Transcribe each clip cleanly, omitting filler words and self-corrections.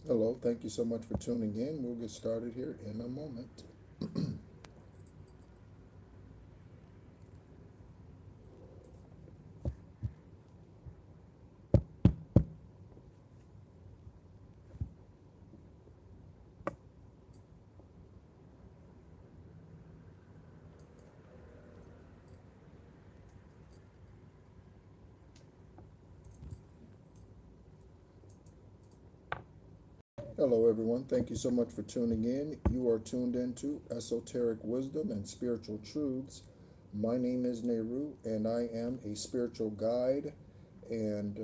Hello, thank you so much for tuning in. We'll get started here in a moment. Hello, everyone. Thank you so much for tuning in. You are tuned into Esoteric Wisdom and Spiritual Truths. My name is Nehru, and I am a spiritual guide and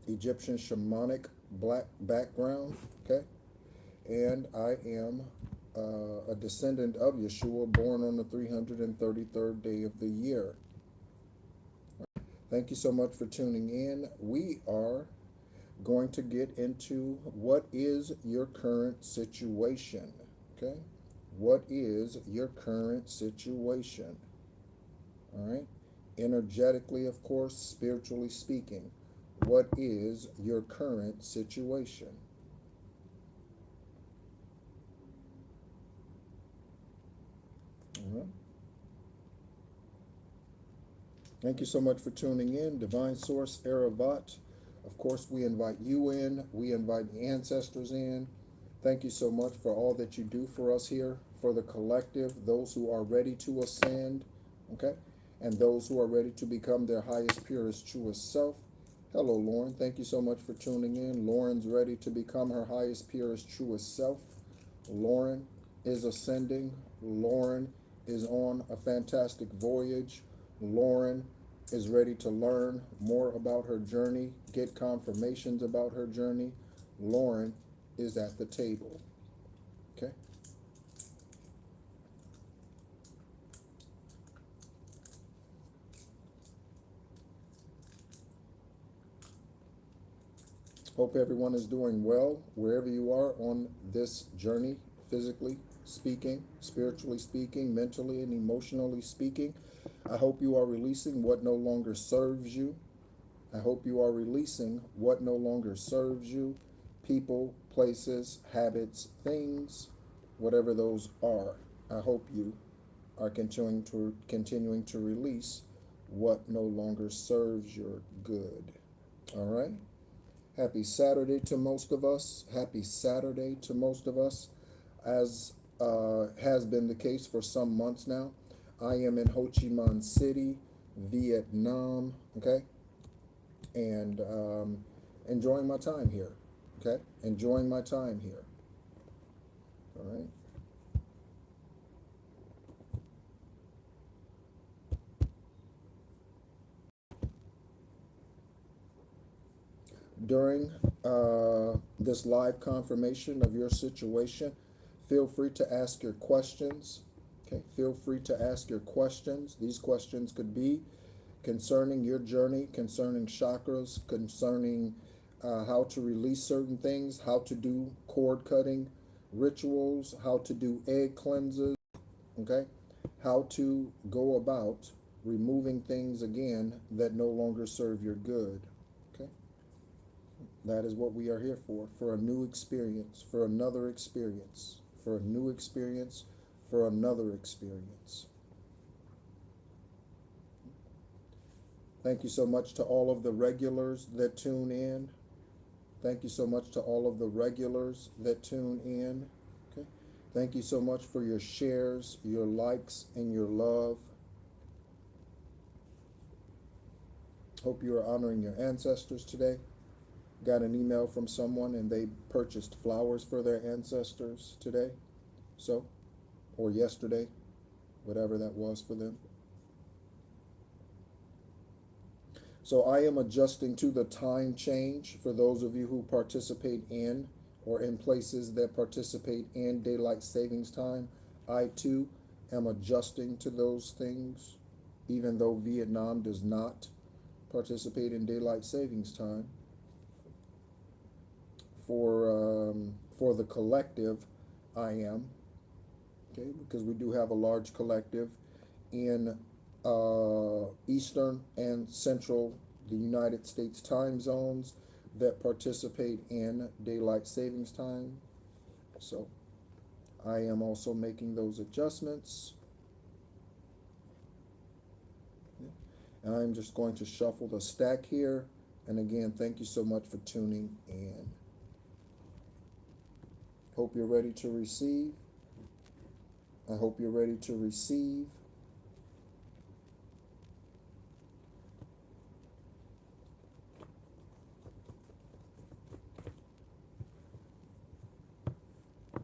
Egyptian shamanic black background. Okay, and I am a descendant of Yeshua, born on the 333rd day of the year. Thank you so much for tuning in. We are going to get into what is your current situation. Okay, what is your current situation? All right, energetically, of course, spiritually speaking, what is your current situation? All right, thank you so much for tuning in. Divine Source Aravat, of course, we invite you in, we invite the ancestors in. Thank you so much for all that you do for us here, for the collective, those who are ready to ascend, okay, and those who are ready to become their highest, purest, truest self. Hello, Lauren. Thank you so much for tuning in. Lauren's ready to become her highest, purest, truest self. Lauren is ascending. Lauren is on a fantastic voyage. Lauren is ready to learn more about her journey, get confirmations about her journey. Lauren is at the table. Okay. Hope everyone is doing well wherever you are on this journey, physically speaking, spiritually speaking, mentally and emotionally speaking. I hope you are releasing what no longer serves you. I hope you are releasing what no longer serves you. People, places, habits, things, whatever those are. I hope you are continuing to release what no longer serves your good. All right? Happy Saturday to most of us. Happy Saturday to most of us. As has been the case for some months now, I am in Ho Chi Minh City, Vietnam, okay? And enjoying my time here, okay? Enjoying my time here, all right? During this live confirmation of your situation, feel free to ask your questions. Okay, feel free to ask your questions. These questions could be concerning your journey, concerning chakras, concerning how to release certain things, how to do cord cutting rituals, how to do egg cleanses, okay? How to go about removing things again that no longer serve your good, okay? That is what we are here for a new experience, for another experience, for a new experience, for another experience. Thank you so much to all of the regulars that tune in. Thank you so much to all of the regulars that tune in. Okay. Thank you so much for your shares, your likes, and your love. Hope you are honoring your ancestors today. Got an email from someone and they purchased flowers for their ancestors today. So, or yesterday, whatever that was for them. So I am adjusting to the time change for those of you who participate in or in places that participate in daylight savings time. I too am adjusting to those things, even though Vietnam does not participate in daylight savings time. For the collective, I am, okay, because we do have a large collective in Eastern and Central, the United States time zones. that participate in daylight savings time. So I am also making those adjustments. And I'm just going to shuffle the stack here. And again, thank you so much for tuning in. Hope you're ready to receive. I hope you're ready to receive.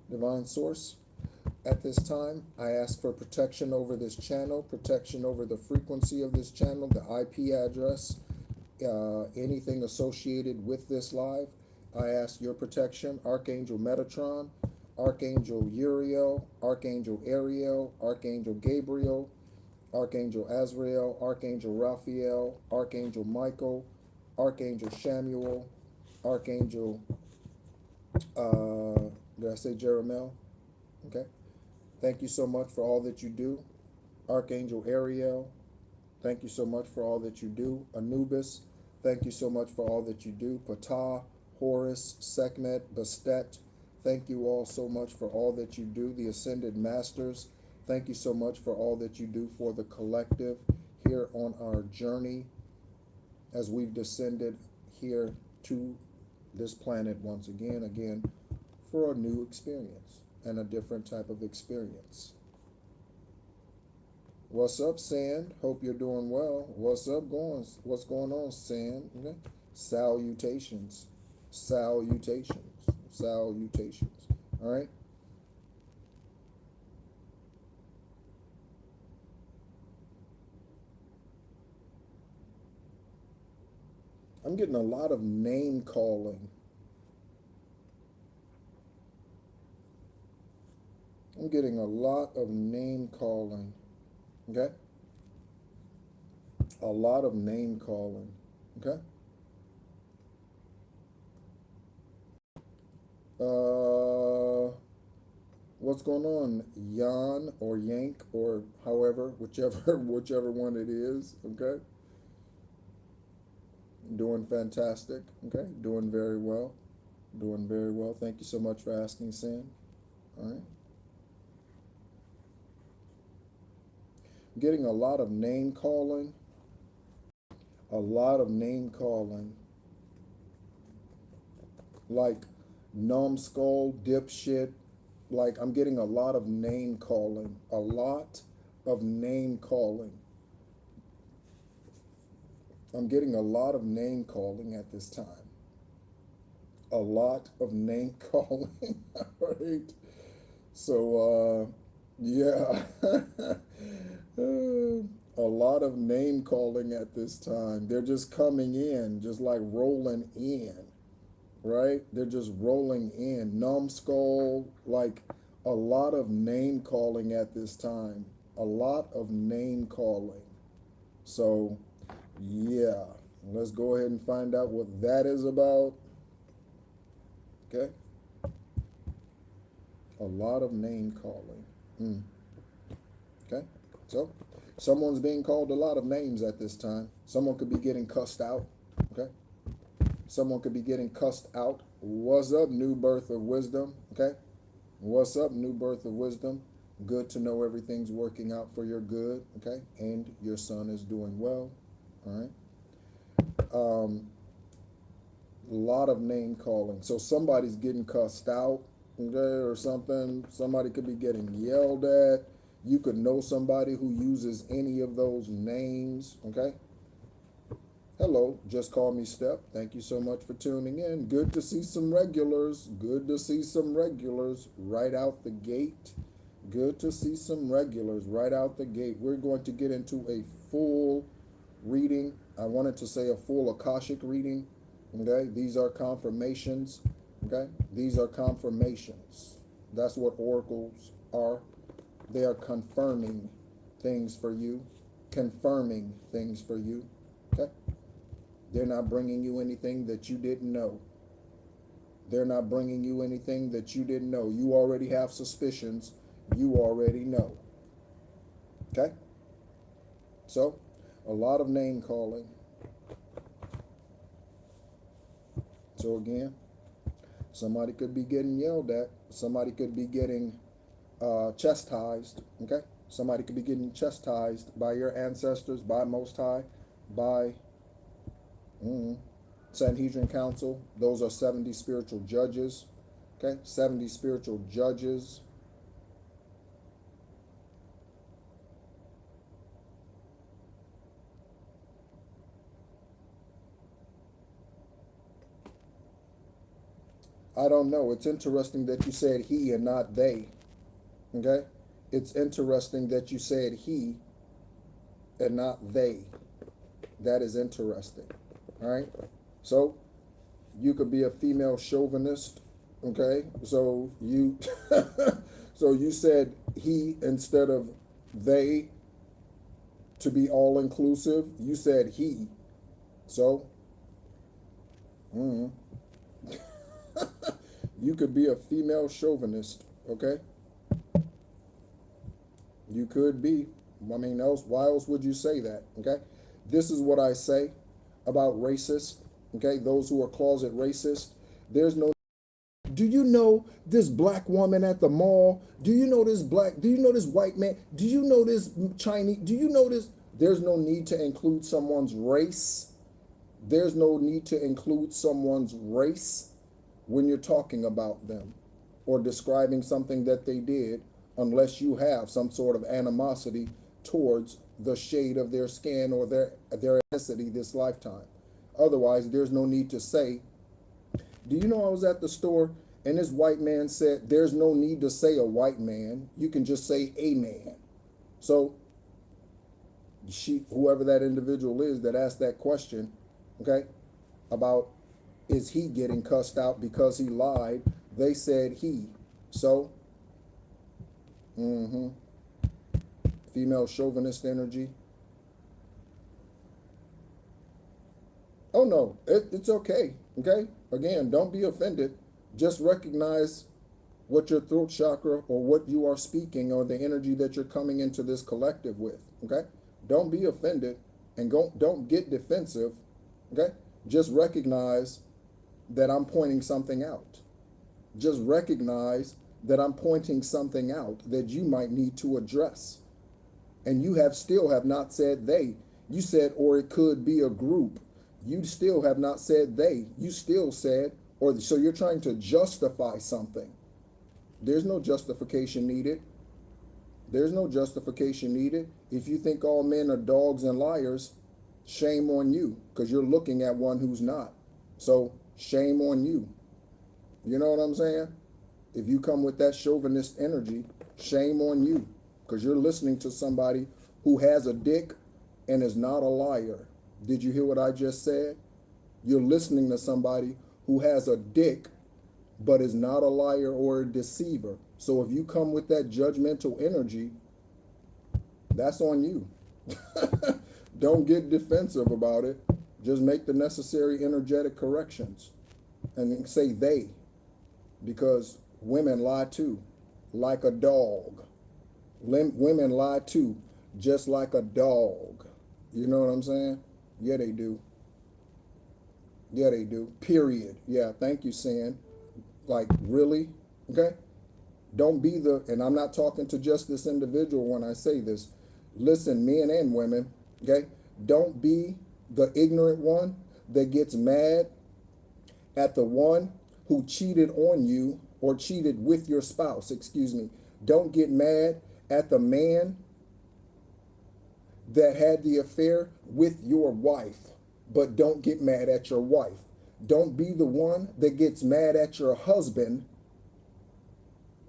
Divine Source, at this time, I ask for protection over this channel, protection over the frequency of this channel, the IP address, anything associated with this live. I ask your protection, Archangel Metatron, Archangel Uriel, Archangel Ariel, Archangel Gabriel, Archangel Azrael, Archangel Raphael, Archangel Michael, Archangel Shamuel, Archangel, did I say Jeremiel? Okay. Thank you so much for all that you do. Archangel Ariel, thank you so much for all that you do. Anubis, thank you so much for all that you do. Ptah, Horus, Sekhmet, Bastet, thank you all so much for all that you do. The Ascended Masters, thank you so much for all that you do for the collective here on our journey as we've descended here to this planet once again, for a new experience and a different type of experience. What's up, Sand? Hope you're doing well. What's going on, Sand? Okay. Salutations. Salutations. Salutations. All right. I'm getting a lot of name calling. I'm getting a lot of name calling. Okay? A lot of name calling. Okay? What's going on? Yan or Yank or however, whichever one it is. Okay? Doing fantastic. Okay? Doing very well. Doing very well. Thank you so much for asking, Sam. All right. Getting a lot of name calling. A lot of name calling. Like numbskull, dipshit. Like I'm getting a lot of name calling. A lot of name calling. I'm getting a lot of name calling at this time. A lot of name calling. All right. So, yeah. A lot of name calling at this time. They're just coming in, just like rolling in, right? They're just rolling in. Numbskull, like a lot of name calling at this time. A lot of name calling. So, yeah, let's go ahead and find out what that is about. Okay. A lot of name calling. Okay. So, someone's being called a lot of names at this time. Someone could be getting cussed out. Okay. Someone could be getting cussed out. What's up, new birth of wisdom? Okay. What's up, new birth of wisdom? Good to know everything's working out for your good. Okay. And your son is doing well. All right. A lot of name calling. So somebody's getting cussed out, okay, or something. Somebody could be getting yelled at. You could know somebody who uses any of those names, okay? Hello, just call me Step. Thank you so much for tuning in. Good to see some regulars. Good to see some regulars right out the gate. Good to see some regulars right out the gate. We're going to get into a full reading. I wanted to say a full Akashic reading. Okay, these are confirmations. Okay, these are confirmations. That's what oracles are. They are confirming things for you, confirming things for you. Okay, they're not bringing you anything that you didn't know. They're not bringing you anything that you didn't know. You already have suspicions. You already know. Okay, so a lot of name calling. So again, somebody could be getting yelled at. Somebody could be getting chastised. Okay? Somebody could be getting chastised by your ancestors, by Most High, by Sanhedrin Council. Those are 70 spiritual judges. Okay? 70 spiritual judges. I don't know. It's interesting that you said he and not they. Okay? It's interesting that you said he and not they. That is interesting. All right? So, you could be a female chauvinist. Okay? So, you so you said he instead of they to be all inclusive. You said he. So, you could be a female chauvinist. Okay? You could be. I mean, why else would you say that? Okay? This is what I say about racists. Okay? Those who are closet racist. There's no. Do you know this black woman at the mall? Do you know this black? Do you know this white man? Do you know this Chinese? Do you know this? There's no need to include someone's race. There's no need to include someone's race when you're talking about them or describing something that they did, unless you have some sort of animosity towards the shade of their skin or their ethnicity this lifetime. Otherwise, there's no need to say, do you know I was at the store and this white man said, there's no need to say a white man. You can just say a man. So whoever that individual is that asked that question, okay, about is he getting cussed out because he lied, they said he. So, female chauvinist energy. Oh no, it's okay. Okay? Again, don't be offended. Just recognize what your throat chakra or what you are speaking or the energy that you're coming into this collective with. Okay? Don't be offended and don't get defensive. Okay? Just recognize that I'm pointing something out. Just recognize that I'm pointing something out that you might need to address. And you still have not said they. You said, or it could be a group. You still have not said they. You still said, or so you're trying to justify something. There's no justification needed. There's no justification needed. If you think all men are dogs and liars, shame on you, because you're looking at one who's not. So shame on you. You know what I'm saying? If you come with that chauvinist energy, shame on you, because you're listening to somebody who has a dick and is not a liar. Did you hear what I just said? You're listening to somebody who has a dick but is not a liar or a deceiver. So if you come with that judgmental energy, that's on you. Don't get defensive about it. Just make the necessary energetic corrections and say they, because women lie too, like a dog. Women lie too, just like a dog. You know what I'm saying? Yeah, they do. Yeah, they do. Period. Yeah, thank you, San. Like, really? Okay? Don't be and I'm not talking to just this individual when I say this. Listen, men and women, okay? Don't be the ignorant one that gets mad at the one who cheated on you or cheated with your spouse, excuse me. Don't get mad at the man that had the affair with your wife, but don't get mad at your wife. Don't be the one that gets mad at your husband,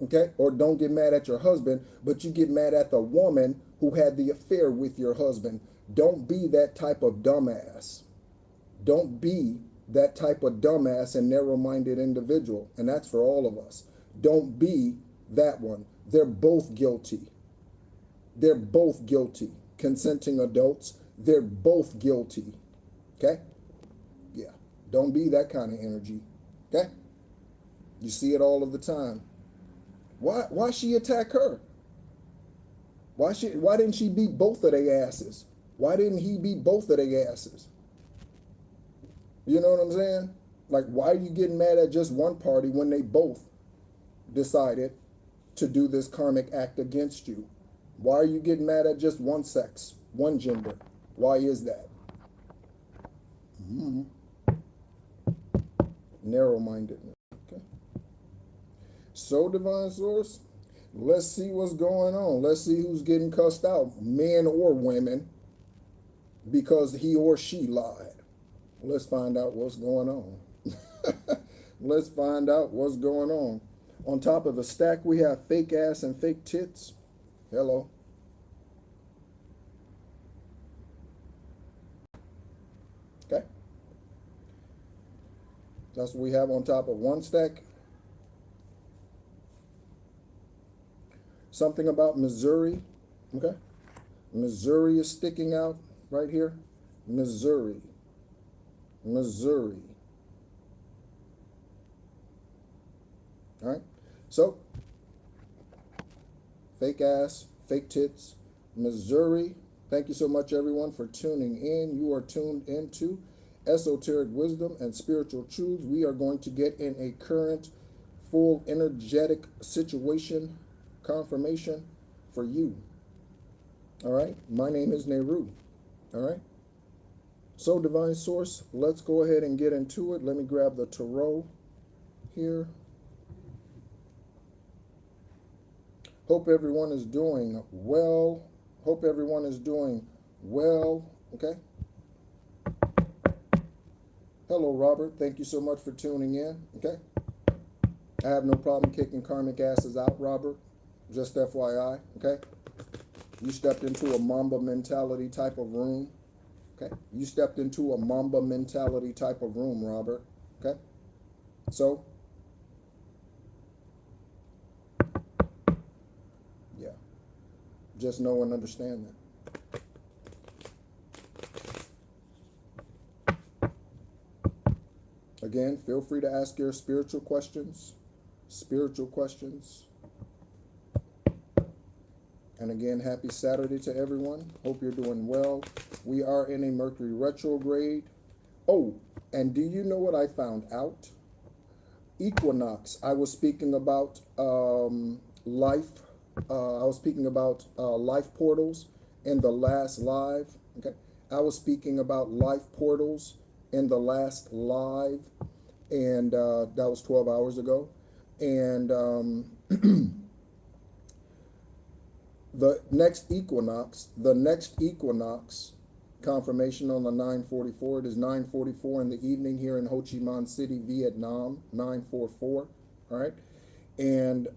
okay? Or don't get mad at your husband, but you get mad at the woman who had the affair with your husband. Don't be that type of dumbass. Don't be that type of dumbass and narrow-minded individual. And that's for all of us. Don't be that one. They're both guilty. They're both guilty. Consenting adults, they're both guilty. Okay? Yeah. Don't be that kind of energy. Okay? You see it all of the time. Why she attack her? Why didn't she beat both of their asses? Why didn't he beat both of their asses? You know what I'm saying? Like, why are you getting mad at just one party when they both decided to do this karmic act against you? Why are you getting mad at just one sex, one gender? Why is that? Narrow-mindedness. Okay. So, divine source, let's see what's going on. Let's see who's getting cussed out, men or women, because he or she lied. Let's find out what's going on. Let's find out what's going on. On top of the stack, we have fake ass and fake tits. Hello. Okay. That's what we have on top of one stack. Something about Missouri. Okay. Missouri is sticking out right here. Missouri. Missouri. All right. So, fake ass, fake tits, Missouri. Thank you so much, everyone, for tuning in. You are tuned into Esoteric Wisdom and Spiritual Truths. We are going to get in a current, full, energetic situation confirmation for you. All right. My name is Nehru. All right. So, Divine Source, let's go ahead and get into it. Let me grab the tarot here. Hope everyone is doing well. Hope everyone is doing well. Okay. Hello, Robert. Thank you so much for tuning in. Okay. I have no problem kicking karmic asses out, Robert. Just FYI. Okay. You stepped into a Mamba mentality type of room. Okay. You stepped into a Mamba mentality type of room, Robert. Okay. So, yeah. Just know and understand that. Again, feel free to ask your spiritual questions. Spiritual questions. And again, happy Saturday to everyone. Hope you're doing well. We are in a Mercury retrograde. Oh, and do you know what I found out? Equinox. I was speaking about life. I was speaking about life portals in the last live. Okay. I was speaking about life portals in the last live, and that was 12 hours ago. And the next equinox confirmation on the 9:44. It is 9:44 in the evening here in Ho Chi Minh City, Vietnam. 9:44. All right, and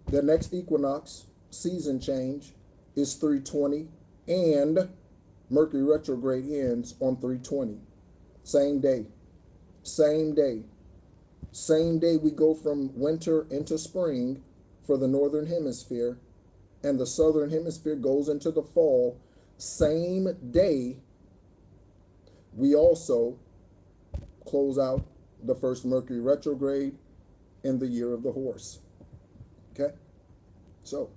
the next equinox season change is 3:20, and Mercury retrograde ends on 3:20. Same day. Same day. Same day we go from winter into spring for the northern hemisphere, and the southern hemisphere goes into the fall. Same day we also close out the first Mercury retrograde in the year of the horse. Okay? So,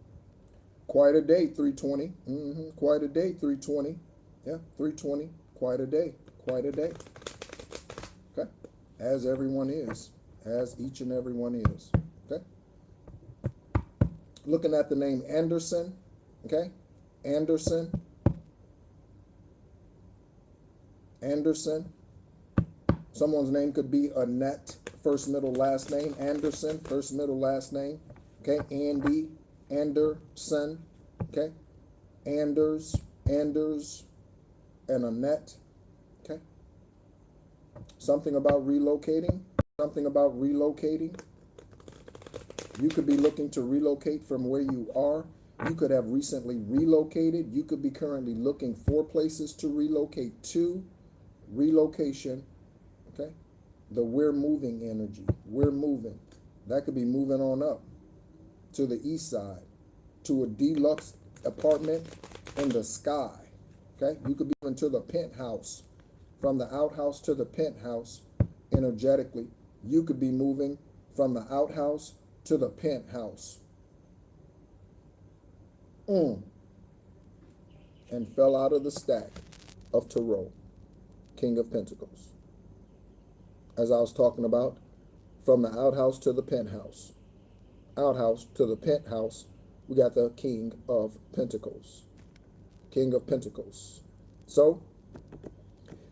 quite a day, 3:20. Quite a day, 3:20. Yeah, 3:20. Quite a day. Quite a day. Okay? As everyone is. As each and every one is. Okay? Looking at the name Anderson. Okay? Anderson. Anderson. Someone's name could be Annette. First, middle, last name. Anderson. First, middle, last name. Okay? Andy. Anderson. Okay? Anders. And Annette. Okay? Something about relocating. Something about relocating. You could be looking to relocate from where you are. You could have recently relocated. You could be currently looking for places to relocate to. Relocation. Okay? The we're moving energy. We're moving. That could be moving on up to the east side, to a deluxe apartment in the sky. Okay? You could be moving to the penthouse. From the outhouse to the penthouse, energetically. You could be moving from the outhouse to the penthouse. And fell out of the stack of tarot. King of Pentacles. as I was talking about, from the outhouse to the penthouse. Outhouse to the penthouse, we got the King of Pentacles. King of Pentacles. So,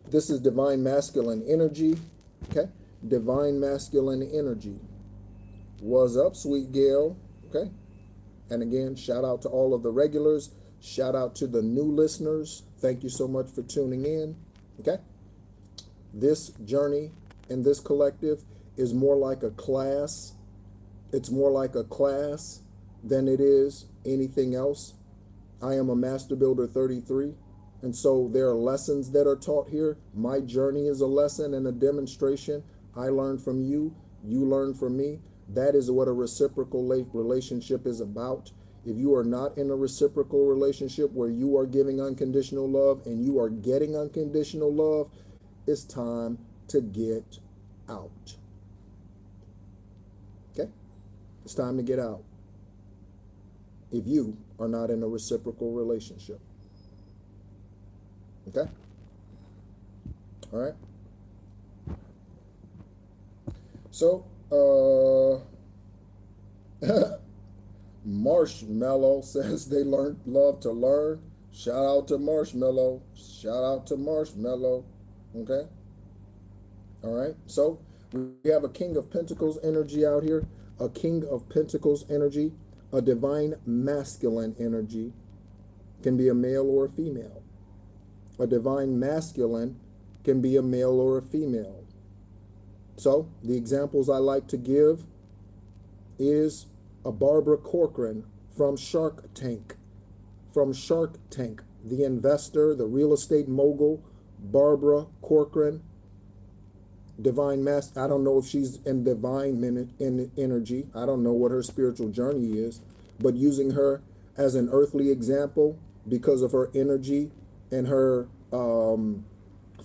this is divine masculine energy. Okay? Divine masculine energy. What's up, sweet Gail? Okay? And again, shout out to all of the regulars. Shout out to the new listeners. Thank you so much for tuning in. Okay? This journey in this collective is more like a class. It's more like a class than it is anything else. I am a Master Builder 33, and so there are lessons that are taught here. My journey is a lesson and a demonstration. I learn from you, you learn from me. That is what a reciprocal relationship is about. If you are not in a reciprocal relationship where you are giving unconditional love and you are getting unconditional love, it's time to get out. Okay? It's time to get out. If you are not in a reciprocal relationship. Okay? All right? So, Marshmallow says they love to learn. Shout out to Marshmallow. Shout out to Marshmallow. Okay? All right? So, we have a King of Pentacles energy out here. A King of Pentacles energy. A divine masculine energy. Can be a male or a female. A divine masculine can be a male or a female. So, the examples I like to give is a Barbara Corcoran from Shark Tank. From Shark Tank, the investor, the real estate mogul, Barbara Corcoran, divine I don't know if she's in divine energy. I don't know what her spiritual journey is, but using her as an earthly example because of her energy and her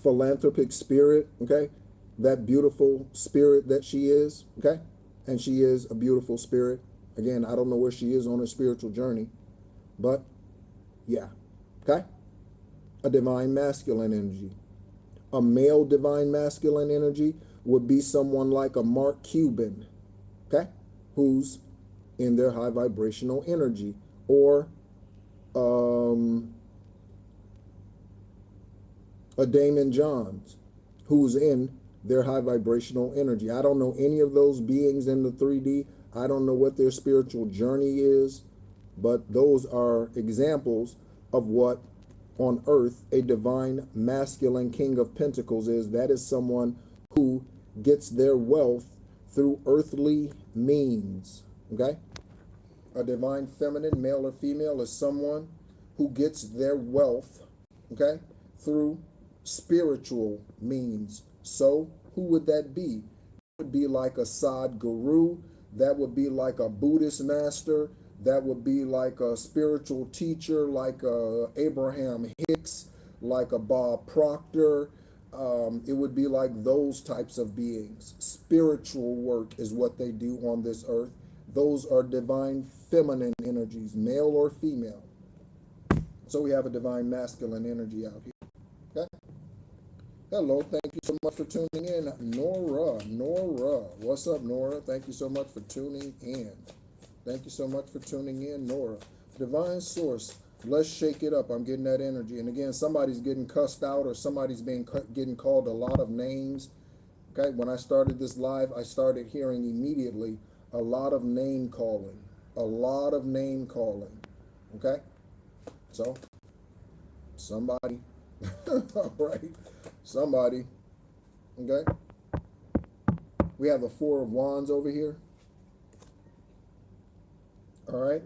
philanthropic spirit, okay? That beautiful spirit that she is, okay? And she is a beautiful spirit. Again, I don't know where she is on her spiritual journey, but yeah, okay? A divine masculine energy. A male divine masculine energy would be someone like a Mark Cuban, okay? Who's in their high vibrational energy. Or a Damon Johns, who's in their high vibrational energy. I don't know any of those beings in the 3D. I don't know what their spiritual journey is, but those are examples of what on earth a divine masculine King of Pentacles is. That is someone who gets their wealth through earthly means, okay? A divine feminine, male or female, is someone who gets their wealth, okay, through spiritual means. So who would that be? It would be like a Sadhguru. That would be like a Buddhist master. That would be like a spiritual teacher, like a Abraham Hicks, like a Bob Proctor. It would be like those types of beings. Spiritual work is what they do on this earth. Those are divine feminine energies, male or female. So we have a divine masculine energy out here. Okay? Hello, thank you so much for tuning in. Nora. What's up, Nora? Thank you so much for tuning in. Thank you so much for tuning in, Nora. Divine source, let's shake it up. I'm getting that energy. And again, somebody's getting cussed out or somebody's getting called a lot of names. Okay, when I started this live, I started hearing immediately a lot of name calling. A lot of name calling. Okay? So, somebody. All right. Somebody. Okay? We have the Four of Wands over here. All right?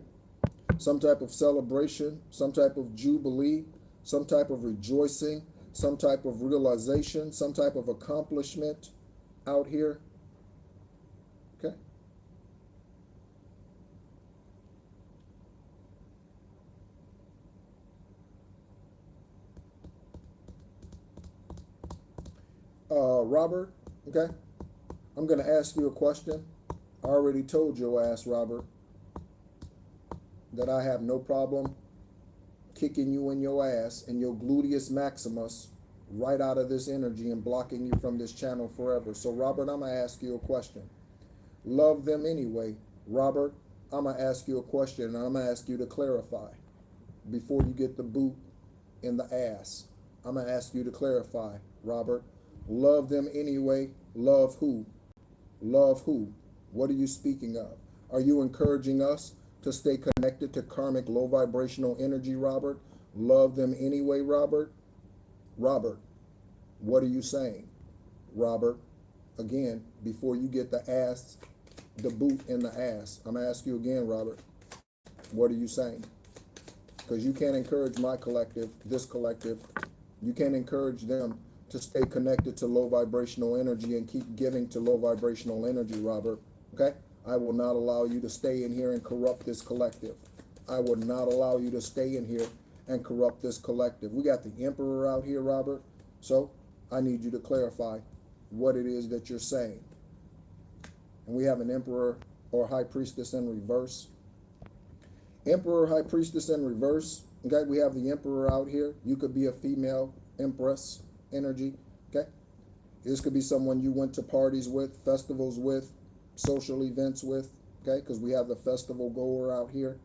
Some type of celebration, some type of jubilee, some type of rejoicing, some type of realization, some type of accomplishment out here. Okay? Robert, okay? I'm going to ask you a question. I already told your ass, Robert, that I have no problem kicking you in your ass and your gluteus maximus right out of this energy and blocking you from this channel forever. So Robert, I'm going to ask you a question. Love them anyway. Robert, I'm going to ask you a question, and I'm going to ask you to clarify before you get the boot in the ass. I'm going to ask you to clarify, Robert. Love them anyway. Love who? Love who? What are you speaking of? Are you encouraging us to stay connected to karmic low vibrational energy, Robert? Love them anyway, Robert? Robert, what are you saying? Robert, again, before you get the boot in the ass, I'm going to ask you again, Robert, what are you saying? Because you can't encourage my collective, this collective. You can't encourage them to stay connected to low vibrational energy and keep giving to low vibrational energy, Robert. Okay? I will not allow you to stay in here and corrupt this collective. I will not allow you to stay in here and corrupt this collective. We got the Emperor out here, Robert. So I need you to clarify what it is that you're saying. And we have an Emperor or High Priestess in reverse. Emperor, High Priestess in reverse. Okay, we have the Emperor out here. You could be a female Empress energy. Okay, this could be someone you went to parties with, festivals with, social events with. Okay, because we have the festival goer out here.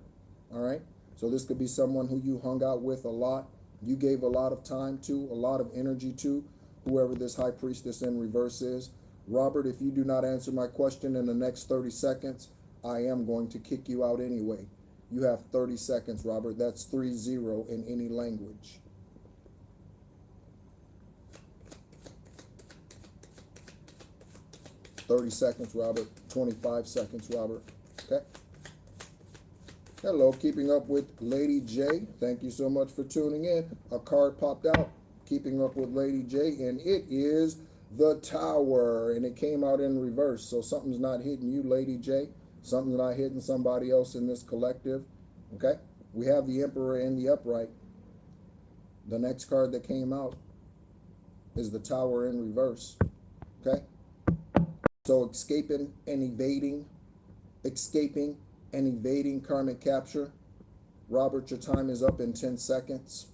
All right, so this could be someone who you hung out with a lot. You gave a lot of time to, a lot of energy to, whoever this High Priestess in reverse is. Robert, if you do not answer my question in the next 30 seconds, I am going to kick you out anyway. You have 30 seconds, Robert. That's 3-0 in any language. "30 seconds, Robert. 25 seconds, Robert." Okay. Hello, keeping up with Lady J. Thank you so much for tuning in. A card popped out, keeping up with Lady J, and it is the Tower, and it came out in reverse. So something's not hitting you, Lady J. Something's not hitting somebody else in this collective. Okay? We have the Emperor in the upright. The next card that came out is the Tower in reverse. Okay? So escaping and evading karmic capture. Robert, your time is up in 10 seconds.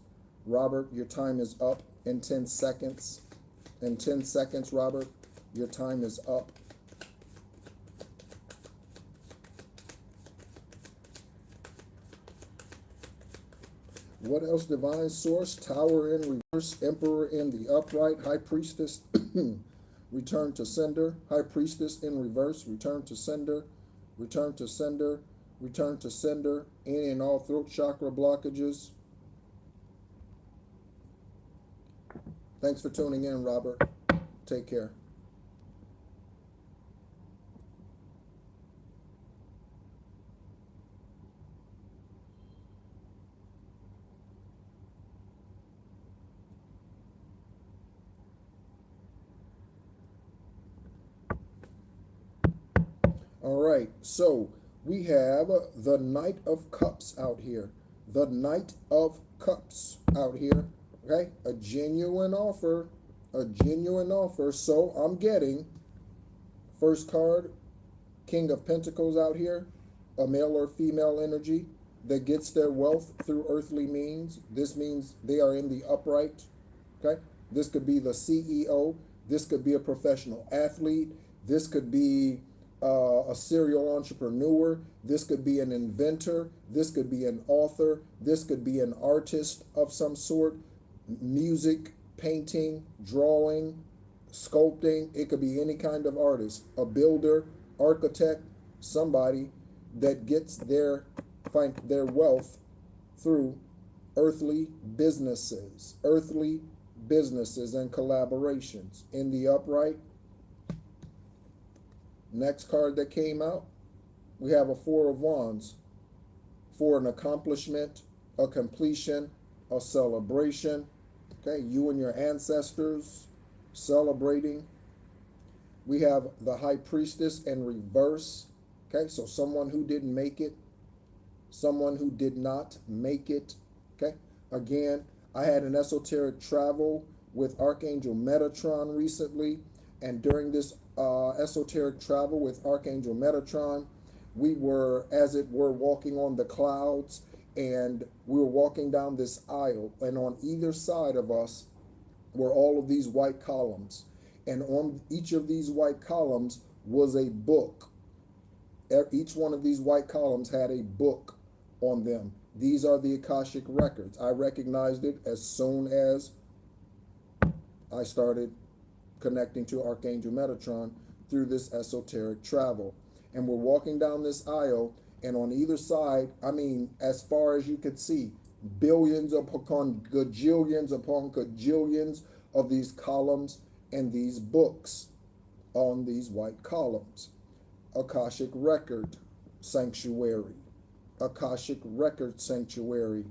Robert, your time is up in 10 seconds. In 10 seconds, Robert, your time is up. What else, Divine Source? Tower in reverse, Emperor in the upright, High Priestess, return to sender, High Priestess in reverse, return to sender, return to sender, return to sender, any and all throat chakra blockages. Thanks for tuning in, Robert. Take care. All right, so we have the Knight of Cups out here. The Knight of Cups out here. Okay, a genuine offer. A genuine offer. So I'm getting first card, King of Pentacles out here. A male or female energy that gets their wealth through earthly means. This means they are in the upright. Okay, this could be the CEO. This could be a professional athlete. This could be a serial entrepreneur. This could be an inventor. This could be an author. This could be an artist of some sort. Music, painting, drawing, sculpting. It could be any kind of artist. A builder, architect, somebody that gets their wealth through earthly businesses and collaborations. In the upright, next card that came out, we have a Four of Wands for an accomplishment, a completion, a celebration. Okay, you and your ancestors celebrating. We have the High Priestess in reverse. Okay, so someone who didn't make it, someone who did not make it. Okay, again, I had an esoteric travel with Archangel Metatron recently, and during this esoteric travel with Archangel Metatron, we were, as it were, walking on the clouds, and we were walking down this aisle, and on either side of us were all of these white columns. And on each of these white columns was a book. Each one of these white columns had a book on them. These are the Akashic records. I recognized it as soon as I started connecting to Archangel Metatron through this esoteric travel. And we're walking down this aisle, and on either side, I mean, as far as you could see, billions upon gajillions of these columns and these books on these white columns. Akashic Record Sanctuary. Akashic Record Sanctuary.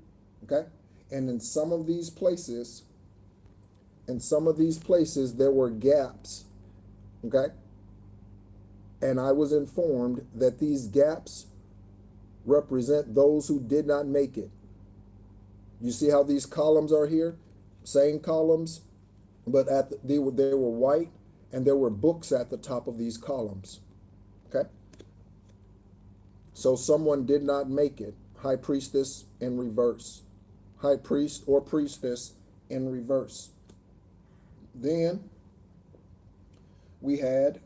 Okay? And in some of these places, there were gaps. Okay? And I was informed that these gaps represent those who did not make it. You see how these columns are here? Same columns, but they were white, and there were books at the top of these columns. Okay? So someone did not make it. High priestess in reverse. High priest or priestess in reverse. Then we had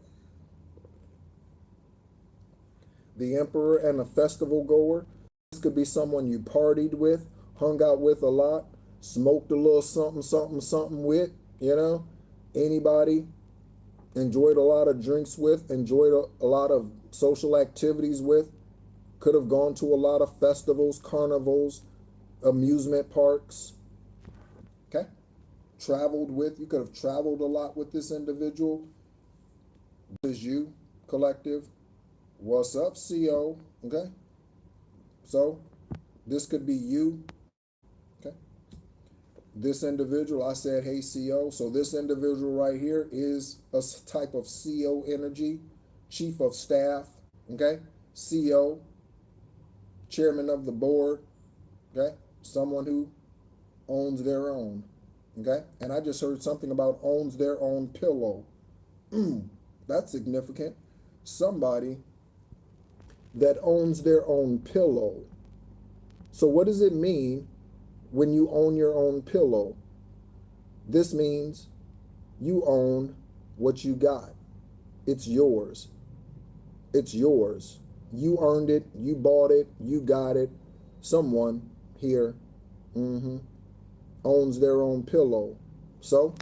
the emperor and a festival goer. This could be someone you partied with, hung out with a lot, smoked a little something with, you know. Anybody enjoyed a lot of drinks with, enjoyed a lot of social activities with, could have gone to a lot of festivals, carnivals, amusement parks. Okay? Traveled with, you could have traveled a lot with this individual. This is you, collective. What's up, CO? Okay? So, this could be you. Okay? This individual, I said, hey, CO. So this individual right here is a type of CO energy, chief of staff, okay? CO, chairman of the board, okay? Someone who owns their own, okay? And I just heard something about owns their own pillow. That's significant. Somebody that owns their own pillow. So what does it mean when you own your own pillow? This means you own what you got. It's yours. It's yours. You earned it. You bought it. You got it. Someone here owns their own pillow. So,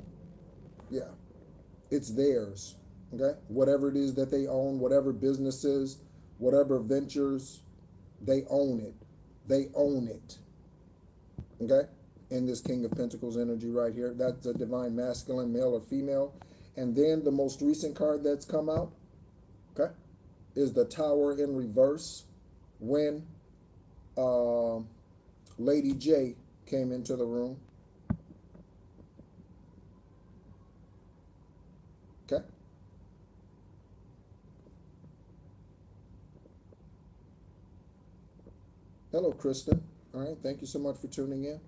yeah, it's theirs. Okay? Whatever it is that they own, whatever businesses, whatever ventures, they own it. They own it. Okay? In this King of Pentacles energy right here. That's a divine masculine, male or female. And then the most recent card that's come out, okay, is the Tower in reverse when Lady J came into the room. Okay? Hello, Kristen. All right, thank you so much for tuning in.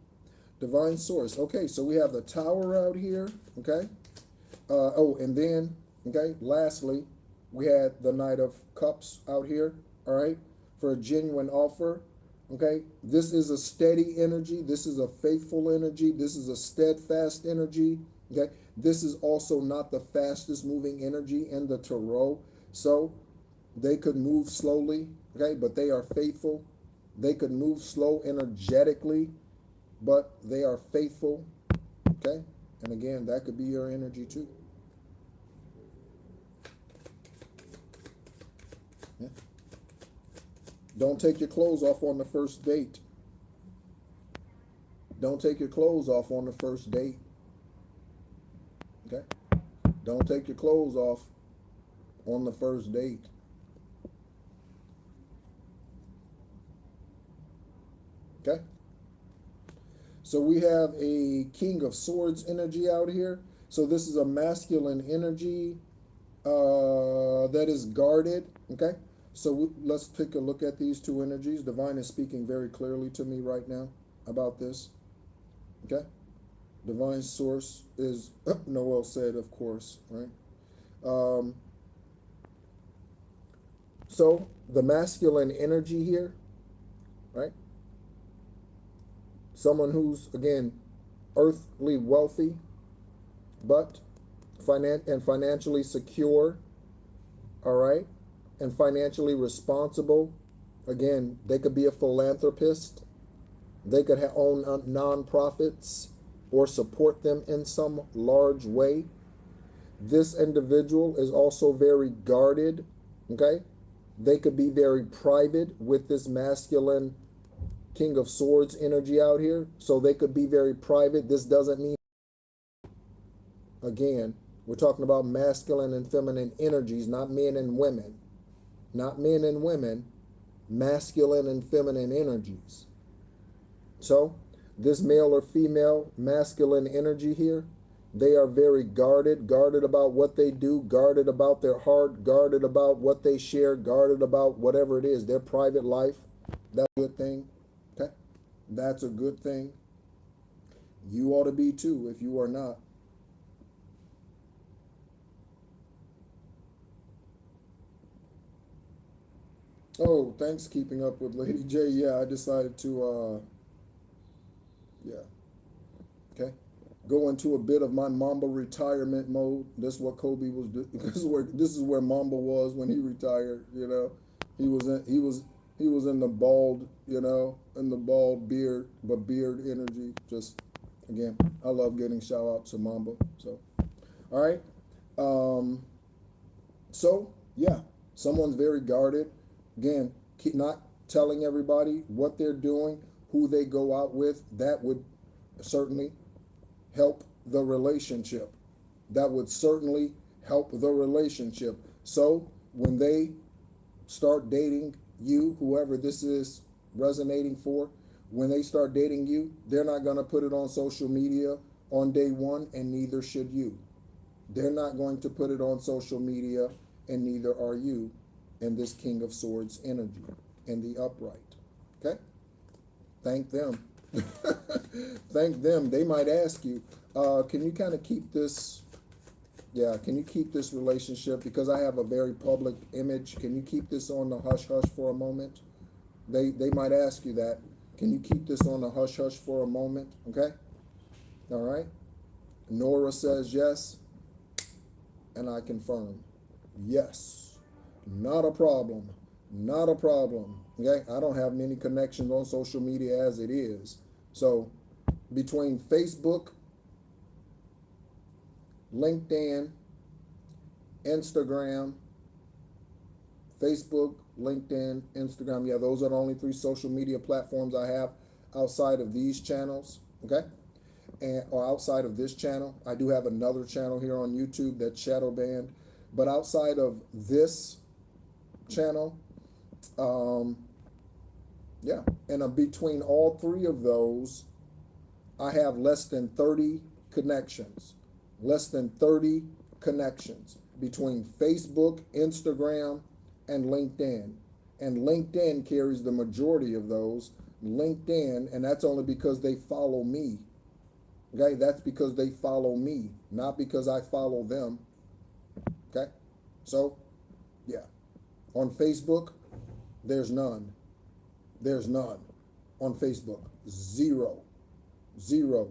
Divine Source. Okay, so we have the Tower out here, okay? And then, okay, lastly, we had the Knight of Cups out here, all right, for a genuine offer, okay? This is a steady energy. This is a faithful energy. This is a steadfast energy, okay? This is also not the fastest moving energy in the tarot, so they could move slowly, okay, but they are faithful. They could move slow energetically, but they are faithful, okay? And again, that could be your energy too. Yeah. Don't take your clothes off on the first date. Don't take your clothes off on the first date. Okay? Don't take your clothes off on the first date. Okay? So we have a King of Swords energy out here. So this is a masculine energy that is guarded. Okay? So let's take a look at these two energies. Divine is speaking very clearly to me right now about this. Okay? Divine source is, Noel said, of course, right? So the masculine energy here, right? Someone who's, again, earthly wealthy, but financially secure, all right, and financially responsible. Again, they could be a philanthropist. They could own nonprofits or support them in some large way. This individual is also very guarded, okay? They could be very private with this masculine King of Swords energy out here. So they could be very private. This doesn't mean, again, we're talking about masculine and feminine energies, not men and women. Not men and women, masculine and feminine energies. So, this male or female masculine energy here, they are very guarded, guarded about what they do, guarded about their heart, guarded about what they share, guarded about whatever it is, their private life. That's a good thing. Okay? That's a good thing. You ought to be too if you are not. Oh, thanks keeping up with Lady J. Yeah, I decided to yeah. Okay. Go into a bit of my Mamba retirement mode. This is what Kobe was doing. This is where Mamba was when he retired, you know. He was in the bald, you know, in the bald beard, but beard energy. Just again, I love getting shout out to Mamba. So all right. Um so yeah, someone's very guarded. Again, keep not telling everybody what they're doing, who they go out with. That would certainly help the relationship. That would certainly help the relationship. So when they start dating you, whoever this is resonating for, when they start dating you, they're not going to put it on social media on day one, and neither should you. They're not going to put it on social media, and neither are you in this King of Swords energy in the upright. Okay? Thank them. Thank them. They might ask you, can you kind of keep this, yeah, can you keep this relationship, because I have a very public image, can you keep this on the hush hush for a moment? They might ask you that. Can you keep this on the hush hush for a moment? Okay? All right? Nora says yes, and I confirm. Yes. Not a problem. Not a problem. Okay? I don't have many connections on social media as it is. So between Facebook, LinkedIn, Instagram, Facebook, LinkedIn, Instagram, yeah, those are the only three social media platforms I have outside of these channels, okay? And or outside of this channel. I do have another channel here on YouTube that's shadow banned, but outside of this channel, yeah, and between all three of those, I have less than 30 connections. Less than 30 connections between Facebook, Instagram, and LinkedIn. And LinkedIn carries the majority of those. LinkedIn, and that's only because they follow me. Okay, that's because they follow me, not because I follow them. Okay, so yeah, on Facebook, there's none. There's none on Facebook. Zero. Zero.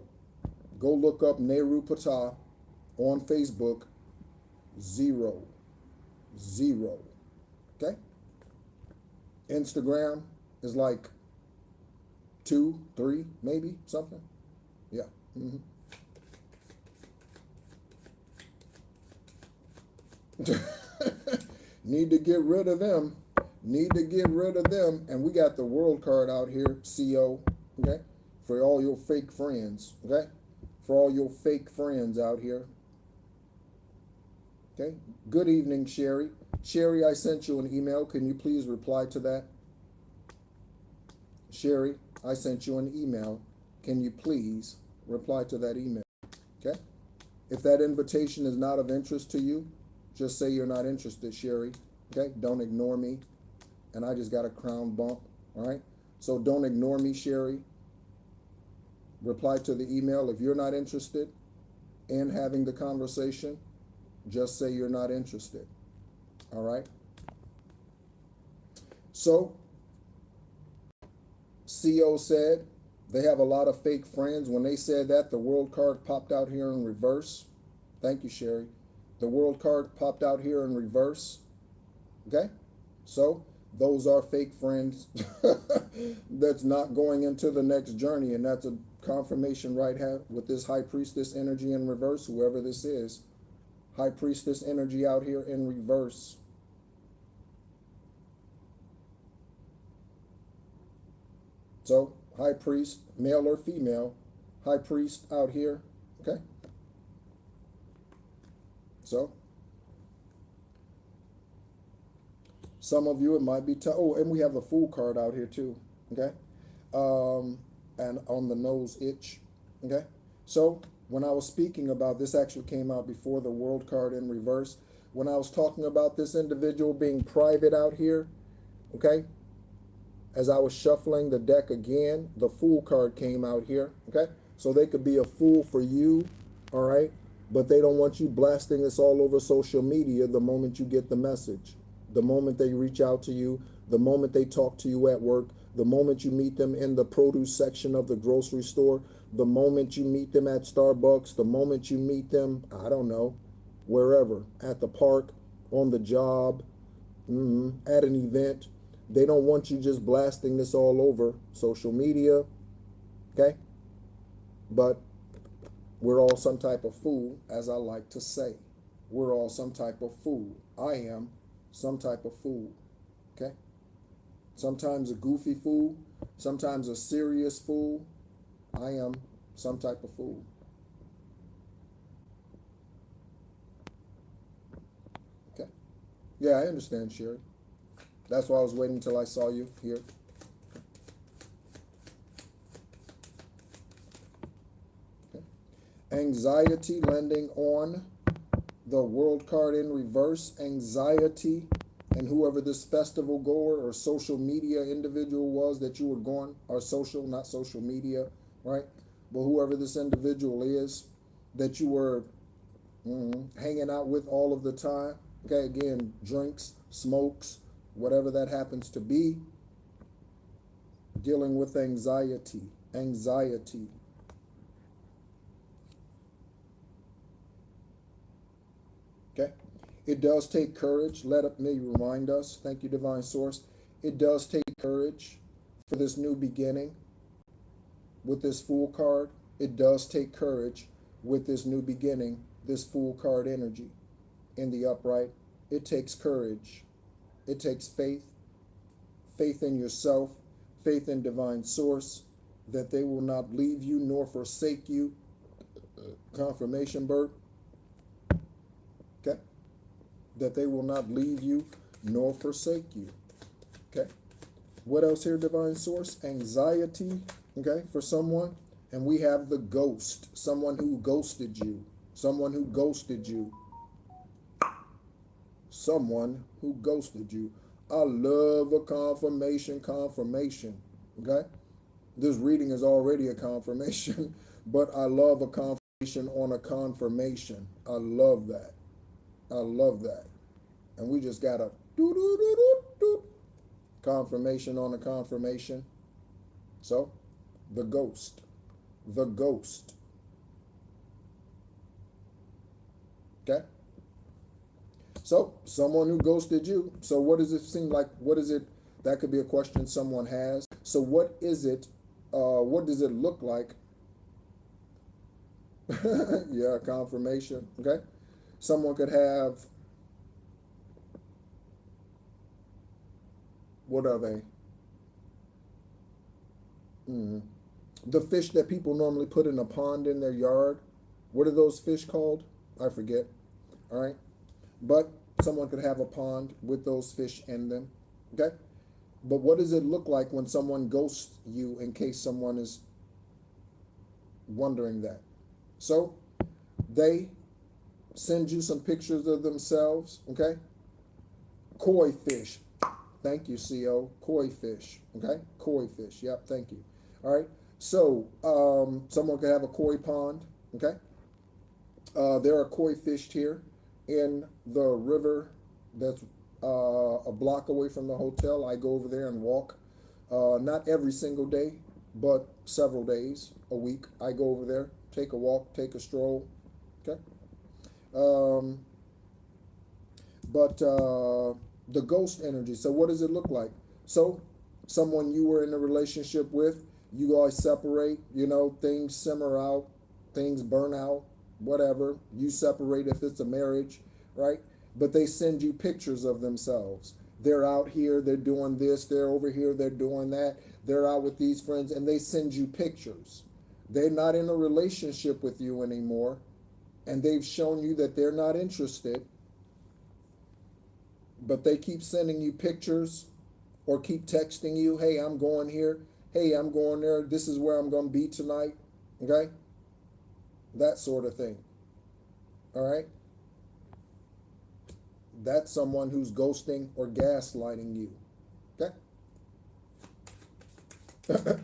Go look up Nehru Patah on Facebook. Zero. Zero. Okay? Instagram is like 2, 3, maybe something. Yeah. Mm-hmm. Need to get rid of them. Need to get rid of them. And we got the world card out here, CO. Okay? For all your fake friends. Okay? For all your fake friends out here. Okay? Good evening, Sherry. Sherry, I sent you an email. Can you please reply to that? Sherry, I sent you an email. Can you please reply to that email? Okay? If that invitation is not of interest to you, just say you're not interested, Sherry. Okay? Don't ignore me. And I just got a crown bump. All right? So don't ignore me, Sherry. Reply to the email. If you're not interested in having the conversation, just say you're not interested. All right? So, CO said they have a lot of fake friends. When they said that, the world card popped out here in reverse. Thank you, Sherry. The world card popped out here in reverse. Okay? So, those are fake friends that's not going into the next journey. And that's a confirmation right with this high priestess energy in reverse, whoever this is. High priestess energy out here in reverse. So, high priest, male or female, high priest out here. Okay? So, some of you, it might be oh, and we have the Fool card out here too. Okay? And on the nose itch. Okay? So, when I was speaking about this, actually came out before the World card in reverse. When I was talking about this individual being private out here, okay? As I was shuffling the deck again, the Fool card came out here, okay? So they could be a fool for you, all right? But they don't want you blasting this all over social media the moment you get the message. The moment they reach out to you, the moment they talk to you at work, the moment you meet them in the produce section of the grocery store, the moment you meet them at Starbucks, the moment you meet them, I don't know, wherever, at the park, on the job, at an event. They don't want you just blasting this all over social media, okay? But we're all some type of fool, as I like to say. We're all some type of fool. I am some type of fool, okay? Sometimes a goofy fool, sometimes a serious fool. I am some type of fool. Okay? Yeah, I understand, Sherry. That's why I was waiting until I saw you here. Okay. Anxiety landing on the World card in reverse. Anxiety, and whoever this festival goer or social media individual was that you were going, or social, not social media, right? But whoever this individual is that you were hanging out with all of the time. Okay, again, drinks, smokes, whatever that happens to be, dealing with anxiety. Anxiety. Okay? It does take courage. Let me remind us. Thank you, Divine Source. It does take courage for this new beginning with this Fool card. It does take courage with this new beginning, this Fool card energy in the upright. It takes courage. It takes faith. Faith in yourself. Faith in Divine Source. That they will not leave you nor forsake you. Confirmation, Bert. Okay? That they will not leave you nor forsake you. Okay? What else here, Divine Source? Anxiety, okay, for someone. And we have the ghost. Someone who ghosted you. Someone who ghosted you. Someone who ghosted you. I love a confirmation, okay? This reading is already a confirmation, but I love a confirmation on a confirmation. I love that. I love that. And we just got a confirmation on a confirmation. So, the ghost. The ghost. Okay? So, someone who ghosted you. So, what does it seem like? What is it? That could be a question someone has. So, what is it? What does it look like? Yeah, confirmation. Okay? Someone could have, what are they? The fish that people normally put in a pond in their yard. What are those fish called? I forget. All right. But someone could have a pond with those fish in them. Okay. But what does it look like when someone ghosts you, in case someone is wondering that? So they send you some pictures of themselves. Okay. Koi fish. Thank you, CO. Koi fish. Okay. Koi fish. Yep. Thank you. All right. So someone could have a koi pond. Okay. There are koi fish here in the river that's a block away from the hotel. I go over there and walk. Not every single day, but several days a week. I go over there, take a walk, take a stroll. Okay. Um, but the ghost energy. So what does it look like? So someone you were in a relationship with, you guys separate, things simmer out, things burn out, whatever. You separate if it's a marriage, right? But they send you pictures of themselves. They're out here, they're doing this, they're over here, they're doing that. They're out with these friends and they send you pictures. They're not in a relationship with you anymore, and they've shown you that they're not interested, but they keep sending you pictures or keep texting you, hey, I'm going here, hey, I'm going there, this is where I'm going to be tonight, okay? That sort of thing, all right? That's someone who's ghosting or gaslighting you, okay?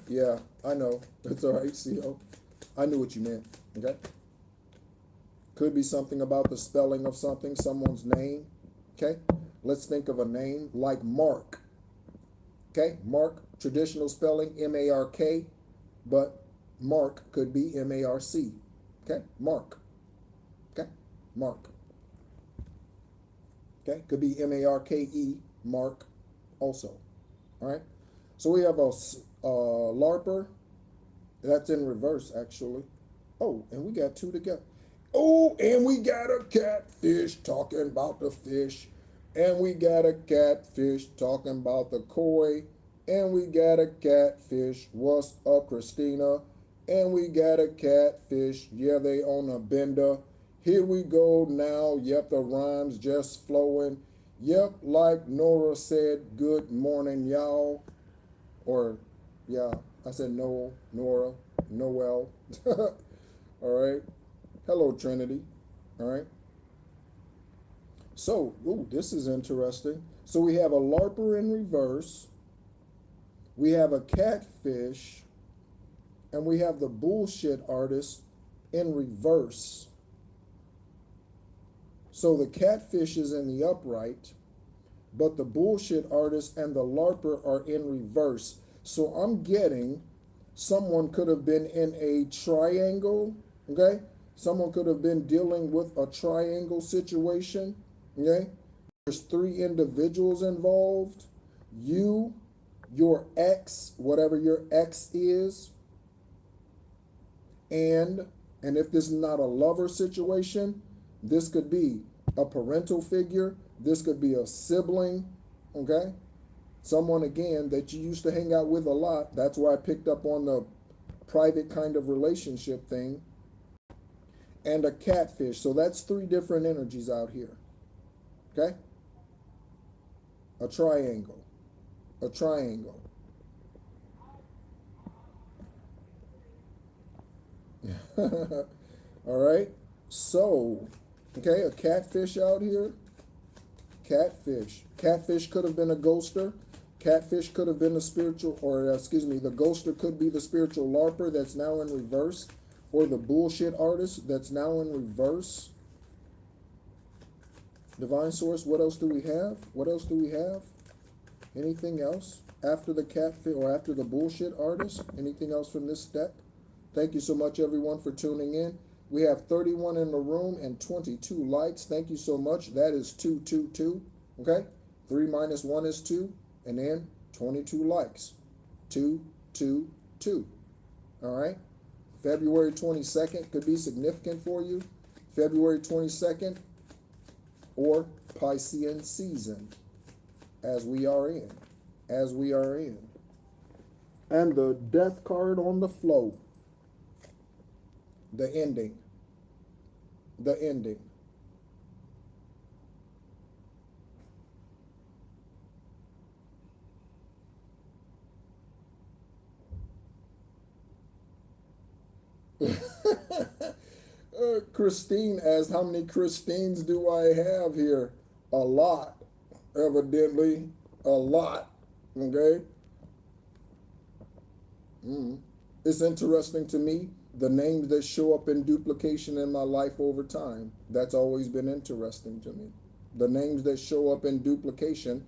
Yeah, I know. It's all right, CO. I knew what you meant, okay? Could be something about the spelling of something, someone's name, okay? Let's think of a name like Mark. Okay, Mark, traditional spelling, M-A-R-K, but Mark could be M-A-R-C. Okay, Mark. Okay, Mark. Okay, could be M-A-R-K-E, Mark also. All right, so we have a LARPer. That's in reverse, actually. Oh, and we got two together. Oh, and we got a catfish talking about the fish. And we got a catfish talking about the koi. And we got a catfish. What's up, Christina? And we got a catfish. Yeah, they on a bender. Here we go now. Yep, the rhymes just flowing. Yep, like Nora said, good morning, y'all. Or, yeah, I said no, Nora, Noel. All right. Hello, Trinity. All right. So, ooh, this is interesting. So we have a LARPer in reverse, we have a catfish, and we have the bullshit artist in reverse. So the catfish is in the upright, but the bullshit artist and the LARPer are in reverse. So I'm getting someone could have been in a triangle, okay? Someone could have been dealing with a triangle situation, okay? There's three individuals involved. You, your ex, whatever your ex is, and if this is not a lover situation, this could be a parental figure, this could be a sibling, okay? Someone, again, that you used to hang out with a lot. That's why I picked up on the private kind of relationship thing. And a catfish. So that's three different energies out here, okay? A triangle. A triangle. All right. So, okay, a catfish out here. Catfish. Catfish could have been a ghoster. Catfish could have been a spiritual, or excuse me, the ghoster could be the spiritual LARPer that's now in reverse, or the bullshit artist that's now in reverse. Divine Source, what else do we have? What else do we have? Anything else after the catfish or after the bullshit artist? Anything else from this deck? Thank you so much, everyone, for tuning in. We have 31 in the room and 22 likes. Thank you so much. That is 222. Okay? 3 minus 1 is 2. And then 22 likes. 222. All right? February 22nd could be significant for you. February 22nd or Piscean season, as we are in. As we are in. And the death card on the flow. The ending. The ending. Christine asked, how many Christines do I have here? A lot, evidently. A lot. Okay? It's interesting to me, the names that show up in duplication in my life over time. That's always been interesting to me. The names that show up in duplication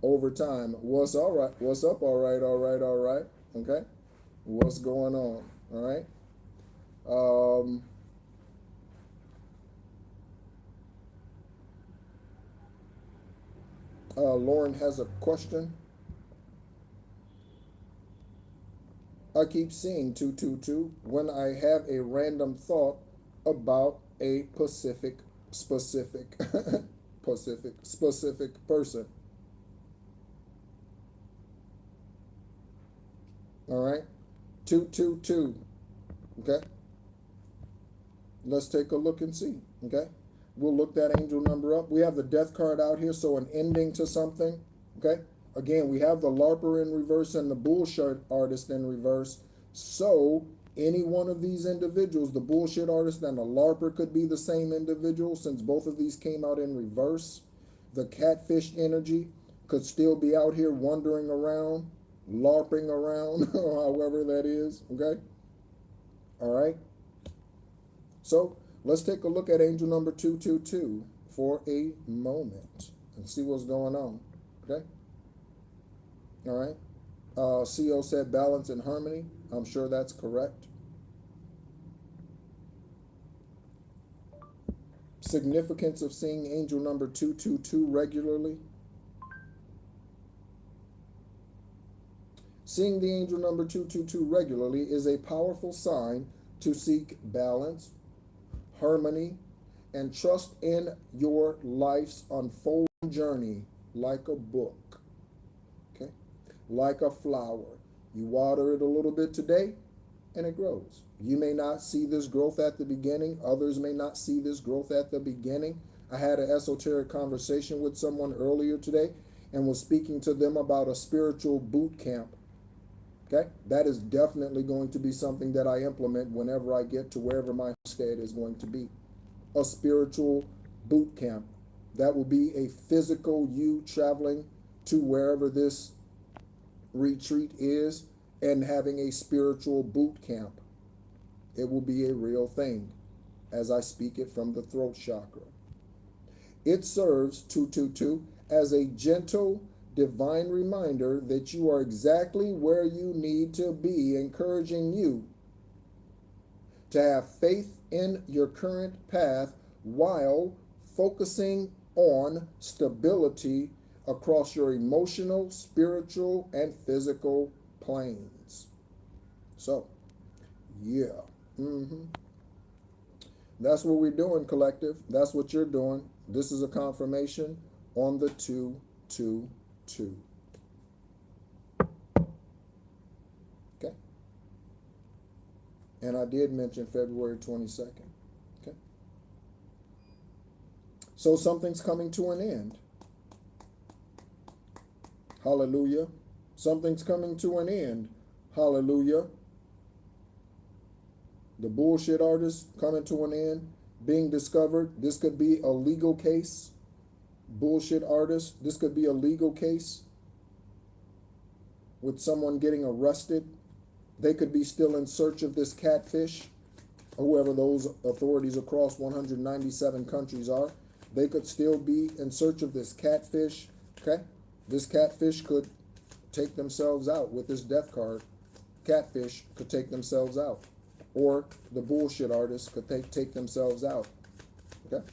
over time. What's all right? What's up? All right, all right, all right. Okay? What's going on? All right? Lauren has a question. I keep seeing 222 when I have a random thought about a specific specific person. All right, 222. Okay, let's take a look and see. Okay, we'll look that angel number up. We have the death card out here, so an ending to something. Okay, again, we have the LARPer in reverse and the bullshit artist in reverse. So any one of these individuals, the bullshit artist and the LARPer, could be the same individual since both of these came out in reverse. The catfish energy could still be out here wandering around, LARPing around, or however that is. Okay, all right. So let's take a look at angel number 222 for a moment and see what's going on. Okay, all right. CO said balance and harmony. I'm sure that's correct. Significance of seeing angel number 222 regularly. Seeing the angel number 222 regularly is a powerful sign to seek balance, harmony, and trust in your life's unfolding journey like a book. Okay? Like a flower. You water it a little bit today and it grows. You may not see this growth at the beginning. Others may not see this growth at the beginning. I had an esoteric conversation with someone earlier today and was speaking to them about a spiritual boot camp. Okay, that is definitely going to be something that I implement whenever I get to wherever my stead is going to be. A spiritual boot camp. That will be a physical you traveling to wherever this retreat is and having a spiritual boot camp. It will be a real thing as I speak it from the throat chakra. It serves 222 as a gentle divine reminder that you are exactly where you need to be, encouraging you to have faith in your current path while focusing on stability across your emotional, spiritual, and physical planes. So, yeah. That's what we're doing, collective. That's what you're doing. This is a confirmation on the 222. Okay? And I did mention February 22nd. Okay? So something's coming to an end. Hallelujah. Something's coming to an end. Hallelujah. The bullshit artist coming to an end, being discovered. This could be a legal case. Bullshit artist. This could be a legal case with someone getting arrested. They could be still in search of this catfish, whoever those authorities across 197 countries are. They could still be in search of this catfish. Okay? This catfish could take themselves out with this death card. Catfish could take themselves out. Or the bullshit artists could take themselves out. Okay?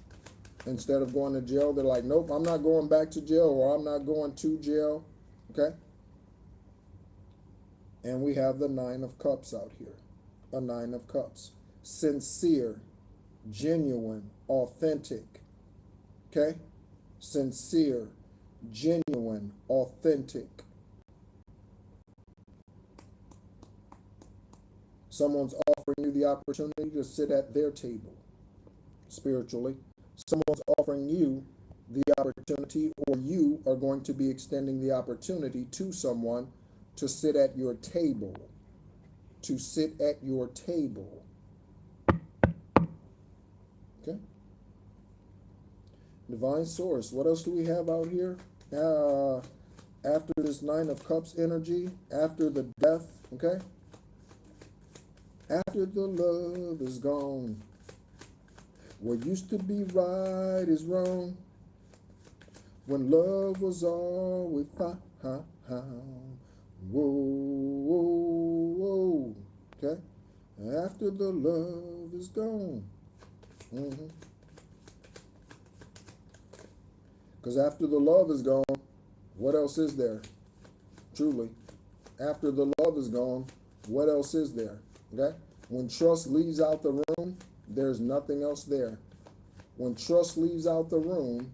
Instead of going to jail, they're like, nope, I'm not going back to jail, or I'm not going to jail. Okay? And we have the Nine of Cups out here. A Nine of Cups. Sincere, genuine, authentic. Okay? Sincere, genuine, authentic. Someone's offering you the opportunity to sit at their table spiritually. Someone's offering you the opportunity, or you are going to be extending the opportunity to someone to sit at your table. To sit at your table. Okay? Divine Source. What else do we have out here? After this Nine of Cups energy, after the death, okay? After the love is gone, what used to be right is wrong. When love was all we found. Whoa, whoa, whoa. Okay? After the love is gone. Because after the love is gone, What else is there? Truly. After the love is gone, what else is there? Okay? When trust leaves out the room, there's nothing else there. When trust leaves out the room,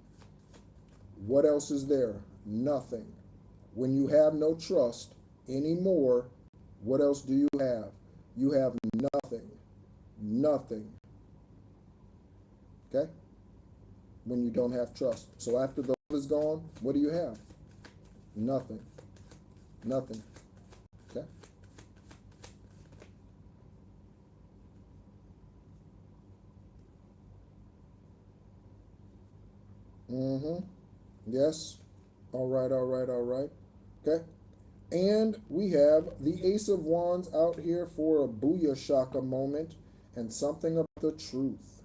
what else is there? Nothing. When you have no trust anymore, what else do you have? You have nothing. Nothing. Okay? When you don't have trust. So after the love is gone, what do you have? Nothing. Nothing. Okay? Mm-hmm. Yes. All right, all right, all right. Okay? And we have the Ace of Wands out here for a Booyah Shaka moment and something about the truth.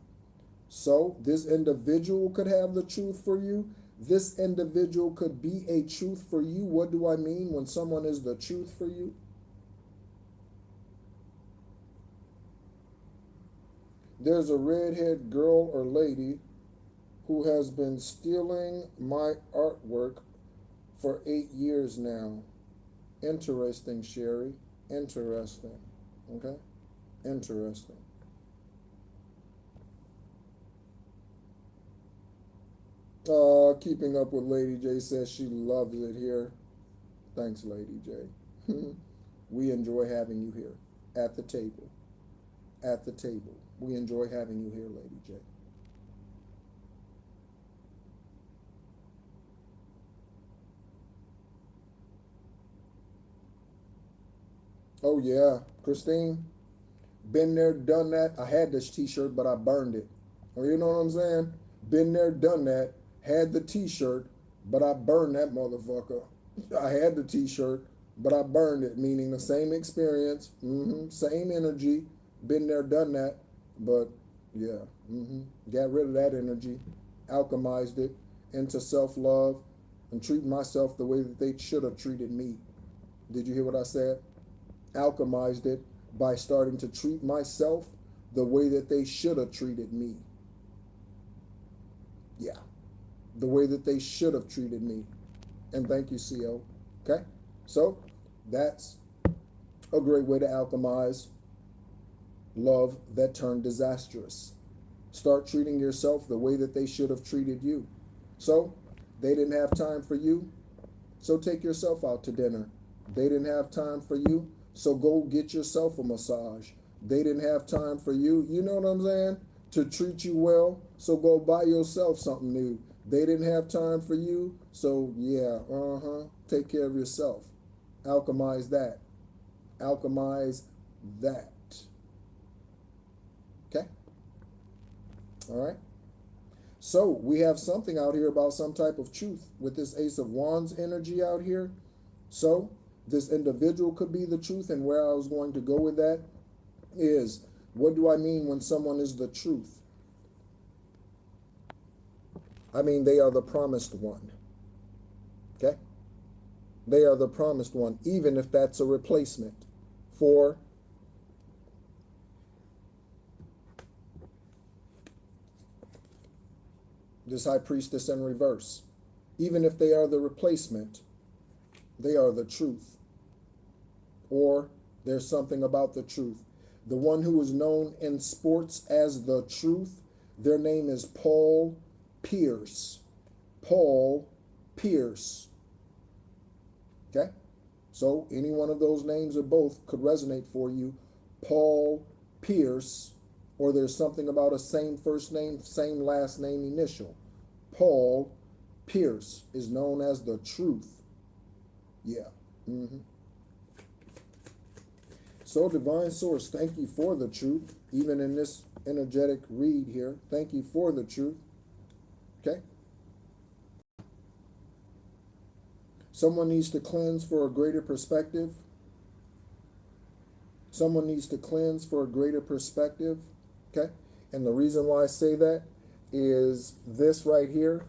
So this individual could have the truth for you. This individual could be a truth for you. What do I mean when someone is the truth for you? There's a redhead girl or lady who has been stealing my artwork for 8 years now. Interesting, Sherry. Interesting. Okay? Interesting. Keeping up with Lady J says she loves it here. Thanks, Lady J. We enjoy having you here at the table. At the table. We enjoy having you here, Lady J. Oh, yeah. Christine, been there, done that. I had this t-shirt, but I burned it. Or you know what I'm saying? Been there, done that. Had the t-shirt, but I burned that motherfucker. I had the t-shirt, but I burned it, meaning the same experience, same energy. Been there, done that. But yeah, got rid of that energy, alchemized it into self-love, and treat myself the way that they should have treated me. Did you hear what I said? Alchemized it by starting to treat myself the way that they should have treated me. Yeah, the way that they should have treated me. And thank you, CO. Okay? So that's a great way to alchemize love that turned disastrous. Start treating yourself the way that they should have treated you. So they didn't have time for you, so take yourself out to dinner. They didn't have time for you, so go get yourself a massage. They didn't have time for you, you know what I'm saying, to treat you well, so go buy yourself something new. They didn't have time for you, so yeah, take care of yourself. Alchemize that. Alchemize that. Okay? All right? So we have something out here about some type of truth with this Ace of Wands energy out here. So this individual could be the truth, and where I was going to go with that is, what do I mean when someone is the truth? I mean they are the promised one. Okay? They are the promised one, even if that's a replacement for this High Priestess in reverse. Even if they are the replacement, they are the truth. Or there's something about the truth. The one who is known in sports as the truth, their name is Paul Pierce. Paul Pierce. Okay? So any one of those names or both could resonate for you. Paul Pierce, or there's something about a same first name, same last name initial. Paul Pierce is known as the truth. Yeah. So Divine Source, thank you for the truth. Even in this energetic read here, thank you for the truth. Okay? Someone needs to cleanse for a greater perspective. Someone needs to cleanse for a greater perspective. Okay? And the reason why I say that is this right here.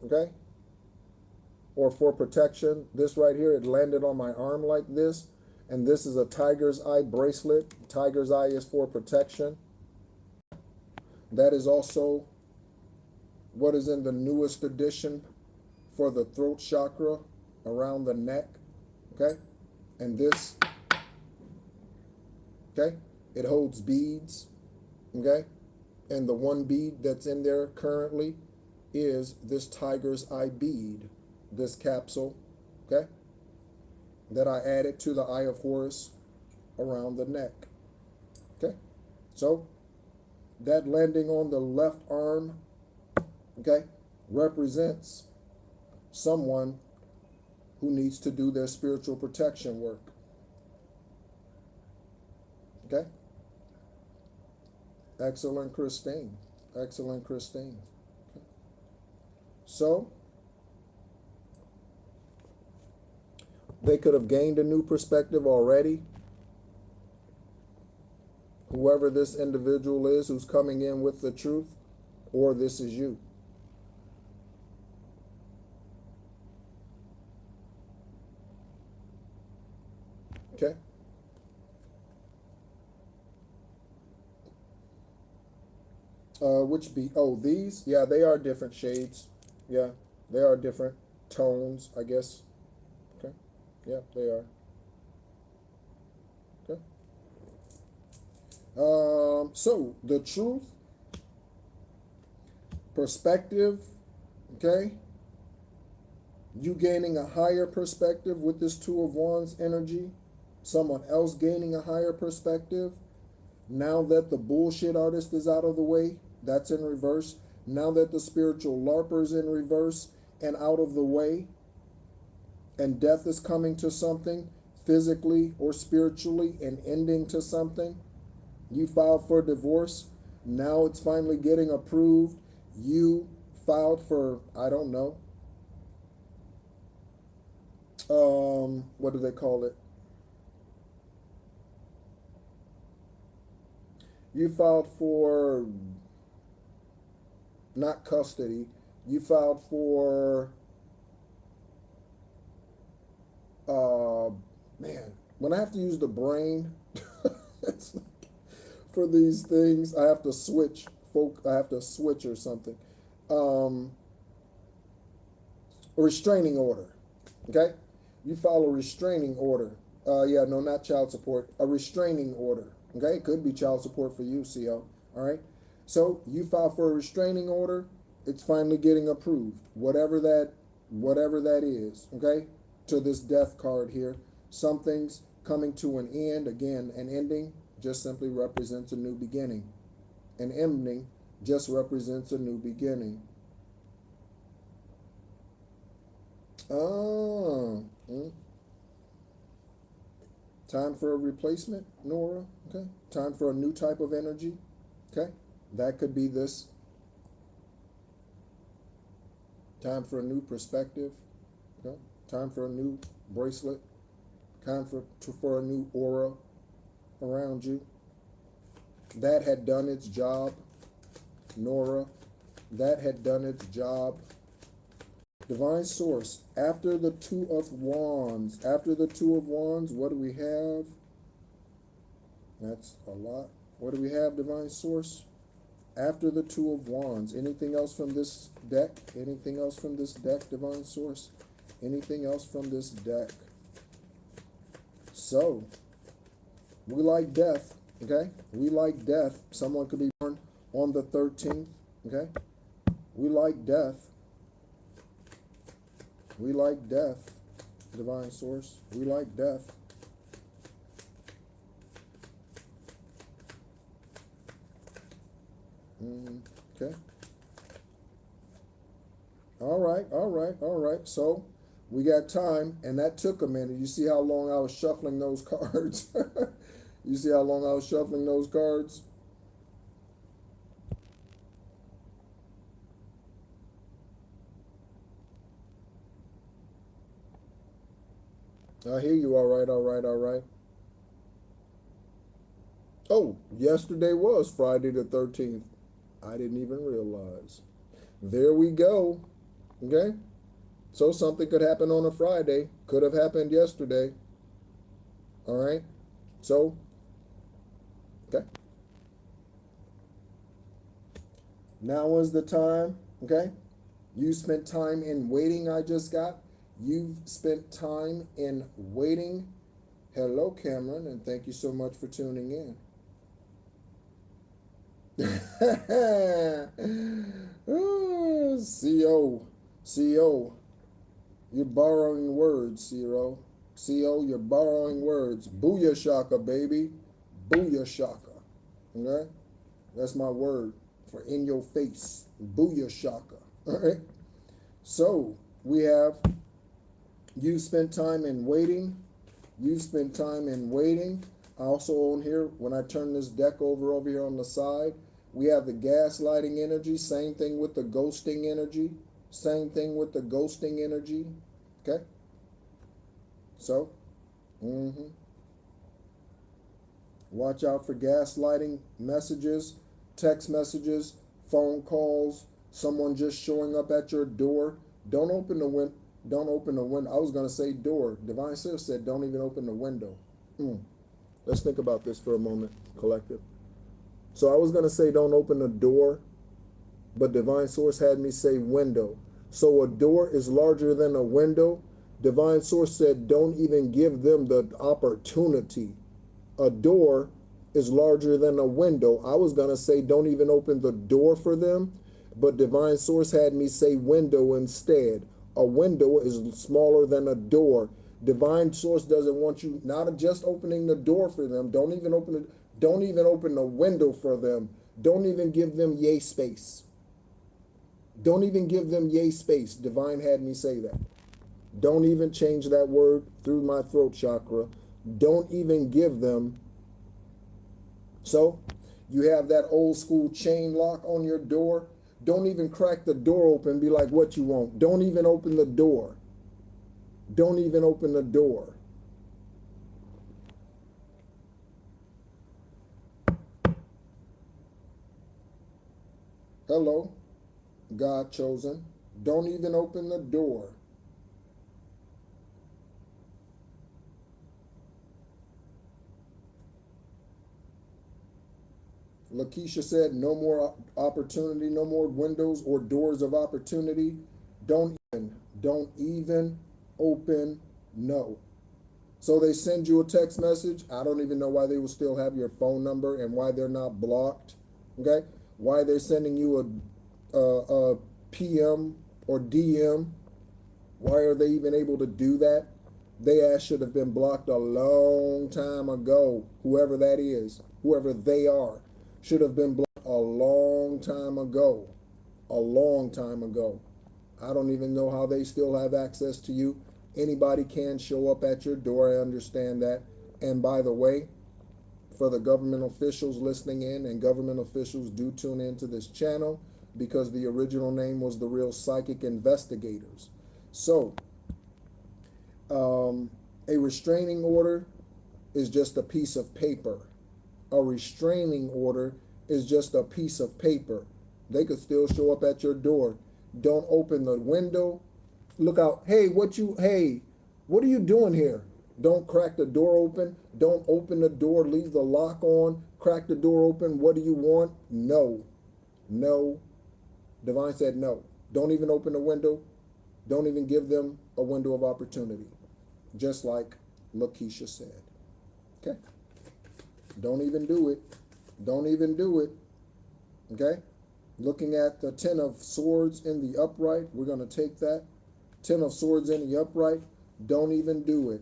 Okay? Or for protection. This right here, it landed on my arm like this. And this is a tiger's eye bracelet. Tiger's eye is for protection. That is also what is in the newest edition for the throat chakra. around the neck, okay? And this, okay, it holds beads, okay? And the one bead that's in there currently is this tiger's eye bead, this capsule, okay, that I added to the Eye of Horus around the neck, okay? So that landing on the left arm, okay, represents someone who needs to do their spiritual protection work, okay? Excellent, Christine. Excellent, Christine. Okay. So they could have gained a new perspective already. Whoever this individual is who's coming in with the truth, or this is you. Okay? Which be, oh, these? Yeah, they are different shades. Yeah, they are different tones, I guess. Okay? Yeah, they are. Okay? So, the truth, perspective, okay? You gaining a higher perspective with this Two of Wands energy. Someone else gaining a higher perspective. Now that the bullshit artist is out of the way, that's in reverse. Now that the spiritual LARPer is in reverse and out of the way, and death is coming to something physically or spiritually and ending to something. You filed for divorce. Now it's finally getting approved. You filed for, I don't know, what do they call it? You filed for not custody. You filed for, man, when I have to use the brain, it's like, for these things, I have to switch. I have to switch or something. A restraining order. Okay? You file a restraining order. Yeah, no, not child support. A restraining order. Okay? It could be child support for you, CO. All right? So you file for a restraining order. It's finally getting approved. Whatever that is. Okay? To this death card here. Something's coming to an end. Again, an ending just simply represents a new beginning. An ending just represents a new beginning. Oh. Time for a replacement, Nora. Okay. Time for a new type of energy. Okay. That could be this. Time for a new perspective. Okay. Time for a new bracelet. Time for a new aura around you. That had done its job, Nora. That had done its job. Divine Source, after the Two of Wands, what do we have? That's a lot. What do we have, Divine Source? After the Two of Wands, anything else from this deck? Anything else from this deck, Divine Source? Anything else from this deck? So, we like death, okay? We like death. Someone could be born on the 13th, okay? We like death. We like death, Divine Source. We like death. Okay. All right. So we got time, and that took a minute. You see how long I was shuffling those cards? You see how long I was shuffling those cards? I hear you. All right. Oh, yesterday was Friday the 13th. I didn't even realize. There we go. Okay? So something could happen on a Friday. Could have happened yesterday. All right? So, okay. Now is the time. Okay? You spent time in waiting, I just got. You've spent time in waiting. Hello, Cameron, and thank you so much for tuning in. CO, you're borrowing words, CO, you're borrowing words. Booyah shaka, baby. Booyah shaka. Okay? That's my word for in your face. Booyah shaka. All right? So, we have you spent time in waiting. You spent time in waiting. Also on here, when I turn this deck over here on the side, we have the gaslighting energy. Same thing with the ghosting energy. Same thing with the ghosting energy. Okay? So, watch out for gaslighting messages, text messages, phone calls, someone just showing up at your door. Don't open the window. Don't open the window. I was going to say door. Divine Source said don't even open the window. Let's think about this for a moment, collective. So I was going to say don't open the door, but Divine Source had me say window. So a door is larger than a window. Divine Source said don't even give them the opportunity. A door is larger than a window. I was going to say don't even open the door for them, but Divine Source had me say window instead. A window is smaller than a door. Divine Source doesn't want you not just opening the door for them. Don't even open it. Don't even open the window for them. Don't even give them yay space. Don't even give them yay space. Divine had me say that. Don't even change that word through my throat chakra. Don't even give them. So you have that old school chain lock on your door. Don't even crack the door open. Be like, what you want. Don't even open the door. Don't even open the door. Hello, God chosen. Don't even open the door. Lakeisha said, no more opportunity, no more windows or doors of opportunity. Don't even open, no. So they send you a text message. I don't even know why they will still have your phone number and why they're not blocked. Okay? Why they're sending you a PM or DM. Why are they even able to do that? They ass should have been blocked a long time ago. Whoever that is, whoever they are, should have been blocked a long time ago. A long time ago. I don't even know how they still have access to you. Anybody can show up at your door. I understand that. And by the way, for the government officials listening in, and government officials do tune into this channel because the original name was the Real Psychic Investigators. So, a restraining order is just a piece of paper. A restraining order is just a piece of paper. They could still show up at your door. Don't open the window. Look out. Hey, what are you doing here? Don't crack the door open. Don't open the door. Leave the lock on. Crack the door open. What do you want? No. No. Divine said no. Don't even open the window. Don't even give them a window of opportunity. Just like Lakeisha said. Okay? Don't even do it. Don't even do it. Okay? Looking at the 10 of swords in the upright, we're going to take that. 10 of swords in the upright, don't even do it.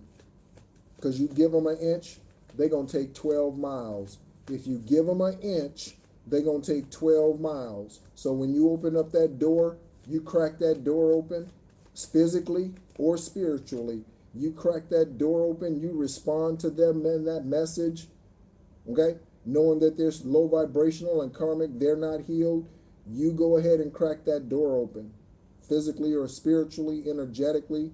Because you give them an inch, they're going to take 12 miles. If you give them an inch, they're going to take 12 miles. So when you open up that door, you crack that door open, physically or spiritually. You crack that door open, you respond to them in that message, okay? Knowing that they're low vibrational and karmic, they're not healed, you go ahead and crack that door open, physically or spiritually, energetically,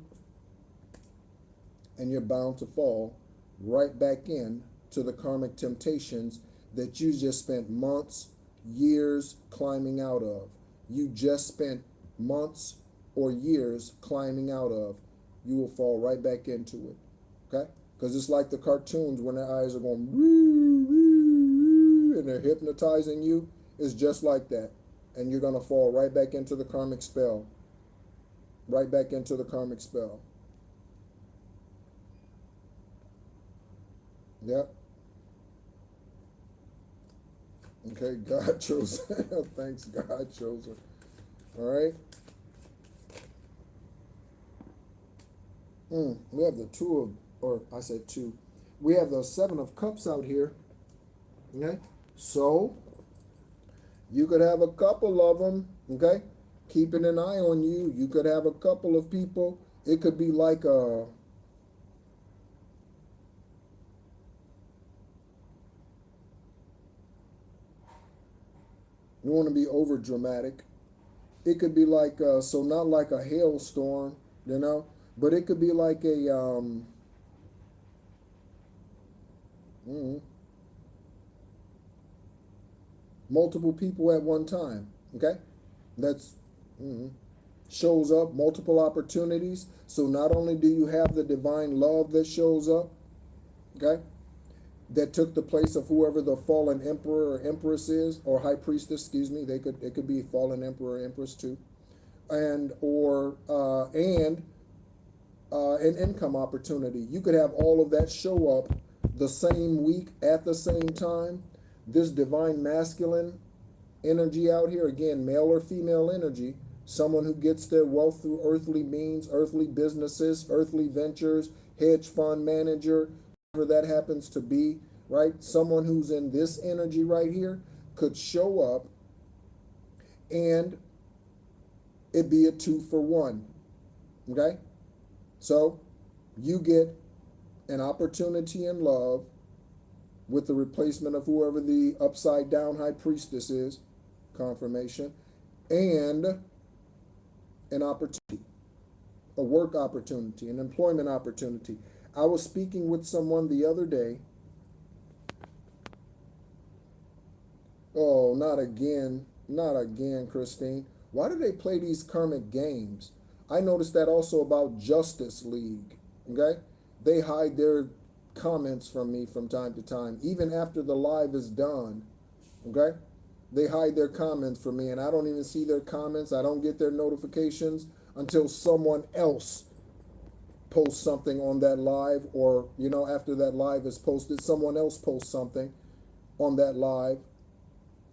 and you're bound to fall right back in to the karmic temptations that you just spent months, years climbing out of. You just spent months or years climbing out of. You will fall right back into it, okay? Because it's like the cartoons when their eyes are going woo, woo, woo, and they're hypnotizing you. It's just like that. And you're going to fall right back into the karmic spell. Right back into the karmic spell. Yep. Okay, God chose her. Thanks, God chose her. All right. We have the two of, or I said two. We have the Seven of Cups out here. Okay. So you could have a couple of them. Okay. Keeping an eye on you. You could have a couple of people. It could be like a, you want to be over dramatic. It could be like, so not like a hailstorm, you know, but it could be like a, mm, multiple people at one time. Okay. That's, mm, shows up, multiple opportunities. So not only do you have the divine love that shows up, okay, that took the place of whoever the fallen emperor or empress is, or high priestess, excuse me. It could be fallen emperor or empress too, and or and an income opportunity. You could have all of that show up the same week at the same time. This divine masculine energy out here, again, male or female energy, someone who gets their wealth through earthly means, earthly businesses, earthly ventures, hedge fund manager, whatever that happens to be, right? Someone who's in this energy right here could show up and it be a 2-for-1. Okay? So you get an opportunity in love with the replacement of whoever the upside down high priestess is, confirmation, and an opportunity, a work opportunity, an employment opportunity. I was speaking with someone the other day. Oh, not again, not again, Christine. Why do they play these karmic games? I noticed that also about Justice League. Okay? They hide their comments from me from time to time, even after the live is done. Okay? They hide their comments from me, and I don't even see their comments. I don't get their notifications until someone else posts something on that live, or, you know, after that live is posted, someone else posts something on that live.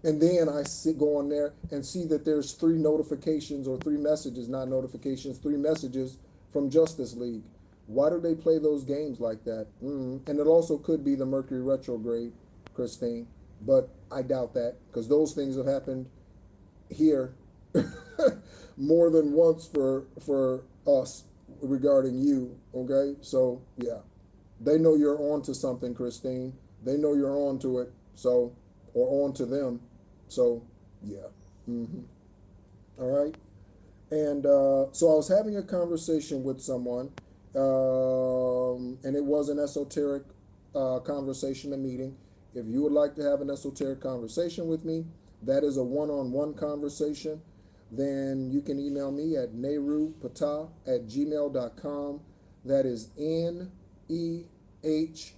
And then I go on there and see that there's 3 notifications, or 3 messages, not notifications, 3 messages from Justice League. Why do they play those games like that? And it also could be the Mercury retrograde, Christine, but I doubt that, because those things have happened here more than once for us regarding you. Okay, so yeah, they know you're on to something, Christine. They know you're on to it. So, or on to them. So yeah. All right. And so I was having a conversation with someone, and it was an esoteric conversation, a meeting. If you would like to have an esoteric conversation with me, that is a one-on-one conversation, then you can email me at nehrupatah@gmail.com. That is NEHRUPTAH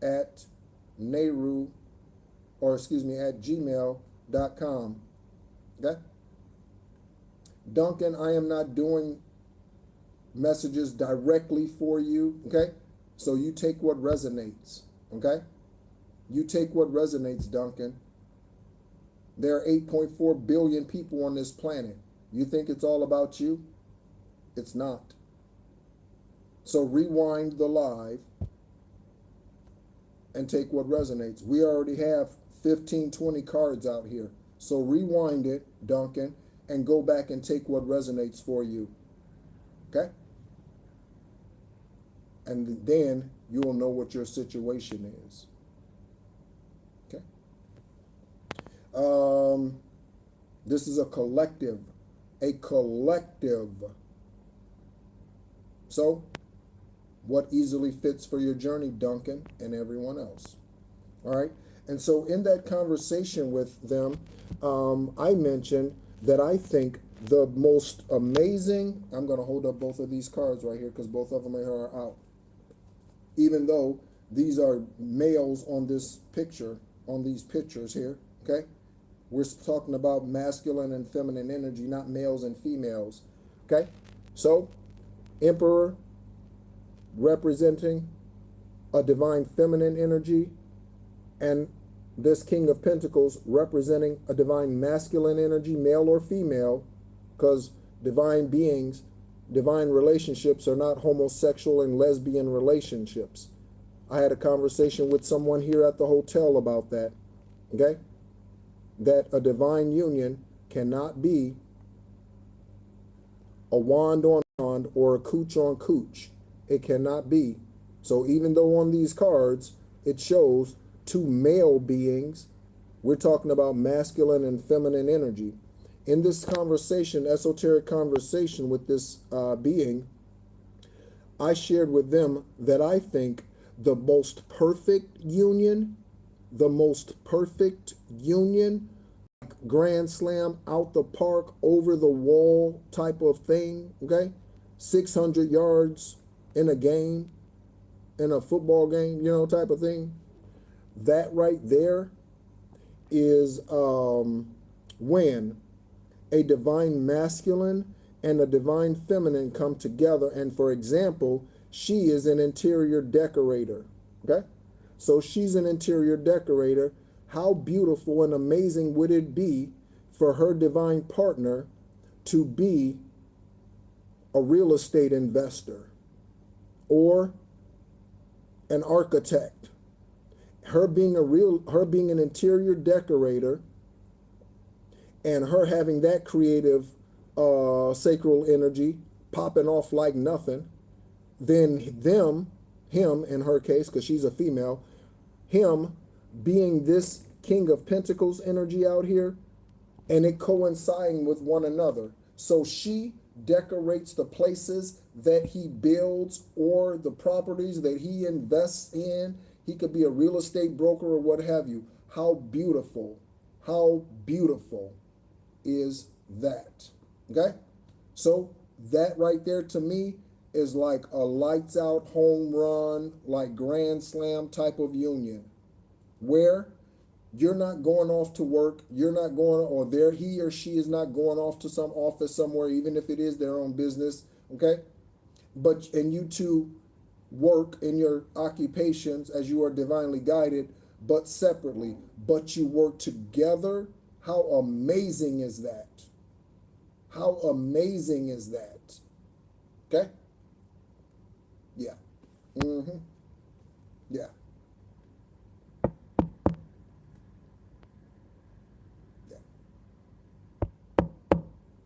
at Nehru, or excuse me, at gmail.com. Okay? Duncan, I am not doing messages directly for you. Okay? So you take what resonates. Okay? You take what resonates, Duncan. There are 8.4 billion people on this planet. You think it's all about you? It's not. So rewind the live and take what resonates. We already have 15, 20 cards out here. So rewind it, Duncan, and go back and take what resonates for you. Okay? And then you'll know what your situation is. Okay? This is a collective. A collective. So, what easily fits for your journey, Duncan, and everyone else. All right? And so in that conversation with them, I mentioned that I think the most amazing, I'm going to hold up both of these cards right here because both of them are out. Even though these are males on this picture, on these pictures here, okay? We're talking about masculine and feminine energy, not males and females, okay? So Emperor representing a divine feminine energy, and this King of Pentacles representing a divine masculine energy, male or female, because divine beings, divine relationships are not homosexual and lesbian relationships. I had a conversation with someone here at the hotel about that, okay? That a divine union cannot be a wand on wand or a cooch on cooch. It cannot be. So even though on these cards it shows two male beings, we're talking about masculine and feminine energy. In this conversation, esoteric conversation with this being, I shared with them that I think the most perfect union, grand slam, out the park, over the wall type of thing, okay? 600 yards in a game, in a football game, type of thing. That right there is when a divine masculine and a divine feminine come together. And for example, she is an interior decorator, okay? So she's an interior decorator. How beautiful and amazing would it be for her divine partner to be a real estate investor or an architect? Her being an interior decorator and her having that creative sacral energy popping off like nothing, then him in her case, because she's a female, him being this King of Pentacles energy out here, and it coinciding with one another. So she decorates the places that he builds or the properties that he invests in. He could be a real estate broker or what have you. How beautiful is that? Okay? So that right there to me is like a lights out home run, like grand slam type of union, where you're not going off to work, you're not going, or there he or she is not going off to some office somewhere, even if it is their own business, okay? And you two work in your occupations as you are divinely guided, but separately, but you work together. How amazing is that? How amazing is that? Okay? Yeah. Mm-hmm. Yeah. Yeah.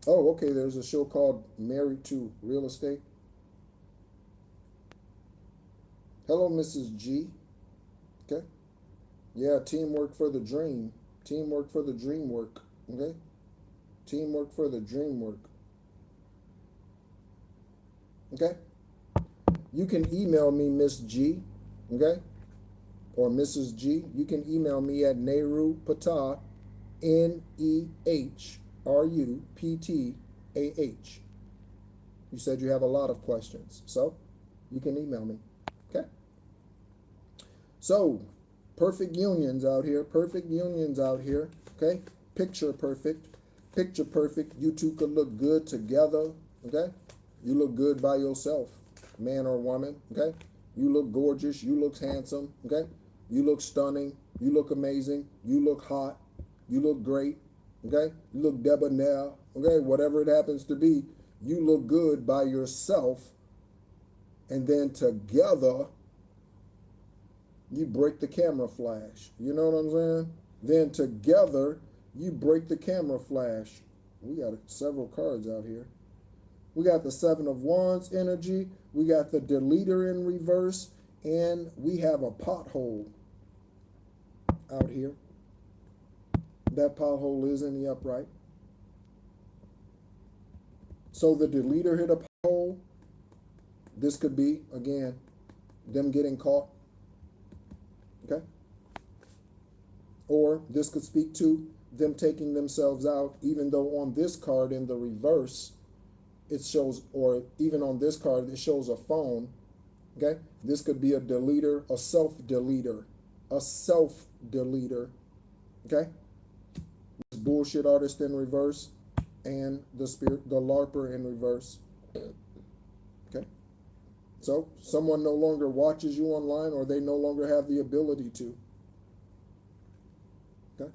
Oh, okay, there's a show called Married to Real Estate. Hello, Mrs. G. Okay? Yeah, teamwork for the dream. Teamwork for the dream work. Okay? Teamwork for the dream work. Okay? You can email me, Miss G. Okay? Or Mrs. G. You can email me at Nehru Patah, NEHRUPTAH. You said you have a lot of questions, so you can email me. Okay? So, perfect unions out here. Perfect unions out here. Okay? Picture perfect. Picture perfect. You two could look good together. Okay? You look good by yourself, man or woman. Okay? You look gorgeous. You look handsome. Okay? You look stunning. You look amazing. You look hot. You look great. Okay? You look debonair. Okay? Whatever it happens to be, you look good by yourself. And then together, you break the camera flash. You know what I'm saying? Then together, you break the camera flash. We got several cards out here. We got the Seven of Wands energy. We got the Deleter in reverse. And we have a pothole out here. That pothole is in the upright. So the Deleter hit a pothole. This could be, again, them getting caught. Okay? Or this could speak to them taking themselves out, even though on this card in the reverse, it shows, or even on this card, it shows a phone. Okay? This could be a deleter, a self-deleter. A self-deleter. Okay? This bullshit artist in reverse and the LARPer in reverse. Okay? So someone no longer watches you online, or they no longer have the ability to. Okay?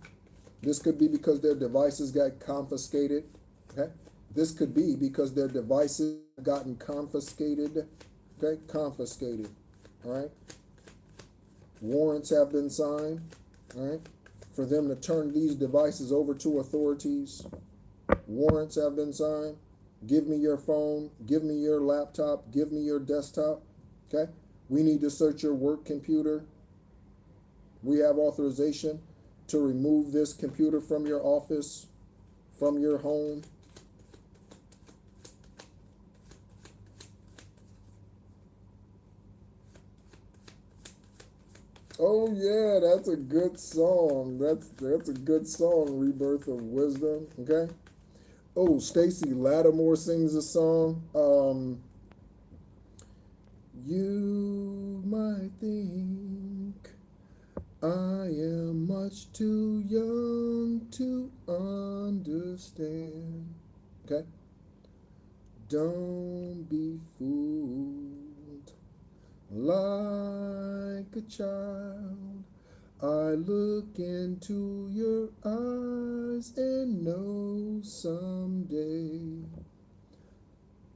This could be because their devices got confiscated. Okay? This could be because their devices gotten confiscated. Okay? Confiscated. All right? Warrants have been signed. All right? For them to turn these devices over to authorities. Warrants have been signed. Give me your phone. Give me your laptop. Give me your desktop. Okay? We need to search your work computer. We have authorization to remove this computer from your office, from your home. Oh yeah, that's a good song. That's a good song, Rebirth of Wisdom. Okay. Oh, Stacy Lattimore sings a song. You might think I am much too young to understand. Okay? Don't be fooled like a child. I look into your eyes and know someday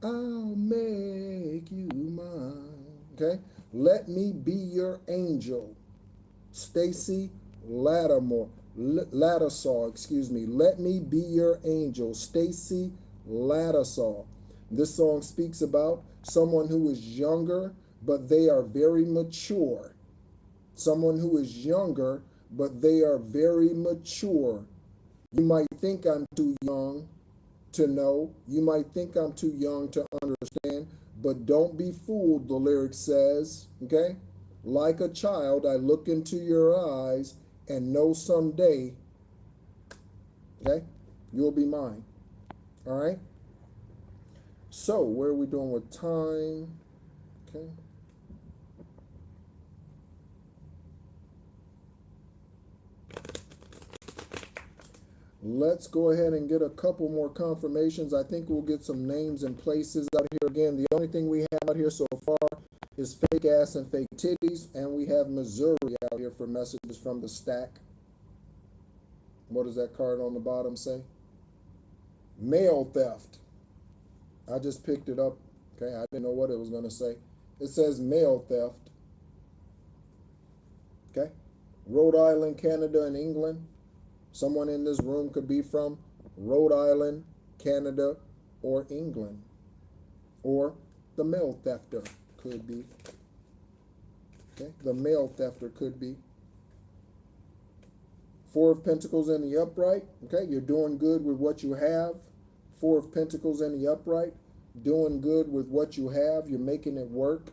I'll make you mine. Okay? Let me be your angel. Stacy Lattimore, Lattisaw, excuse me. Let me be your angel. Stacy Lattisaw. This song speaks about someone who is younger, but they are very mature. Someone who is younger, but they are very mature. You might think I'm too young to know. You might think I'm too young to understand, but don't be fooled, the lyric says, okay? Like a child, I look into your eyes and know someday, okay, you'll be mine. All right? So, where are we doing with time? Okay. Let's go ahead and get a couple more confirmations. I think we'll get some names and places out here. Again, the only thing we have out here so far is fake ass and fake titties, and we have Missouri out here for messages from the stack. What does that card on the bottom say? Mail theft. I just picked it up. Okay, I didn't know what it was going to say. It says mail theft. Okay, Rhode Island, Canada, and England. Someone in this room could be from Rhode Island, Canada, or England. Or the mail thefter could be. Okay, the mail thefter could be. Four of Pentacles in the upright. Okay, you're doing good with what you have. Four of Pentacles in the upright. Doing good with what you have. You're making it work.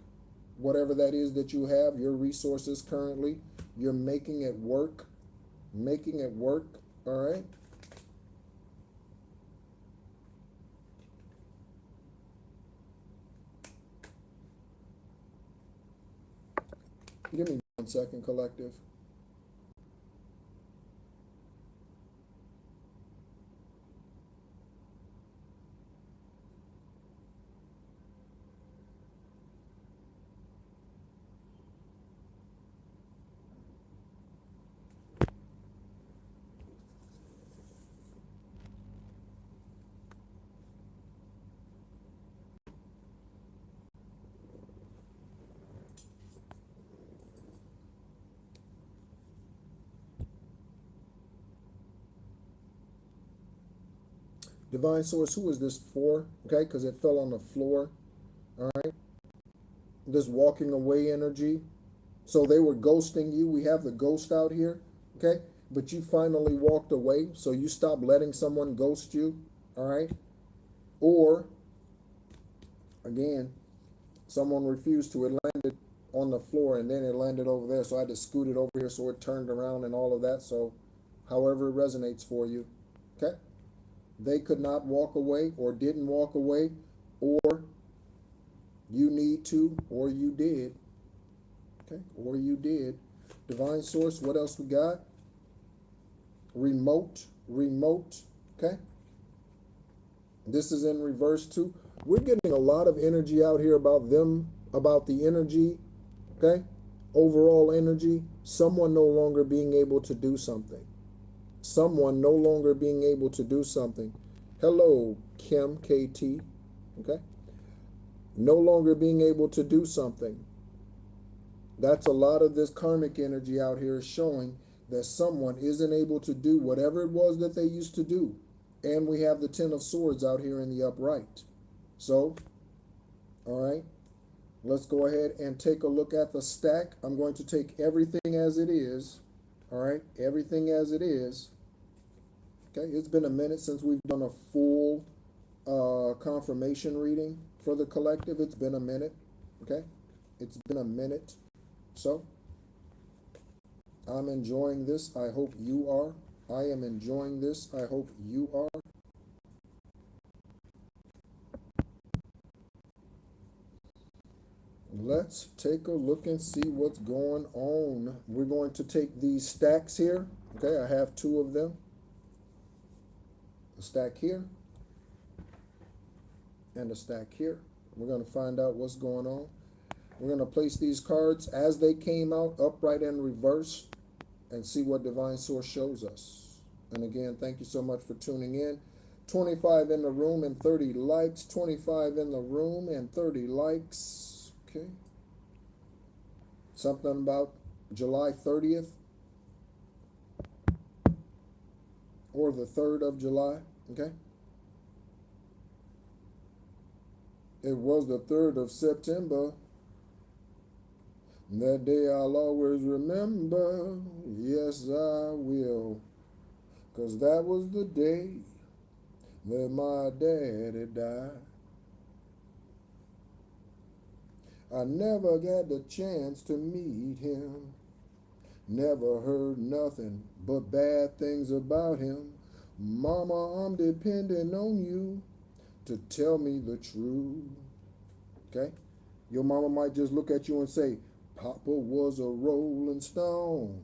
Whatever that is that you have, your resources currently, you're making it work. Making it work. All right. Give me 1 second, collective. Divine Source, who is this for? Okay, because it fell on the floor. All right. This walking away energy. So they were ghosting you. We have the ghost out here. Okay. But you finally walked away. So you stopped letting someone ghost you. All right. Or, again, someone refused to. It landed on the floor and then it landed over there. So I had to scoot it over here so it turned around and all of that. So however it resonates for you. Okay. They could not walk away or didn't walk away, or you need to, or you did. Okay, or you did. Divine Source, what else we got? Remote, remote. Okay. This is in reverse too. We're getting a lot of energy out here about them about the energy, okay? Overall energy, someone no longer being able to do something. Someone no longer being able to do something. Hello, Kim, KT, okay? No longer being able to do something. That's a lot of this karmic energy out here is showing that someone isn't able to do whatever it was that they used to do. And we have the Ten of Swords out here in the upright. So, all right, let's go ahead and take a look at the stack. I'm going to take everything as it is. All right, everything as it is. Okay, it's been a minute since we've done a full confirmation reading for the collective. It's been a minute. Okay, it's been a minute. So, I'm enjoying this. I hope you are. I am enjoying this. I hope you are. Let's take a look and see what's going on. We're going to take these stacks here. Okay, I have two of them. A stack here and a stack here. We're going to find out what's going on. We're going to place these cards as they came out, upright and reverse, and see what Divine Source shows us. And again, thank you so much for tuning in. 25 in the room and 30 likes. 25 in the room and 30 likes. Okay. Something about July 30th or the 3rd of July. Okay. It was the 3rd of September. That day I'll always remember. Yes, I will. 'Cause that was the day that my daddy died. I never got the chance to meet him. Never heard nothing but bad things about him. Mama, I'm depending on you to tell me the truth. Okay? Your mama might just look at you and say, Papa was a rolling stone.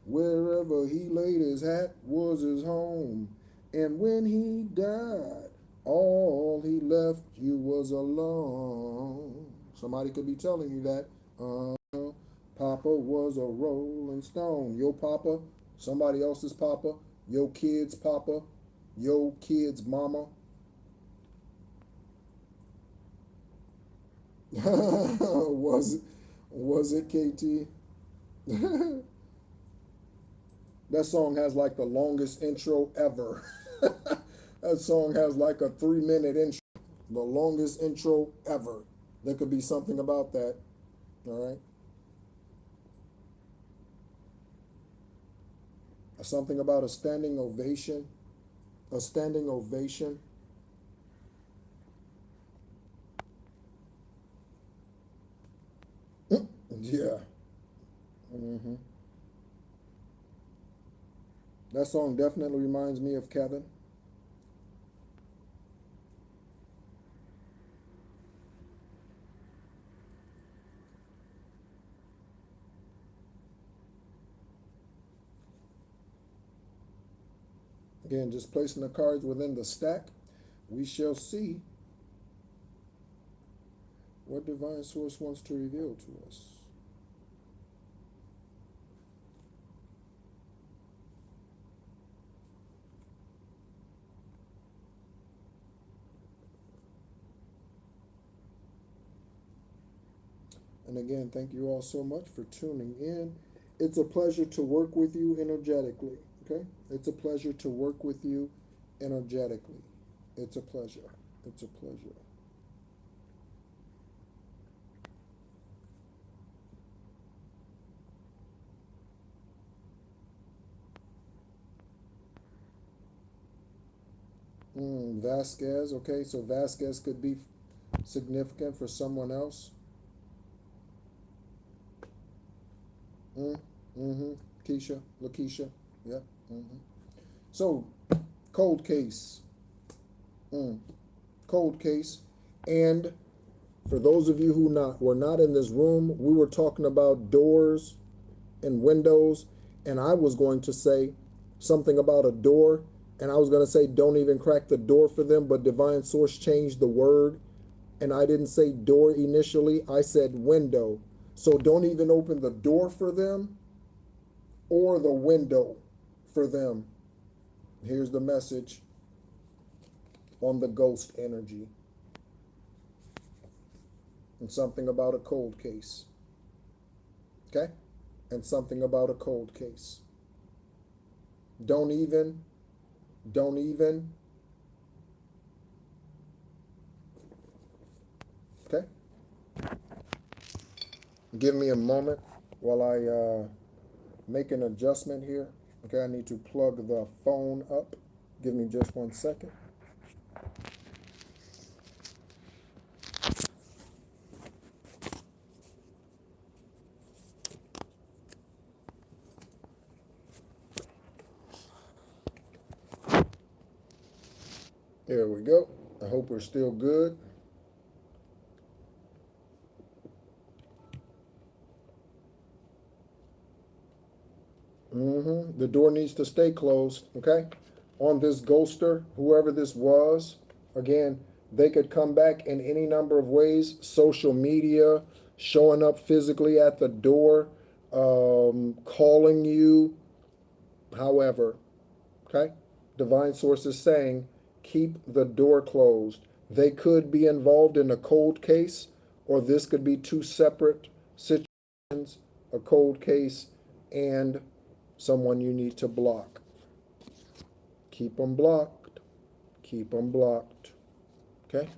Wherever he laid his hat was his home. And when he died, all he left you was alone. Somebody could be telling you that. Papa was a rolling stone. Your papa, somebody else's papa, your kid's papa, your kid's mama. Was it KT? That song has like the longest intro ever. That song has like a 3-minute intro. The longest intro ever. There could be something about that. All right. Something about a standing ovation. A standing ovation. Yeah. That song definitely reminds me of Kevin. Again, just placing the cards within the stack. We shall see what Divine Source wants to reveal to us. And again, thank you all so much for tuning in. It's a pleasure to work with you energetically, okay? It's a pleasure to work with you energetically. It's a pleasure. It's a pleasure. Vasquez, okay, so Vasquez could be significant for someone else. Keisha, Lakeisha, yeah. So, cold case. Cold case. And for those of you who were not in this room, we were talking about doors and windows, and I was going to say something about a door, and I was going to say don't even crack the door for them, but Divine Source changed the word And I didn't say door initially, I said window. So don't even open the door for them or the window for them. Here's the message on the ghost energy and something about a cold case. Okay? And something about a cold case. Don't even. Okay? Give me a moment while I make an adjustment here. Okay, I need to plug the phone up. Give me just 1 second. There we go. I hope we're still good. The door needs to stay closed, okay? On this ghoster, whoever this was, again, they could come back in any number of ways. Social media, showing up physically at the door, calling you, however, okay? Divine source is saying, keep the door closed. They could be involved in a cold case, or this could be two separate situations, a cold case and someone you need to block. Keep them blocked. Keep them blocked. Okay?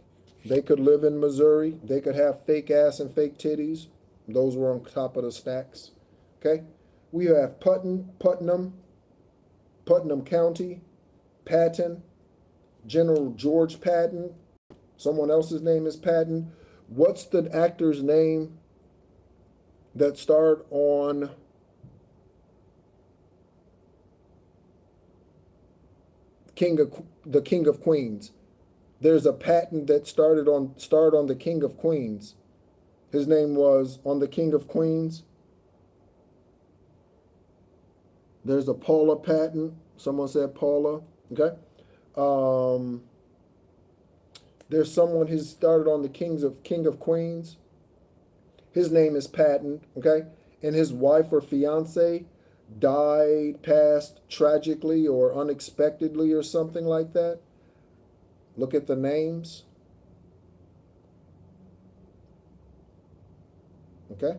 They could live in Missouri. They could have fake ass and fake titties. Those were on top of the stacks. Okay? We have Putnam County, Patton, General George Patton. Someone else's name is Patton. What's the actor's name that starred on the King of Queens? There's a Patton that starred on the King of Queens. His name was on the King of Queens. There's a Paula Patton. Someone said Paula. Okay. There's someone who started on the King of Queens. His name is Patton. Okay. And his wife or fiance passed tragically or unexpectedly or something like that. Look at the names. Okay.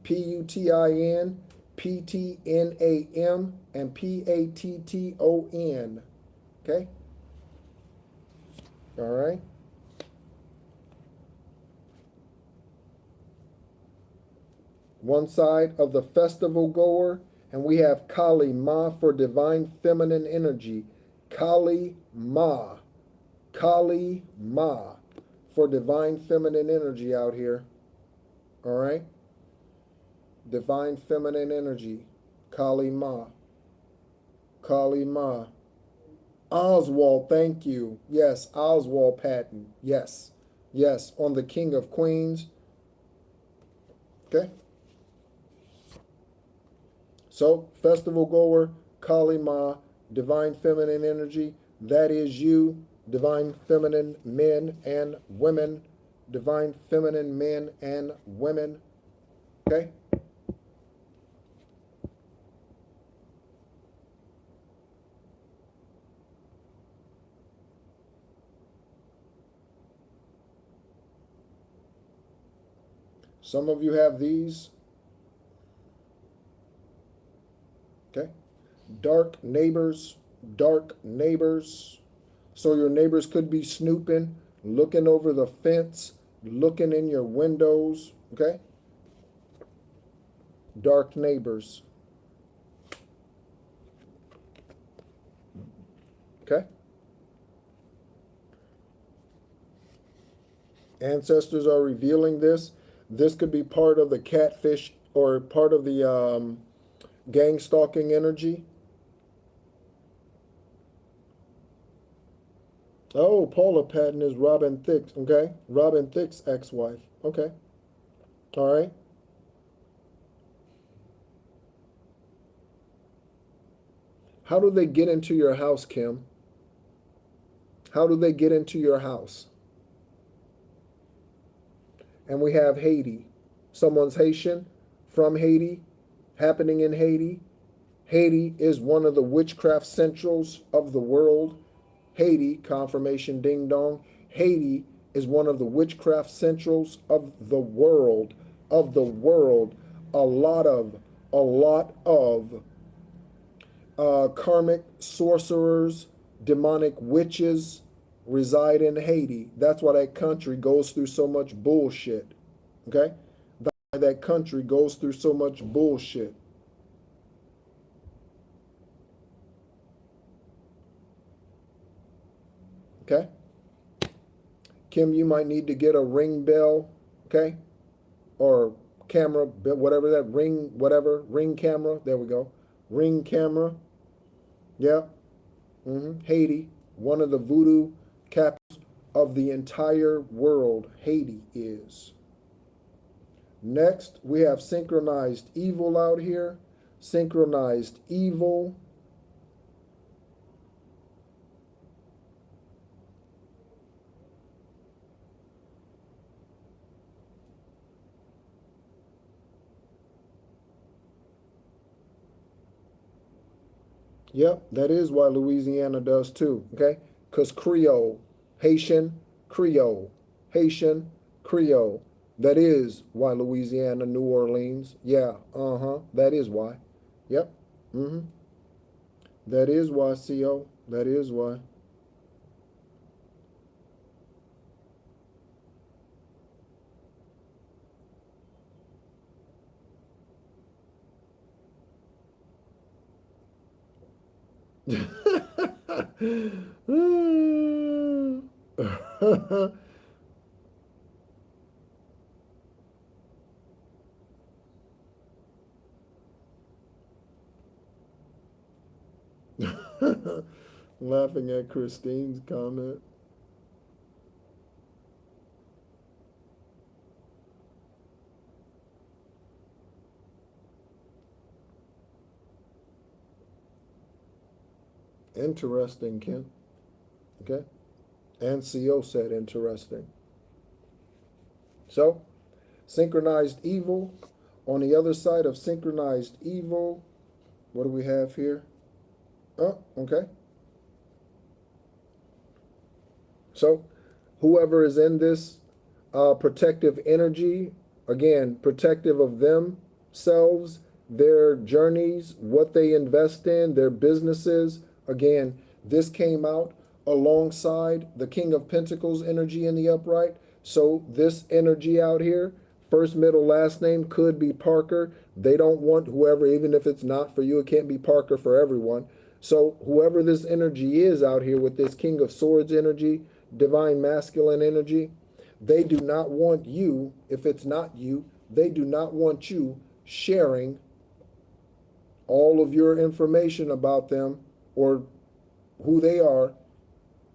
Putin, Ptnam, and Patton. Okay. All right. One side of the festival goer, and we have Kali Ma for divine feminine energy. Kali Ma. Kali Ma for divine feminine energy out here. All right? Divine feminine energy. Kali Ma. Kali Ma. Oswald, thank you. Yes, Oswald Patton. Yes. Yes, on the King of Queens. Okay? So, festival goer, Kali Ma, divine feminine energy. That is you, divine feminine men and women. Divine feminine men and women. Okay? Some of you have these. Okay? Dark neighbors, dark neighbors. So your neighbors could be snooping, looking over the fence, looking in your windows. Okay? Dark neighbors. Okay? Ancestors are revealing this. This could be part of the catfish or part of the gang stalking energy. Oh, Paula Patton is Robin Thicke's, okay? Robin Thicke's ex-wife. Okay. All right. How do they get into your house, Kim? How do they get into your house? And we have Haiti. Someone's Haitian, from Haiti, happening in Haiti. Haiti is one of the witchcraft centrals of the world. Haiti, confirmation ding dong. Haiti is one of the witchcraft centrals of the world. Of the world. A lot of karmic sorcerers, demonic witches reside in Haiti. That's why that country goes through so much bullshit. Okay? That country goes through so much bullshit. Okay? Kim, you might need to get a ring bell, okay? Or camera, whatever that ring, whatever, ring camera. There we go. Ring camera. Yeah. Haiti, one of the voodoo capitals of the entire world, Haiti is. Next, we have synchronized evil out here. Synchronized evil. Yep, that is why Louisiana does too, okay? Because Creole, Haitian, Creole, Haitian, Creole. That is why Louisiana, New Orleans. Yeah, that is why. Yep, that is why, CO. That is why. Laughing at Christine's comment. Interesting, Ken. Okay. And CO said interesting. So, synchronized evil. On the other side of synchronized evil, what do we have here? Oh, okay. So, whoever is in this protective energy, again, protective of themselves, their journeys, what they invest in, their businesses. Again, this came out alongside the King of Pentacles energy in the upright. So this energy out here, first, middle, last name could be Parker. They don't want whoever, even if it's not for you, it can't be Parker for everyone. So whoever this energy is out here with this King of Swords energy, divine masculine energy, they do not want you, if it's not you, they do not want you sharing all of your information about them or who they are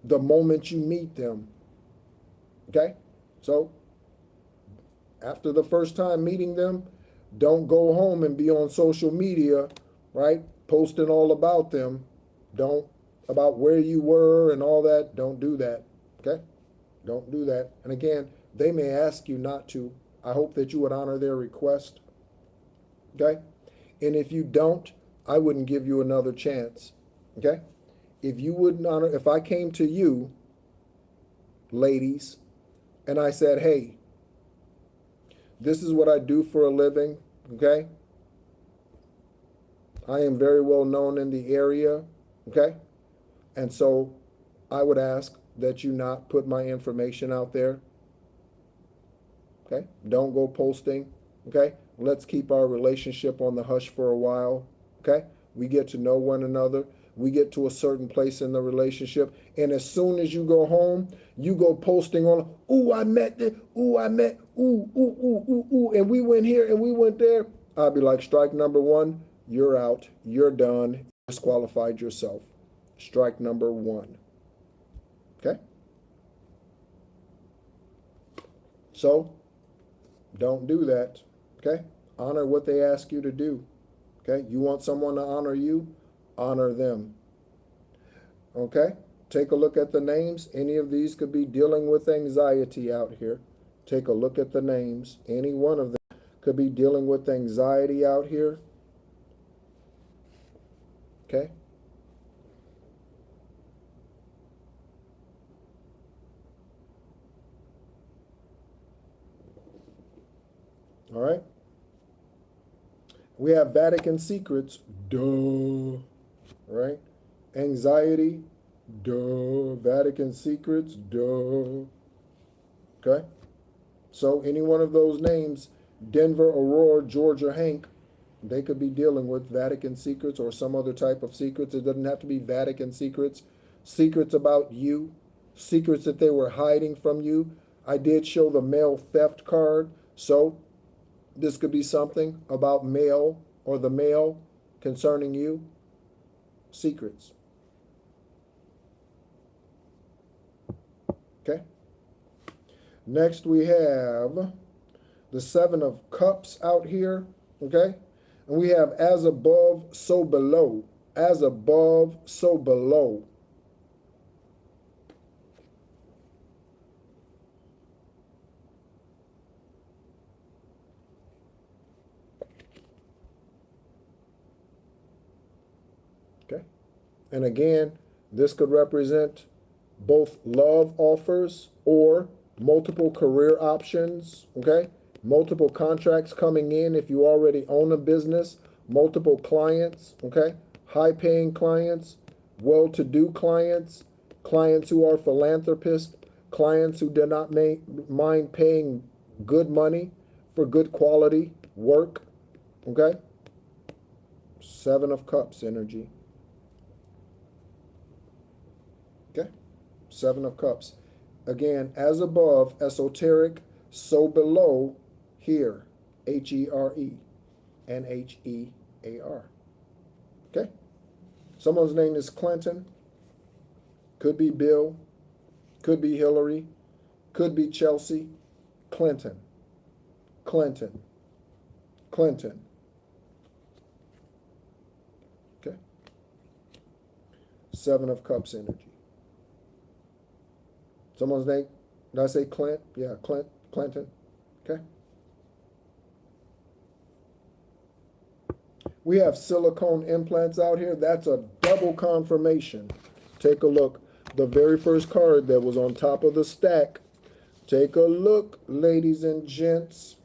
the moment you meet them. Okay? So, after the first time meeting them, don't go home and be on social media, right? Posting all about them. Don't, about where you were and all that. Don't do that. Okay? Don't do that. And again, they may ask you not to. I hope that you would honor their request. Okay? And if you don't, I wouldn't give you another chance. Okay? If you wouldn't honor, if I came to you, ladies, and I said, hey, this is what I do for a living, okay? I am very well known in the area, okay? And so I would ask that you not put my information out there, okay? Don't go posting, okay? Let's keep our relationship on the hush for a while, okay? We get to know one another. We get to a certain place in the relationship. And as soon as you go home, you go posting on, ooh, I met this, ooh, I met, ooh, ooh, ooh, ooh, ooh, and we went here and we went there. I'll be like, strike number one, you're out, you're done, you disqualified yourself. Strike number one. Okay? So, don't do that. Okay? Honor what they ask you to do. Okay? You want someone to honor you? Honor them. Okay? Take a look at the names. Any of these could be dealing with anxiety out here. Take a look at the names. Any one of them could be dealing with anxiety out here. Okay? All right? We have Vatican secrets. Duh. Right? Anxiety. Duh. Vatican secrets. Duh. Okay? So any one of those names, Denver, Aurora, Georgia, Hank, they could be dealing with Vatican secrets or some other type of secrets. It doesn't have to be Vatican secrets. Secrets about you, secrets that they were hiding from you. I did show the mail theft card. So this could be something about mail or the mail concerning you. Secrets. Okay. Next we have the Seven of Cups out here. Okay. And we have as above, so below. As above, so below. Okay. And again, this could represent both love offers or multiple career options. Okay. Multiple contracts coming in if you already own a business, multiple clients, okay? High paying clients, well to do clients, clients who are philanthropists, clients who do not mind paying good money for good quality work, okay? Seven of Cups energy. Okay? Seven of Cups. Again, as above, esoteric, so below, here, H-E-R-E and H-E-A-R. Okay? Someone's name is Clinton. Could be Bill. Could be Hillary. Could be Chelsea. Clinton. Clinton. Clinton. Okay? Seven of Cups energy. Someone's name, did I say Clint? Yeah, Clinton. Okay? We have silicone implants out here. That's a double confirmation. Take a look. The very first card that was on top of the stack. Take a look, ladies and gents.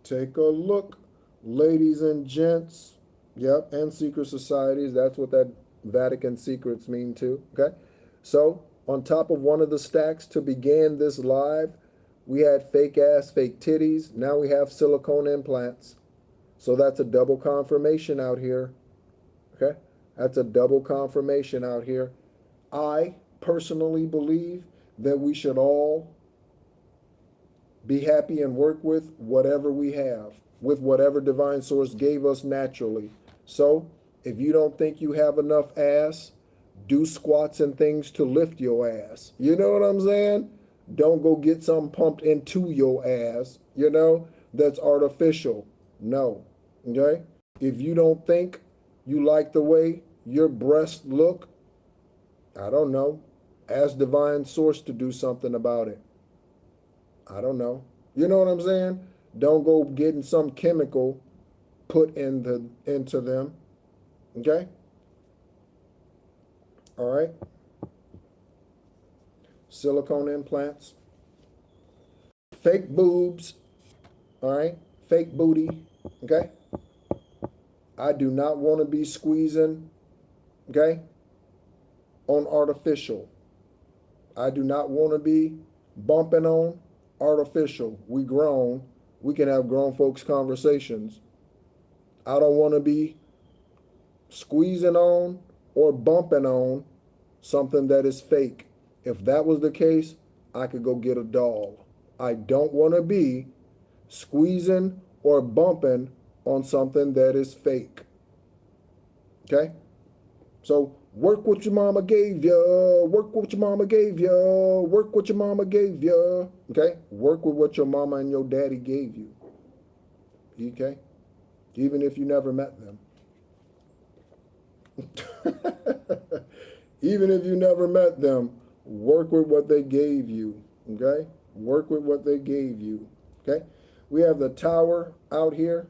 Take a look, ladies and gents. Yep, and secret societies. That's what that Vatican secrets mean too. Okay? So, on top of one of the stacks to begin this live, we had fake ass, fake titties. Now we have silicone implants. So that's a double confirmation out here. Okay? That's a double confirmation out here. I personally believe that we should all be happy and work with whatever we have, with whatever divine source gave us naturally. So if you don't think you have enough ass, do squats and things to lift your ass. You know what I'm saying? Don't go get something pumped into your ass, you know, that's artificial. No, okay? If you don't think you like the way your breasts look, I don't know, ask divine source to do something about it. I don't know. You know what I'm saying? Don't go getting some chemical put into them, okay? All right? Silicone implants, fake boobs, all right, fake booty, okay? I do not want to be squeezing, okay, on artificial. I do not want to be bumping on artificial. We grown. We can have grown folks conversations. I don't want to be squeezing on or bumping on something that is fake. If that was the case, I could go get a doll. I don't want to be squeezing or bumping on something that is fake. Okay? So work what your mama gave you. Work what your mama gave you. Work what your mama gave you. Okay? Work with what your mama and your daddy gave you. Okay? Even if you never met them. Even if you never met them, Work with what they gave you. Okay? Work with what they gave you. Okay? We have the Tower out here.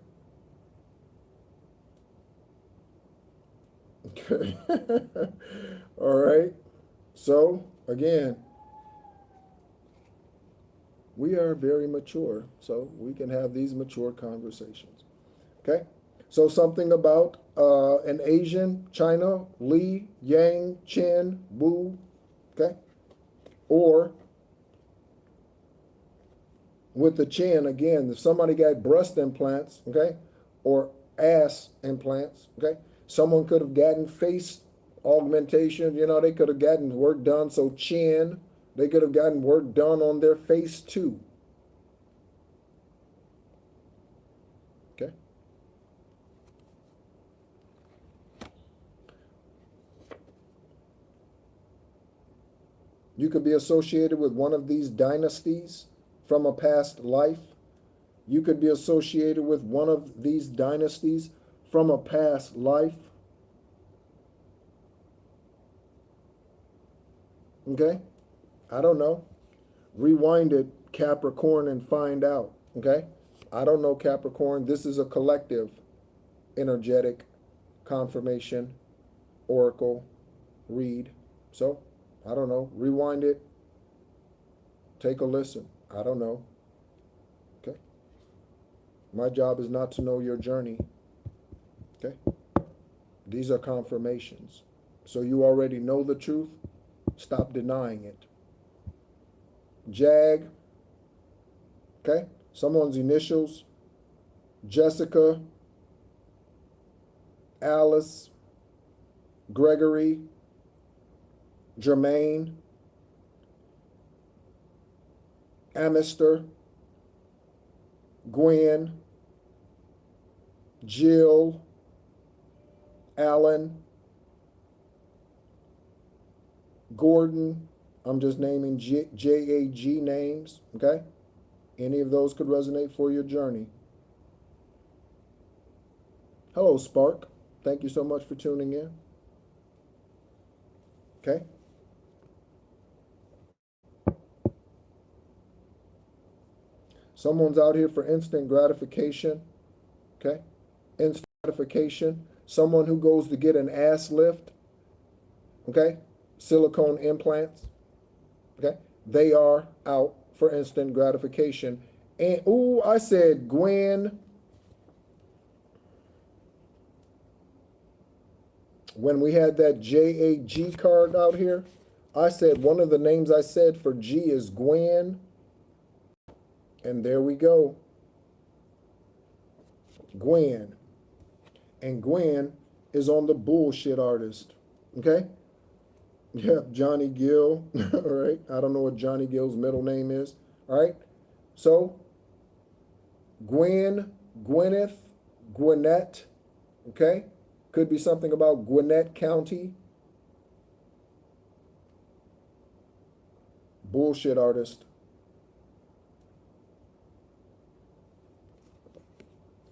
Okay. All right. So, again, we are very mature, so we can have these mature conversations. Okay? So, something about an Asian, China, Li, Yang, Chen, Wu, okay? Or with the chin, again, if somebody got breast implants, okay, or ass implants, okay, someone could have gotten face augmentation, they could have gotten work done. So, chin, they could have gotten work done on their face too, okay? You could be associated with one of these dynasties from a past life. You could be associated with one of these dynasties from a past life. Okay? I don't know. Rewind it, Capricorn, and find out. Okay? I don't know, Capricorn. This is a collective, energetic confirmation, oracle, read. So, I don't know. Rewind it. Take a listen. I don't know. Okay? My job is not to know your journey. Okay? These are confirmations. So you already know the truth. Stop denying it. Jag, okay? Someone's initials: Jessica, Alice, Gregory, Jermaine, Amister, Gwen, Jill, Alan, Gordon. I'm just naming JAG names, okay? Any of those could resonate for your journey. Hello, Spark. Thank you so much for tuning in. Okay? Someone's out here for instant gratification, okay? Instant gratification. Someone who goes to get an ass lift, okay? Silicone implants, okay? They are out for instant gratification. And, ooh, I said Gwen. When we had that JAG card out here, I said one of the names I said for G is Gwen. And there we go. Gwen. And Gwen is on the bullshit artist. Okay? Yeah, Johnny Gill. All right. I don't know what Johnny Gill's middle name is. All right. So, Gwen, Gwyneth, Gwinnett. Okay? Could be something about Gwinnett County. Bullshit artist.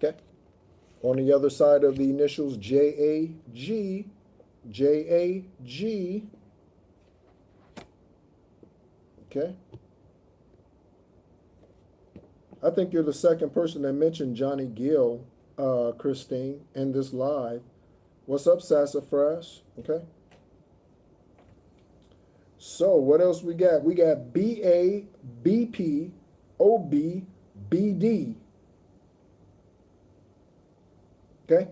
Okay? On the other side of the initials, JAG, JAG. Okay? I think you're the second person that mentioned Johnny Gill, Christine, in this live. What's up, Sassafras? Okay? So, what else we got? We got BA, BP, OB, BD. Okay?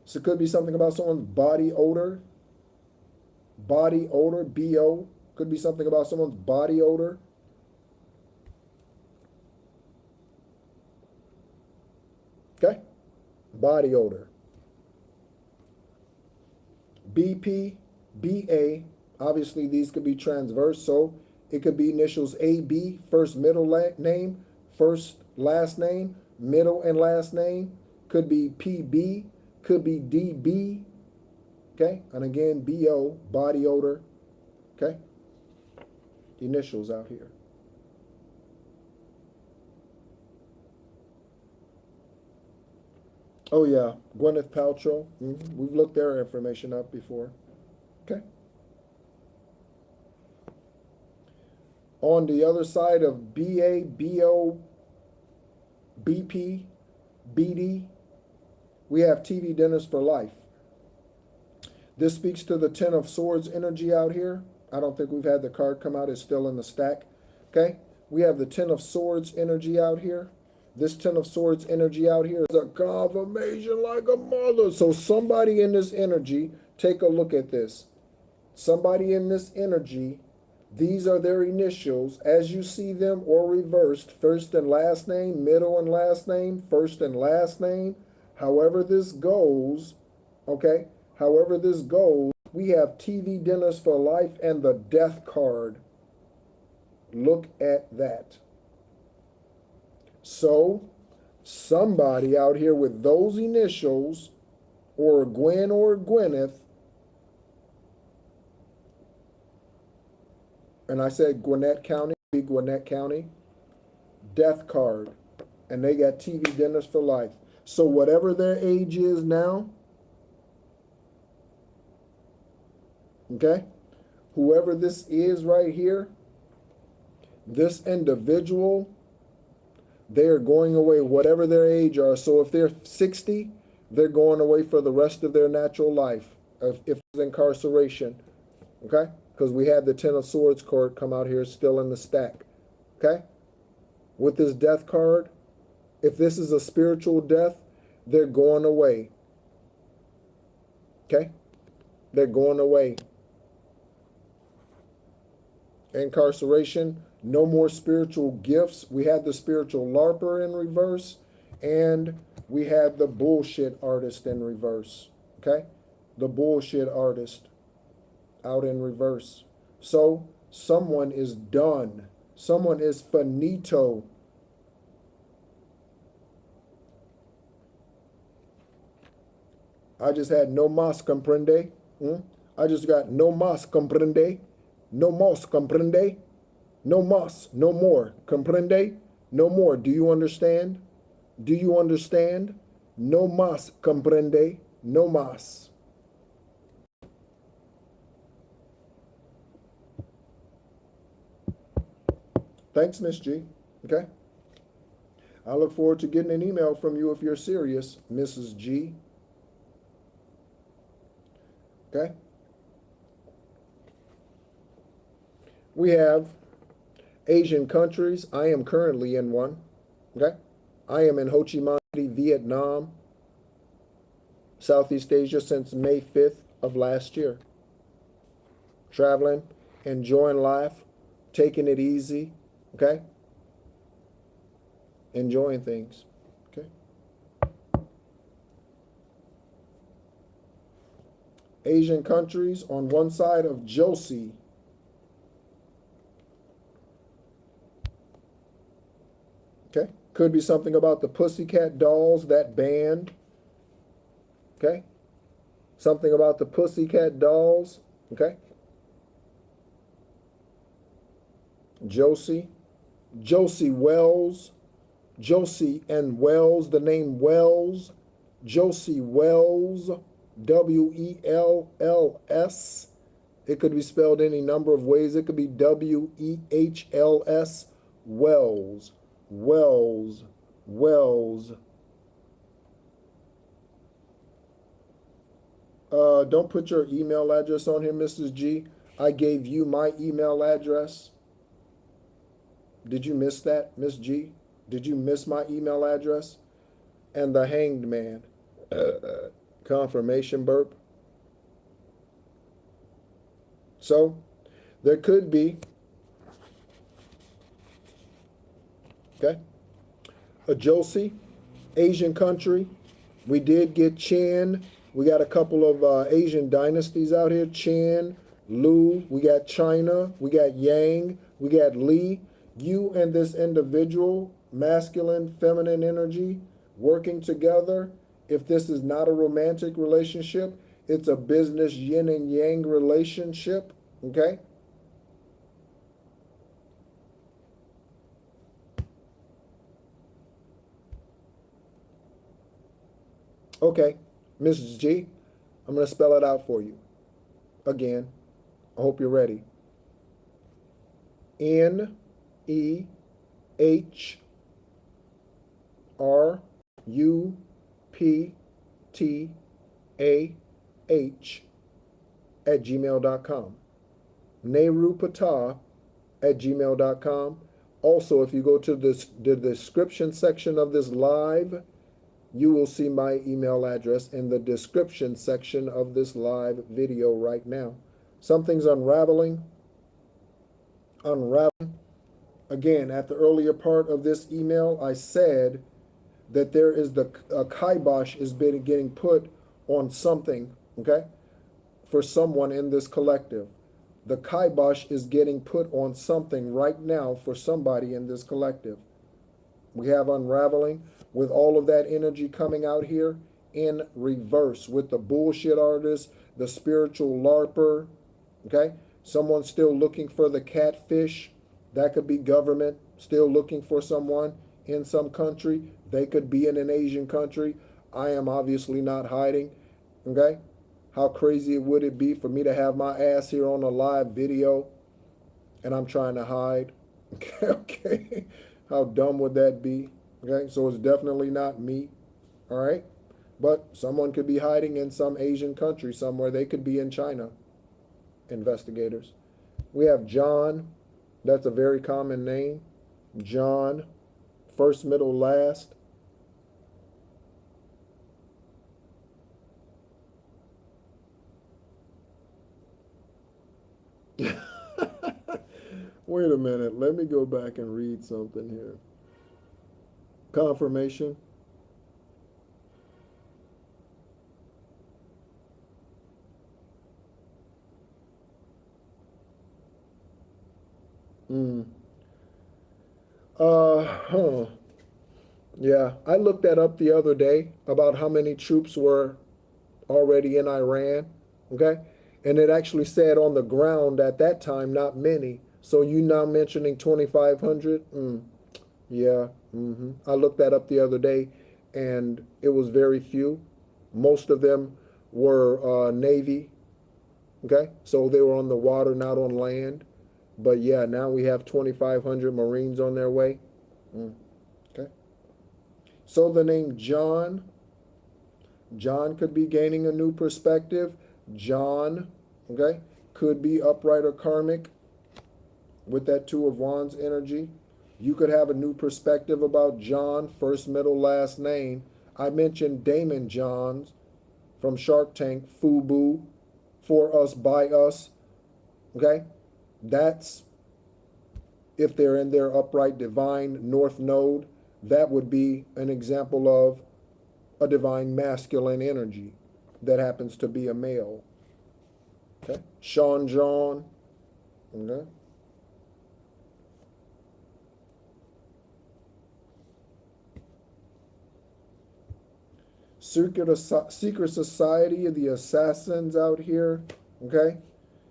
So, it could be something about someone's body odor. Body odor, BO. Could be something about someone's body odor. Okay? Body odor. BP, BA. Obviously, these could be transverse, so it could be initials AB, first middle name, first last name, middle and last name. Could be PB, could be DB. Okay? And again, BO, body odor. Okay? Initials out here. Oh, yeah. Gwyneth Paltrow. We've looked their information up before. Okay. On the other side of BA, BO, BP, BD, we have TV dinners for life. This speaks to the Ten of Swords energy out here. I don't think we've had the card come out. It's still in the stack. Okay? We have the Ten of Swords energy out here. This Ten of Swords energy out here is a confirmation like a mother. So somebody in this energy, take a look at this. Somebody in this energy, these are their initials as you see them or reversed. First and last name, middle and last name, first and last name. However this goes, okay? However this goes, we have TV dinners for life and the death card. Look at that. So, somebody out here with those initials, or Gwen or Gwyneth, and I said Gwinnett County, Gwinnett County, death card, and they got TV dinners for life. So whatever their age is now, okay, whoever this is right here, this individual, they are going away, whatever their age are. So if they're 60, they're going away for the rest of their natural life, if it's incarceration, okay? Because we had the Ten of Swords card come out here still in the stack, okay? With this death card, if this is a spiritual death, they're going away, okay? They're going away. Incarceration, no more spiritual gifts. We had the spiritual LARPer in reverse, and we had the bullshit artist in reverse, okay? The bullshit artist out in reverse. So someone is done. Someone is finito. I just had no mas comprende. I just got no mas comprende. No mas comprende. No mas, no more. Comprende? No more. Do you understand? Do you understand? No mas comprende. No mas. Thanks, Miss G. Okay? I look forward to getting an email from you if you're serious, Mrs. G. Okay? We have Asian countries. I am currently in one. Okay? I am in Ho Chi Minh City, Vietnam, Southeast Asia since May 5th of last year. Traveling, enjoying life, taking it easy. Okay? Enjoying things. Okay? Asian countries on one side of Josie. Okay? Could be something about the Pussycat Dolls, that band. Okay? Something about the Pussycat Dolls. Okay? Josie. Josie Wells. Josie and Wells, the name Wells. Josie Wells. W-E-L-L-S. It could be spelled any number of ways. It could be W-E-H-L-S. Wells. Wells. Wells. Don't put your email address on here, Mrs. G. I gave you my email address. Did you miss that, Miss G? Did you miss my email address? And the Hanged Man. Confirmation burp. So, there could be, okay, a Josie, Asian country. We did get Chan. We got a couple of Asian dynasties out here. Chan, Lu, we got China, we got Yang, we got Li. You and this individual, masculine, feminine energy, working together. If this is not a romantic relationship, it's a business yin and yang relationship, okay? Okay, Mrs. G, I'm going to spell it out for you. Again, I hope you're ready. NEHRUPTAH nerupata@gmail.com. Also, if you go to the description section of this live, you will see my email address in the description section of this live video right now. Something's unraveling. Again, at the earlier part of this email, I said that there is a kibosh is getting put on something, okay, for someone in this collective. The kibosh is getting put on something right now for somebody in this collective. We have unraveling with all of that energy coming out here in reverse with the bullshit artist, the spiritual LARPer, okay? Someone still looking for the catfish. That could be government still looking for someone in some country. They could be in an Asian country. I am obviously not hiding, okay? How crazy would it be for me to have my ass here on a live video and I'm trying to hide? Okay. How dumb would that be? Okay, so it's definitely not me. All right. But someone could be hiding in some Asian country somewhere. They could be in China. Investigators. We have John. That's a very common name. John. First, middle, last. Wait a minute. Let me go back and read something here. Confirmation. Mm. Huh. Yeah, I looked that up the other day about how many troops were already in Iran. Okay. And it actually said on the ground at that time, not many. So you now mentioning 2,500? Yeah. I looked that up the other day and it was very few. Most of them were Navy. Okay. So they were on the water, not on land. But yeah, now we have 2,500 Marines on their way. Okay. So the name John. John could be gaining a new perspective. John, okay, could be upright or karmic with that Two of Wands energy. You could have a new perspective about John, first, middle, last name. I mentioned Damon Johns from Shark Tank, FUBU, for us, by us, okay? That's if they're in their upright divine north node, that would be an example of a divine masculine energy that happens to be a male. Okay. Sean John. Okay. Secret society of the assassins out here. Okay.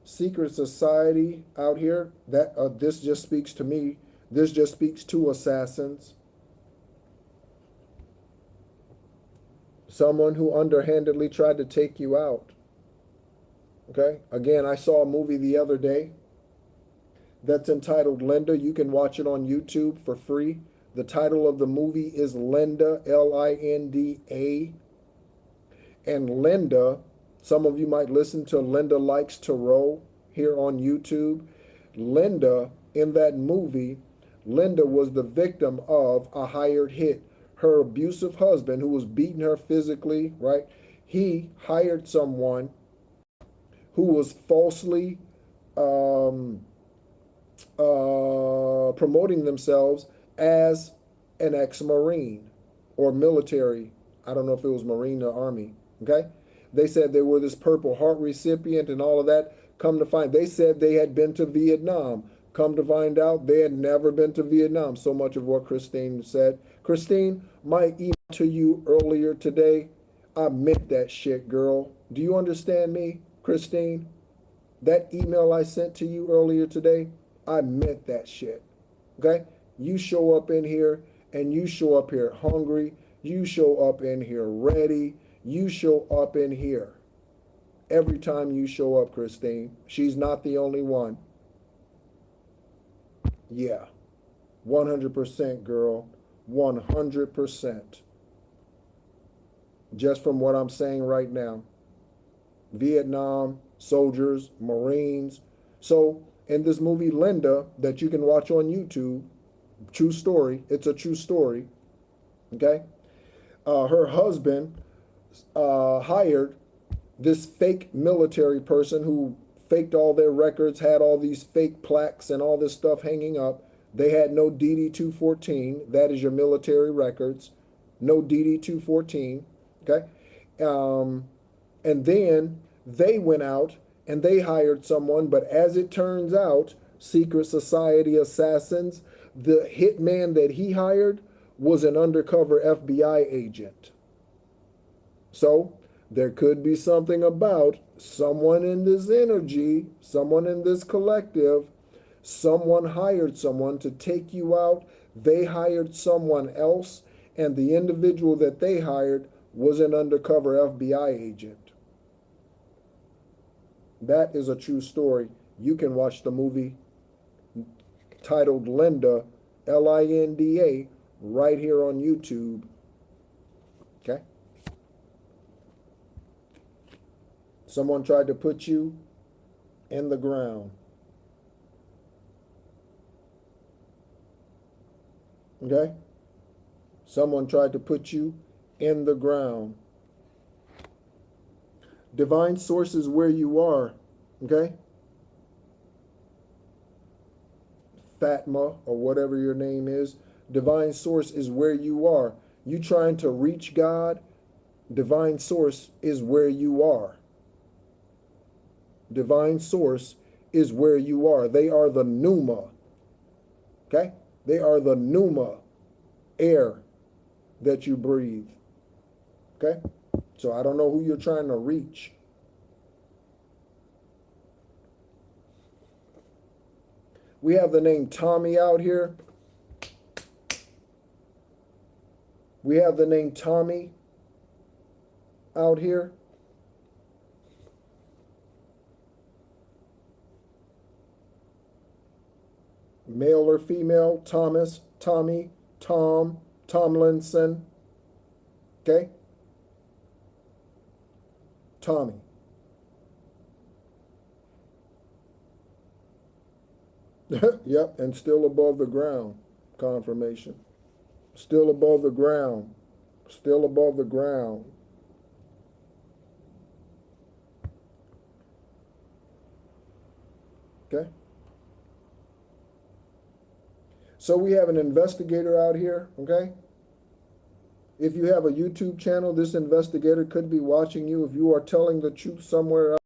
Secret society out here. That this just speaks to me. This just speaks to assassins. Someone who underhandedly tried to take you out. Okay. Again, I saw a movie the other day that's entitled Linda. You can watch it on YouTube for free. The title of the movie is Linda, Linda. And Linda, some of you might listen to Linda Likes to Roll here on YouTube. Linda, in that movie, Linda was the victim of a hired hit. Her abusive husband, who was beating her physically, right? He hired someone who was falsely promoting themselves as an ex-Marine or military. I don't know if it was Marine or Army. Okay. They said they were this Purple Heart recipient and all of that. Come to find, they said they had been to Vietnam. Come to find out, they had never been to Vietnam. So much of what Christine said. Christine, my email to you earlier today, I meant that shit, girl. Do you understand me, Christine? That email I sent to you earlier today, I meant that shit. Okay? You show up in here and you show up here hungry. You show up in here ready. You show up in here every time you show up, Christine. She's not the only one. Yeah, 100%, girl. 100%. Just from what I'm saying right now. Vietnam, soldiers, Marines. So, in this movie, Linda, that you can watch on YouTube, true story, it's a true story, okay? Her husband hired this fake military person who faked all their records, had all these fake plaques and all this stuff hanging up. They had no DD 214, that is your military records, no DD 214, okay? Um, and then they went out and they hired someone, but as it turns out, secret society assassins, the hitman that he hired was an undercover FBI agent. So there could be something about someone in this energy, someone in this collective, someone hired someone to take you out. They hired someone else, and the individual that they hired was an undercover FBI agent. That is a true story. You can watch the movie titled Linda, Linda, right here on YouTube. Okay? Someone tried to put you in the ground. Okay? Someone tried to put you in the ground. Divine source is where you are. Okay? Fatma, or whatever your name is. Divine source is where you are. You trying to reach God, divine source is where you are. Divine source is where you are. They are the pneuma. Okay? They are the pneuma, air that you breathe. Okay? So I don't know who you're trying to reach. We have the name Tommy out here. We have the name Tommy out here. Male or female, Thomas, Tommy, Tom, Tomlinson. Okay? Tommy. Yep, and still above the ground. Confirmation. Still above the ground. Still above the ground. Okay? So we have an investigator out here, okay? If you have a YouTube channel, this investigator could be watching you. If you are telling the truth somewhere else,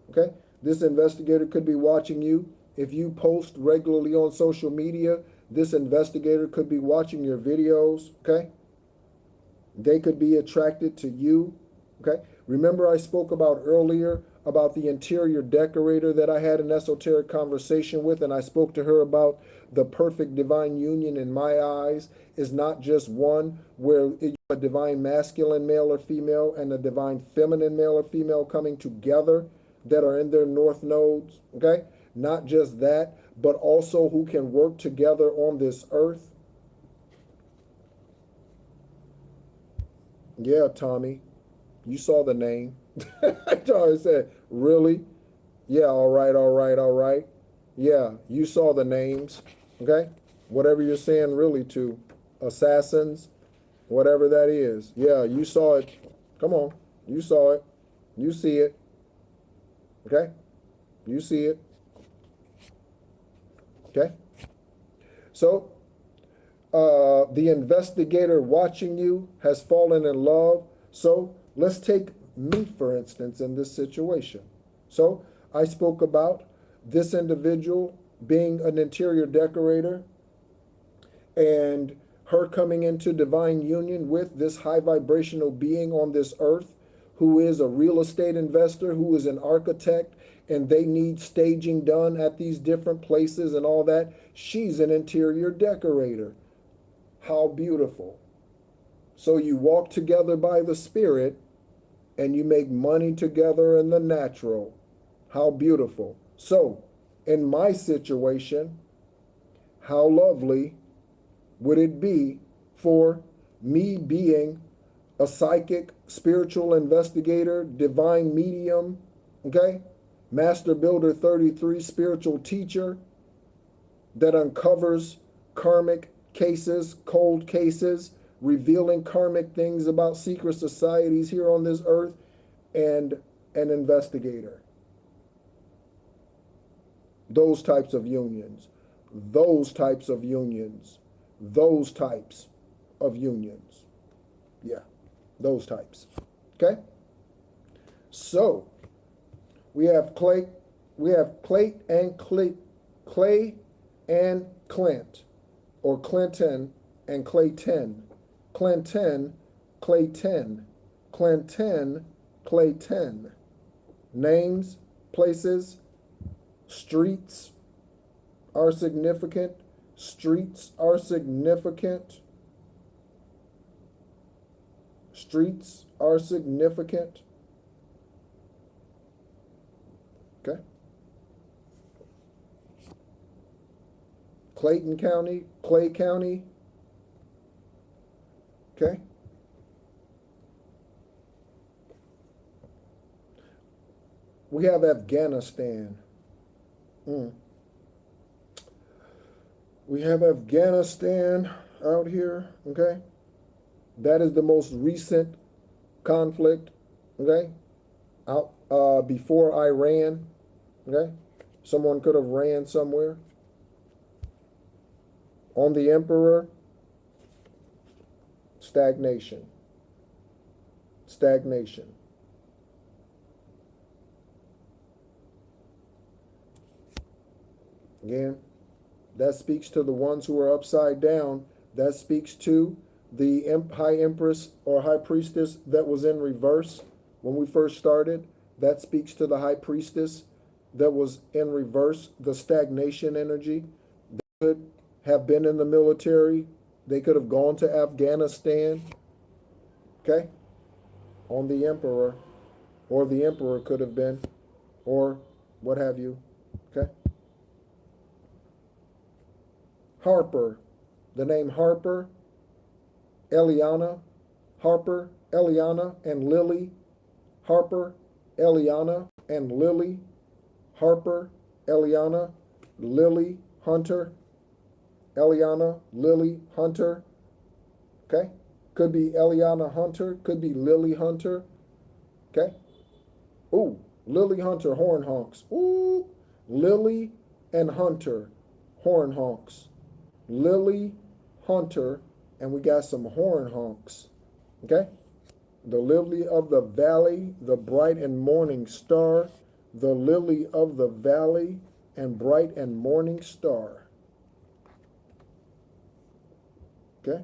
okay? This investigator could be watching you. If you post regularly on social media, this investigator could be watching your videos, okay? They could be attracted to you, okay? Remember I spoke about earlier about the interior decorator that I had an esoteric conversation with, and I spoke to her about the perfect divine union in my eyes is not just one where a divine masculine male or female and a divine feminine male or female coming together that are in their north nodes, okay? Not just that, but also who can work together on this earth. Yeah, Tommy, you saw the name. I said, really? Yeah, all right, all right, all right. Yeah, you saw the names, okay? Whatever you're saying really to assassins, whatever that is. Yeah, you saw it. Come on, you saw it. You see it, okay? You see it, okay? So, the investigator watching you has fallen in love. So let's take me, for instance, in this situation. So I spoke about this individual being an interior decorator and her coming into divine union with this high vibrational being on this earth who is a real estate investor, who is an architect, and they need staging done at these different places and all that. She's an interior decorator. How beautiful. So you walk together by the Spirit and you make money together in the natural. How beautiful. So, in my situation, how lovely would it be for me being a psychic, spiritual investigator, divine medium, okay? Master Builder 33, spiritual teacher that uncovers karmic cases, cold cases, revealing karmic things about secret societies here on this earth, and an investigator. Those types of unions. Those types of unions. Those types of unions. Yeah, those types. Okay? So, we have Clay and Clint, or Clinton and Clayton. Clinton, Clayton. Clinton, Clayton. Names, places, streets are significant. Streets are significant. Streets are significant. Okay. Clayton County, Clay County. Okay. We have Afghanistan. We have Afghanistan out here, okay? That is the most recent conflict, okay? Out before Iran, okay? Someone could have ran somewhere. On the Emperor, stagnation. Stagnation. Again, that speaks to the ones who are upside down. That speaks to the High Empress or High Priestess that was in reverse when we first started. That speaks to the High Priestess that was in reverse, the stagnation energy. They could have been in the military. They could have gone to Afghanistan, okay, on the Emperor, or the Emperor could have been, or what have you, okay. Harper, the name Harper, Eliana, Harper, Eliana, and Lily, Harper, Eliana, and Lily, Harper, Eliana, Lily, Hunter, Eliana, Lily, Hunter, okay? Could be Eliana Hunter, could be Lily Hunter, okay? Ooh, Lily Hunter, horn honks. Ooh, Lily and Hunter, horn honks. Lily Hunter, and we got some horn honks, okay? The lily of the valley, the bright and morning star, the lily of the valley and bright and morning star. Okay?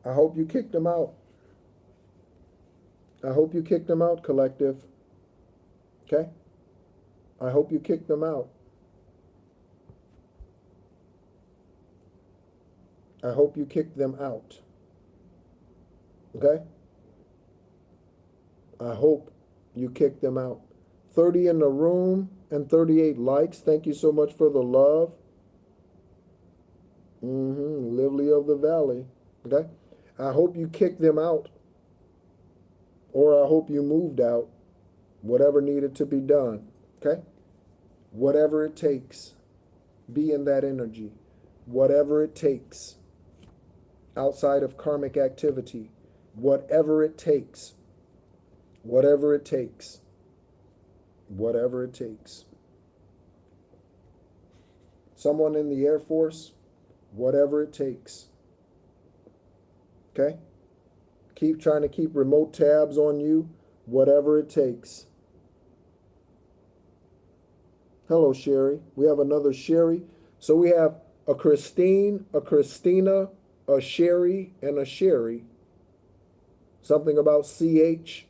I hope you kicked them out. I hope you kicked them out, collective. Okay? I hope you kicked them out. I hope you kicked them out. Okay? I hope you kicked them out. 30 in the room and 38 likes. Thank you so much for the love. Lily of the valley. Okay? I hope you kicked them out. Or I hope you moved out. Whatever needed to be done. Okay? Whatever it takes. Be in that energy. Whatever it takes. Outside of karmic activity. Whatever it takes. Whatever it takes. Whatever it takes. Someone in the Air Force, whatever it takes. Okay? Keep trying to keep remote tabs on you, whatever it takes. Hello, Sherry. We have another Sherry. So we have a Christine, a Christina, a Sherry, and a Sherry. Something about CH.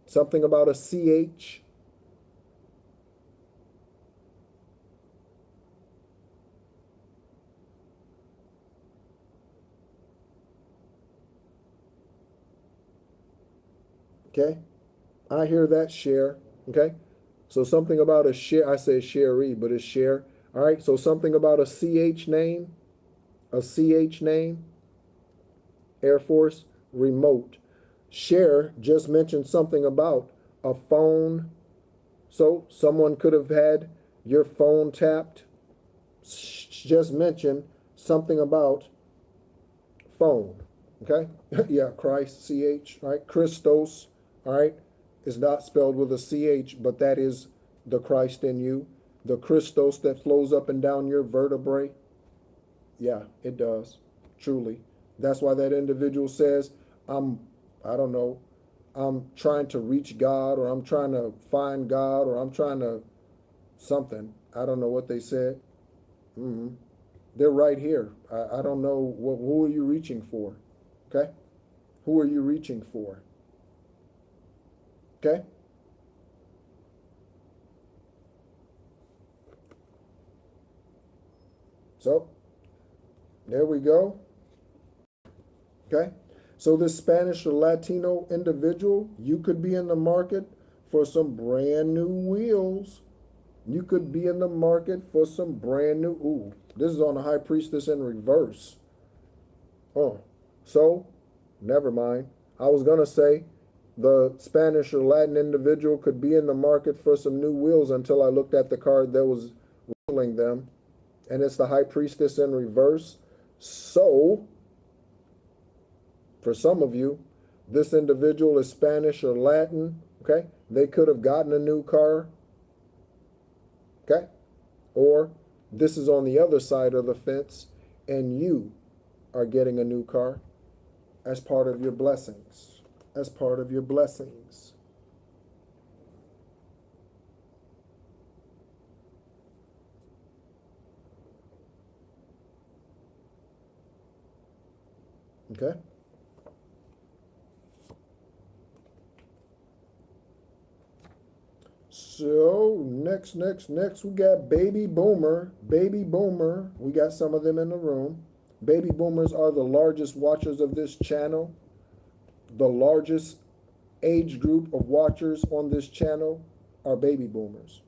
Something about a CH. Okay. I hear that share. Okay. So something about a share, I say sherry, but it's share. All right. So something about a CH name, a CH name, Air Force, remote. Share just mentioned something about a phone. So someone could have had your phone tapped. Just mentioned something about phone. Okay? Yeah, Christ, CH, right? Christos, all right, is not spelled with a CH, but that is the Christ in you. The Christos that flows up and down your vertebrae. Yeah, it does. Truly. That's why that individual says, I'm, I don't know, I'm trying to reach God, or I'm trying to find God, or I'm trying to something. I don't know what they said. hmm They're right here. I don't know who are you reaching for? Okay? Who are you reaching for? Okay? So, there we go. Okay? So, this Spanish or Latino individual, you could be in the market for some brand new wheels. You could be in the market for some brand new. Ooh, this is on the High Priestess in reverse. Oh, so, never mind. I was going to say the Spanish or Latin individual could be in the market for some new wheels until I looked at the card that was ruling them, and it's the High Priestess in reverse. So, for some of you, this individual is Spanish or Latin, okay? They could have gotten a new car, okay? Or this is on the other side of the fence, and you are getting a new car as part of your blessings. As part of your blessings. Okay? So next, we got baby boomer. Baby boomer. We got some of them in the room. Baby boomers are the largest watchers of this channel. The largest age group of watchers on this channel are baby boomers.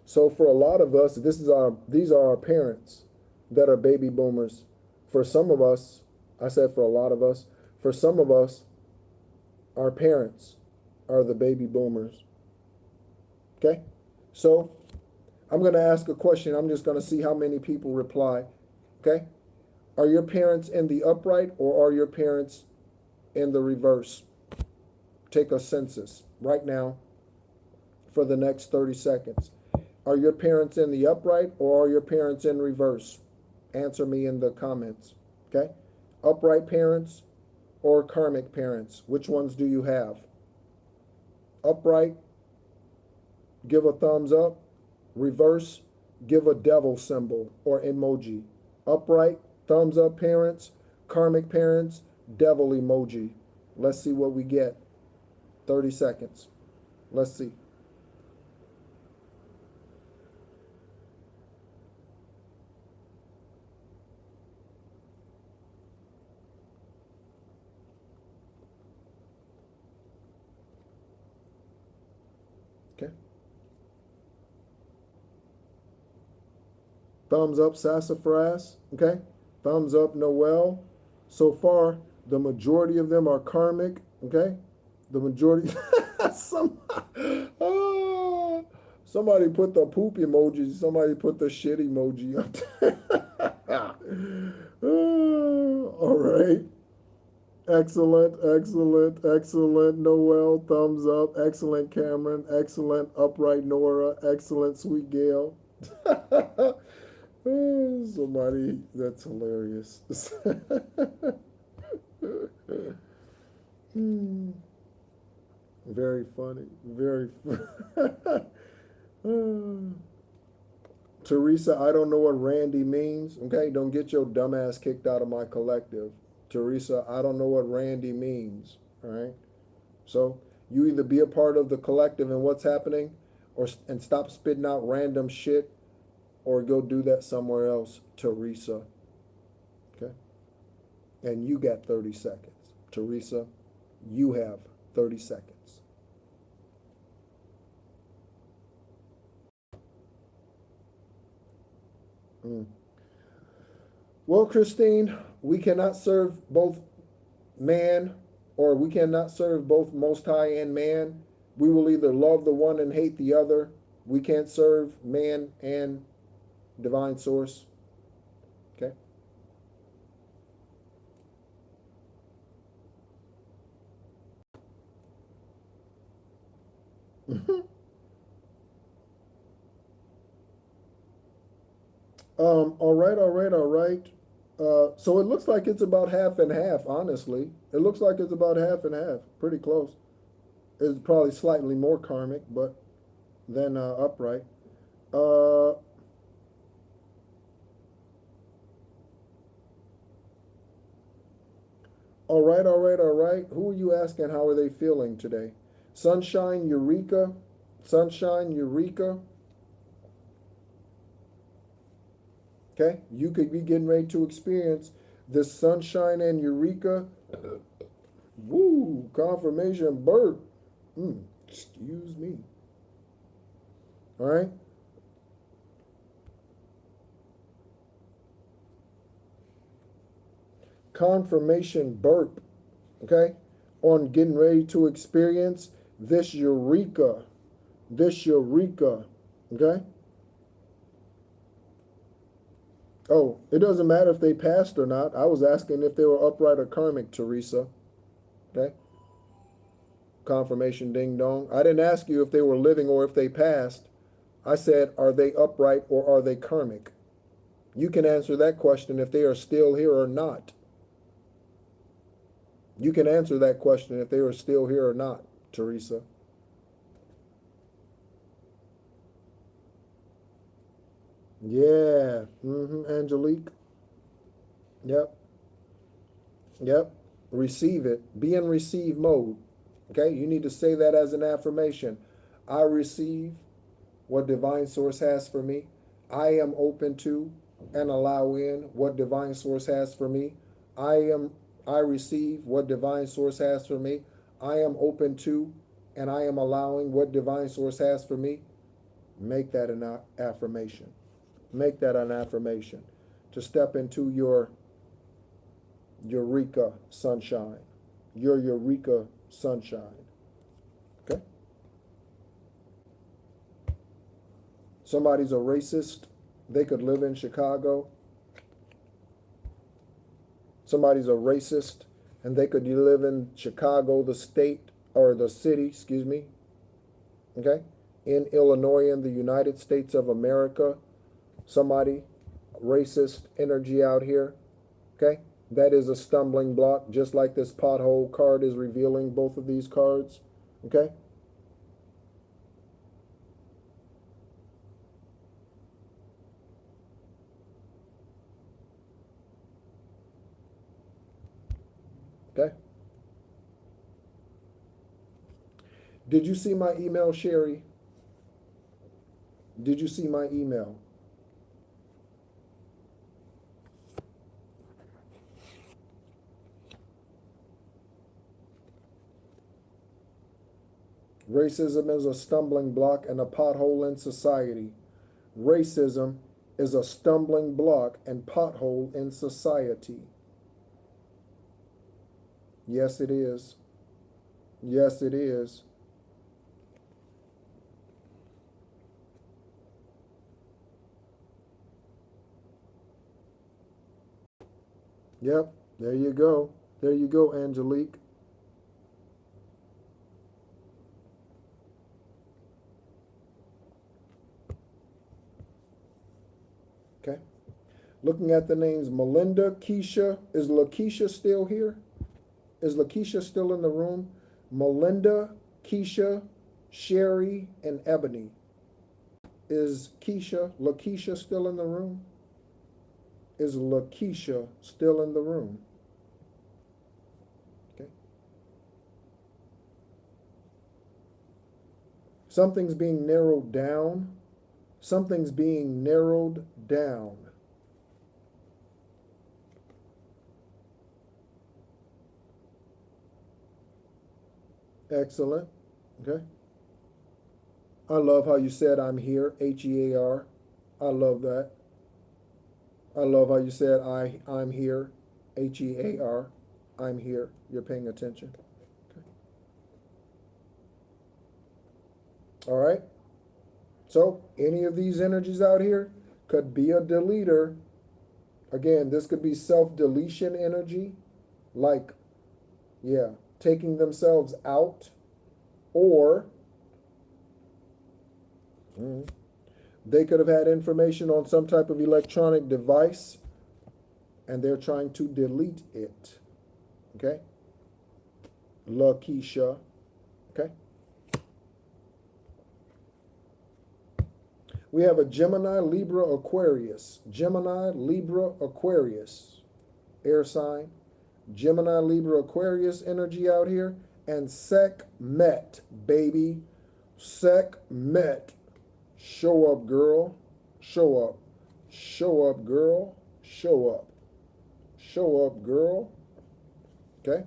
So for a lot of us, these are our parents that are baby boomers. For some of us, I said for a lot of us, for some of us, our parents are the baby boomers. Okay? So I'm going to ask a question. I'm just going to see how many people reply. Okay? Are your parents in the upright, or are your parents in the reverse? Take a census right now for the next 30 seconds. Are your parents in the upright, or are your parents in reverse? Answer me in the comments. Okay? Upright parents or karmic parents? Which ones do you have? Upright, give a thumbs up. Reverse, give a devil symbol or emoji. Upright, thumbs up parents. Karmic parents, devil emoji. Let's see what we get. 30 seconds. Let's see. Okay. Thumbs up, Sassafras. Okay. Thumbs up, Noel. So far, the majority of them are karmic. Okay. The majority. Some, oh, somebody put the poop emoji. Somebody put the shit emoji up there. Oh, all right. Excellent, excellent, excellent. Noel, thumbs up. Excellent, Cameron. Excellent, upright Nora. Excellent, sweet Gail. Oh, somebody, that's hilarious. Hmm. Very funny. Very funny. Teresa, I don't know what Randy means. Okay, don't get your dumb ass kicked out of my collective. Teresa, I don't know what Randy means. All right. So you either be a part of the collective and what's happening, and stop spitting out random shit, or go do that somewhere else, Teresa. And you got 30 seconds. Teresa, you have 30 seconds. Mm. Well, Christine, we cannot serve both man, or we cannot serve both Most High and man. We will either love the one and hate the other. We can't serve man and divine source. Okay? All right, all right, all right. So it looks like it's about half and half, honestly. It looks like it's about half and half. Pretty close. It's probably slightly more karmic, but than upright. Uh, all right, all right, all right. Who are you asking how are they feeling today? Sunshine, Eureka. Sunshine, Eureka. Okay, you could be getting ready to experience this sunshine and Eureka. Woo, confirmation burp. Excuse me. All right. Confirmation burp. Okay. On getting ready to experience this Eureka. This Eureka. Okay. Oh, it doesn't matter if they passed or not. I was asking if they were upright or karmic, Teresa. Okay. Confirmation ding dong. I didn't ask you if they were living or if they passed. I said, are they upright or are they karmic? You can answer that question if they are still here or not. You can answer that question if they are still here or not, Teresa. Yeah. Angelique. Yep. Yep. Receive it. Be in receive mode. Okay. You need to say that as an affirmation. I receive what divine source has for me. I am open to and allow in what divine source has for me. I receive what divine source has for me. I am open to and I am allowing what divine source has for me. Make that an affirmation. Make that an affirmation to step into your Eureka sunshine. Your Eureka sunshine. Okay? Somebody's a racist. They could live in Chicago. Somebody's a racist and they could live in Chicago, the state, or the city, excuse me. Okay? In Illinois, in the United States of America. Somebody, racist energy out here. Okay? That is a stumbling block, just like this pothole card is revealing both of these cards. Okay? Okay? Did you see my email, Sherry? Did you see my email? Racism is a stumbling block and a pothole in society. Racism is a stumbling block and pothole in society. Yes, it is. Yes, it is. Yep, there you go. There you go, Angelique. Okay. Looking at the names Melinda, Keisha. Is Lakeisha still here? Is Lakeisha still in the room? Melinda, Keisha, Sherry, and Ebony. Is Lakeisha still in the room? Is Lakeisha still in the room? Okay. Something's being narrowed down. Something's being narrowed down. Excellent. Okay. I love how you said I'm here, Hear. I love that. I love how you said I'm here, Hear. I'm here. You're paying attention. Okay. All right. So any of these energies out here could be a deleter. Again, this could be self-deletion energy, like, yeah, taking themselves out, or they could have had information on some type of electronic device and they're trying to delete it. Okay? Lakeisha. Okay? We have a Gemini, Libra, Aquarius. Gemini, Libra, Aquarius. Air sign. Gemini, Libra, Aquarius energy out here. And Sekhmet, baby. Sekhmet. Show up, girl. Show up. Show up, girl. Show up. Show up, girl. Okay?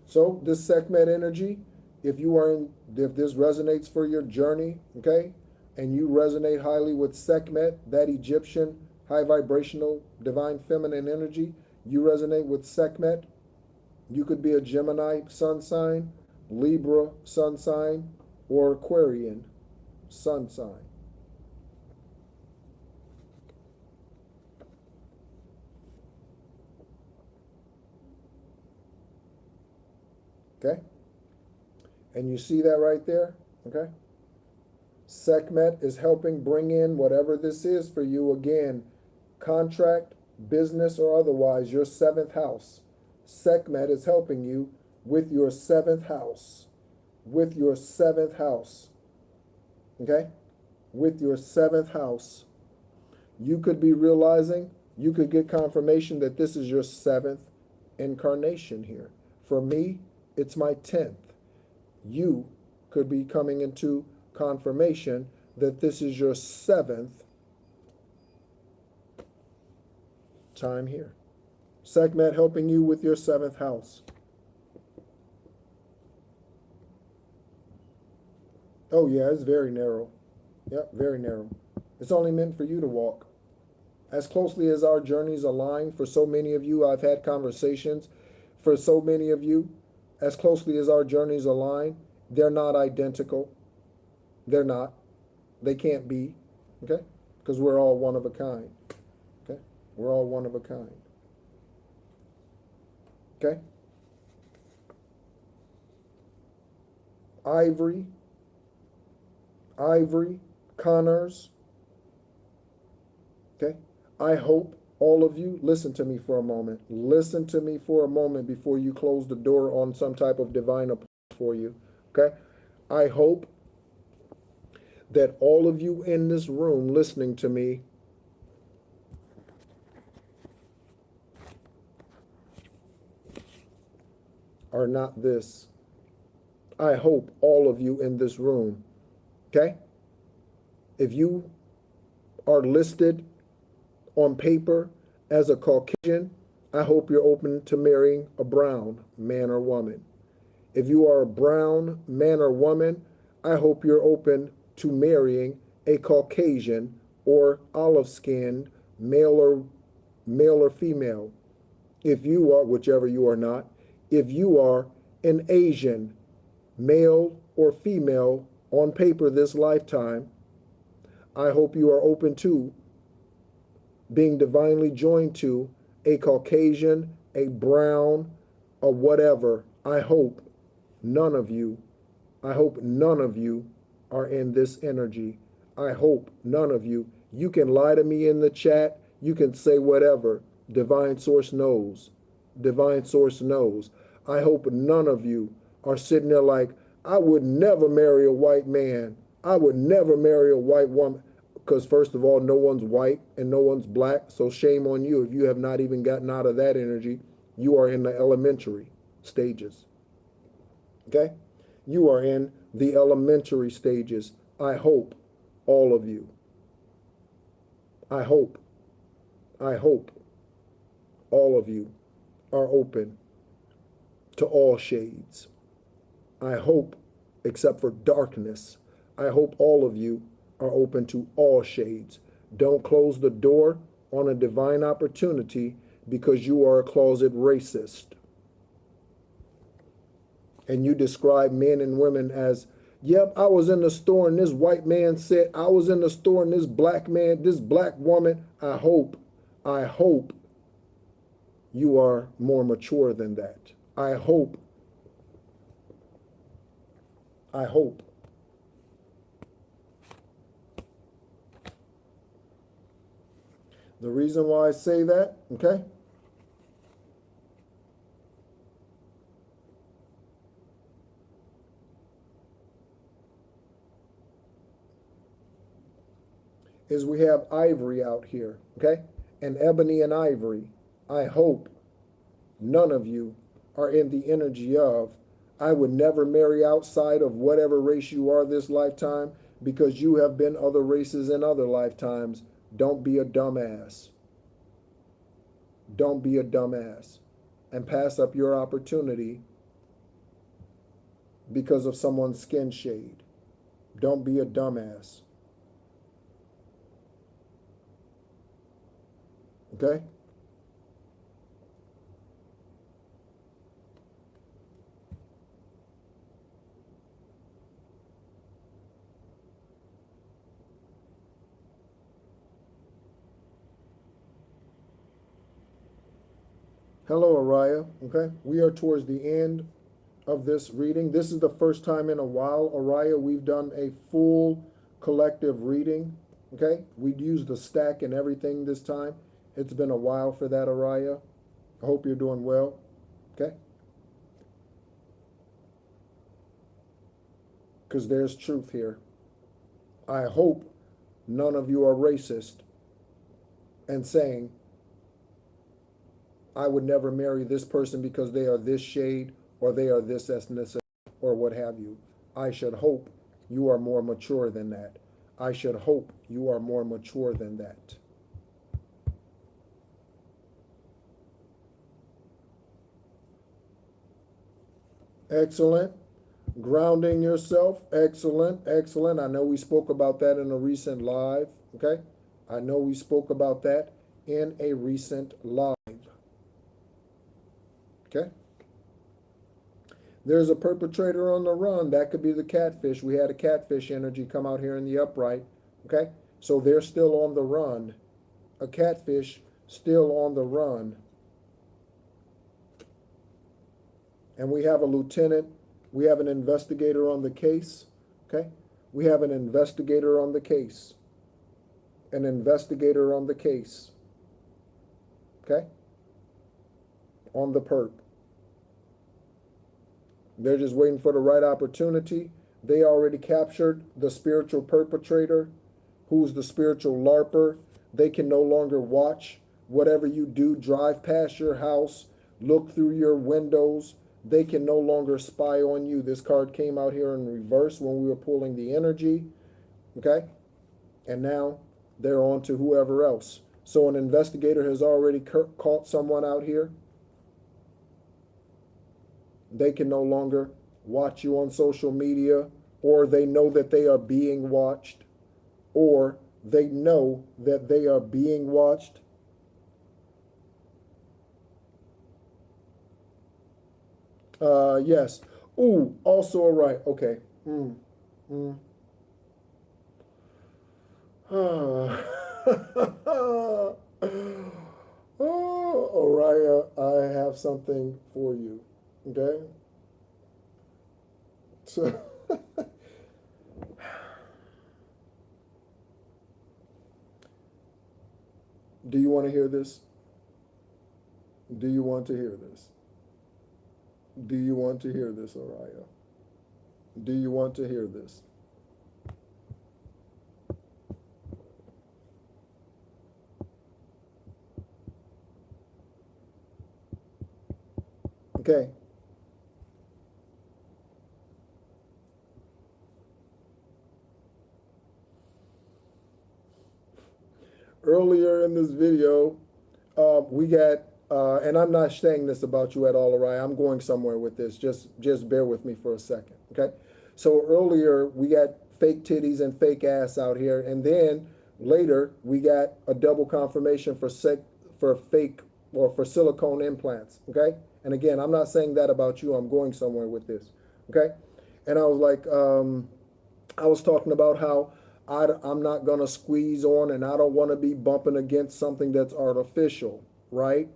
So this Sekhmet energy, if this resonates for your journey, okay, and you resonate highly with Sekhmet, that Egyptian high vibrational divine feminine energy, you resonate with Sekhmet, you could be a Gemini sun sign, Libra sun sign, or Aquarian sun sign. Okay? And you see that right there? Okay? Sekhmet is helping bring in whatever this is for you. Again, contract, business, or otherwise, your seventh house. Sekhmet is helping you with your seventh house. With your seventh house. Okay? With your seventh house. You could be realizing, you could get confirmation that this is your seventh incarnation here. For me, it's my 10th. You could be coming into confirmation that this is your seventh time here. Sekhmet helping you with your seventh house. Oh yeah, it's very narrow. Yep, very narrow. It's only meant for you to walk. As closely as our journeys align, for so many of you, I've had conversations, for so many of you, as closely as our journeys align, they're not identical. They're not. They can't be. Okay? Because we're all one of a kind. Okay? We're all one of a kind. Okay? Ivory, Connors. Okay? I hope all of you, listen to me for a moment. Listen to me for a moment before you close the door on some type of divine appointment for you. Okay? I hope that all of you in this room listening to me are not this. I hope all of you in this room, okay? If you are listed on paper as a Caucasian, I hope you're open to marrying a brown man or woman. If you are a brown man or woman, I hope you're open to marrying a Caucasian or olive-skinned male or female. If you are, whichever you are not, if you are an Asian male or female on paper this lifetime, I hope you are open to being divinely joined to a Caucasian, a brown, a whatever. I hope none of you are in this energy. I hope none of you. You can lie to me in the chat. You can say whatever. Divine Source knows. Divine Source knows. I hope none of you are sitting there like, I would never marry a white man. I would never marry a white woman. Because first of all, no one's white and no one's black. So shame on you if you have not even gotten out of that energy. You are in the elementary stages. Okay? You are in the elementary stages. I hope all of you. I hope all of you are open to all shades. I hope, except for darkness, I hope all of you are open to all shades. Don't close the door on a divine opportunity because you are a closet racist. And you describe men and women as, yep, I was in the store and this white man said, I was in the store and this black man, this black woman. I hope you are more mature than that. I hope. The reason why I say that, okay, is we have ivory out here, okay, and ebony and ivory. I hope none of you are in the energy of, I would never marry outside of whatever race you are this lifetime because you have been other races in other lifetimes. Don't be a dumbass. Don't be a dumbass and pass up your opportunity because of someone's skin shade. Don't be a dumbass. Okay? Hello, Araya. Okay? We are towards the end of this reading. This is the first time in a while, Araya, we've done a full collective reading. Okay? We'd used the stack and everything this time. It's been a while for that, Araya. I hope you're doing well. Okay? Because there's truth here. I hope none of you are racist and saying, I would never marry this person because they are this shade or they are this ethnicity or what have you. I should hope you are more mature than that. I should hope you are more mature than that. Excellent. Grounding yourself. Excellent. Excellent. I know we spoke about that in a recent live. Okay. I know we spoke about that in a recent live. Okay. There's a perpetrator on the run. That could be the catfish. We had a catfish energy come out here in the upright. Okay. So they're still on the run. A catfish still on the run. And we have a lieutenant. We have an investigator on the case. Okay. We have an investigator on the case. An investigator on the case. Okay. On the perp. They're just waiting for the right opportunity. They already captured the spiritual perpetrator, who's the spiritual LARPer. They can no longer watch whatever you do, drive past your house, look through your windows. They can no longer spy on you. This card came out here in reverse when we were pulling the energy, okay? And now they're on to whoever else. So an investigator has already caught someone out here. They can no longer watch you on social media, or they know that they are being watched, or they know that they are being watched. Yes. Ooh, also a right. Okay. Oh, Oriah, I have something for you. Okay? So, do you want to hear this? Do you want to hear this? Do you want to hear this, Oriah? Do you want to hear this? Okay. Earlier in this video, we got And I'm not saying this about you at all, Araya. I'm going somewhere with this. Just bear with me for a second, okay? So earlier we got fake titties and fake ass out here, and then later we got a double confirmation for fake or for silicone implants, okay? And again, I'm not saying that about you. I'm going somewhere with this, okay? And I was like, I was talking about how I'm not gonna squeeze on, and I don't want to be bumping against something that's artificial, right?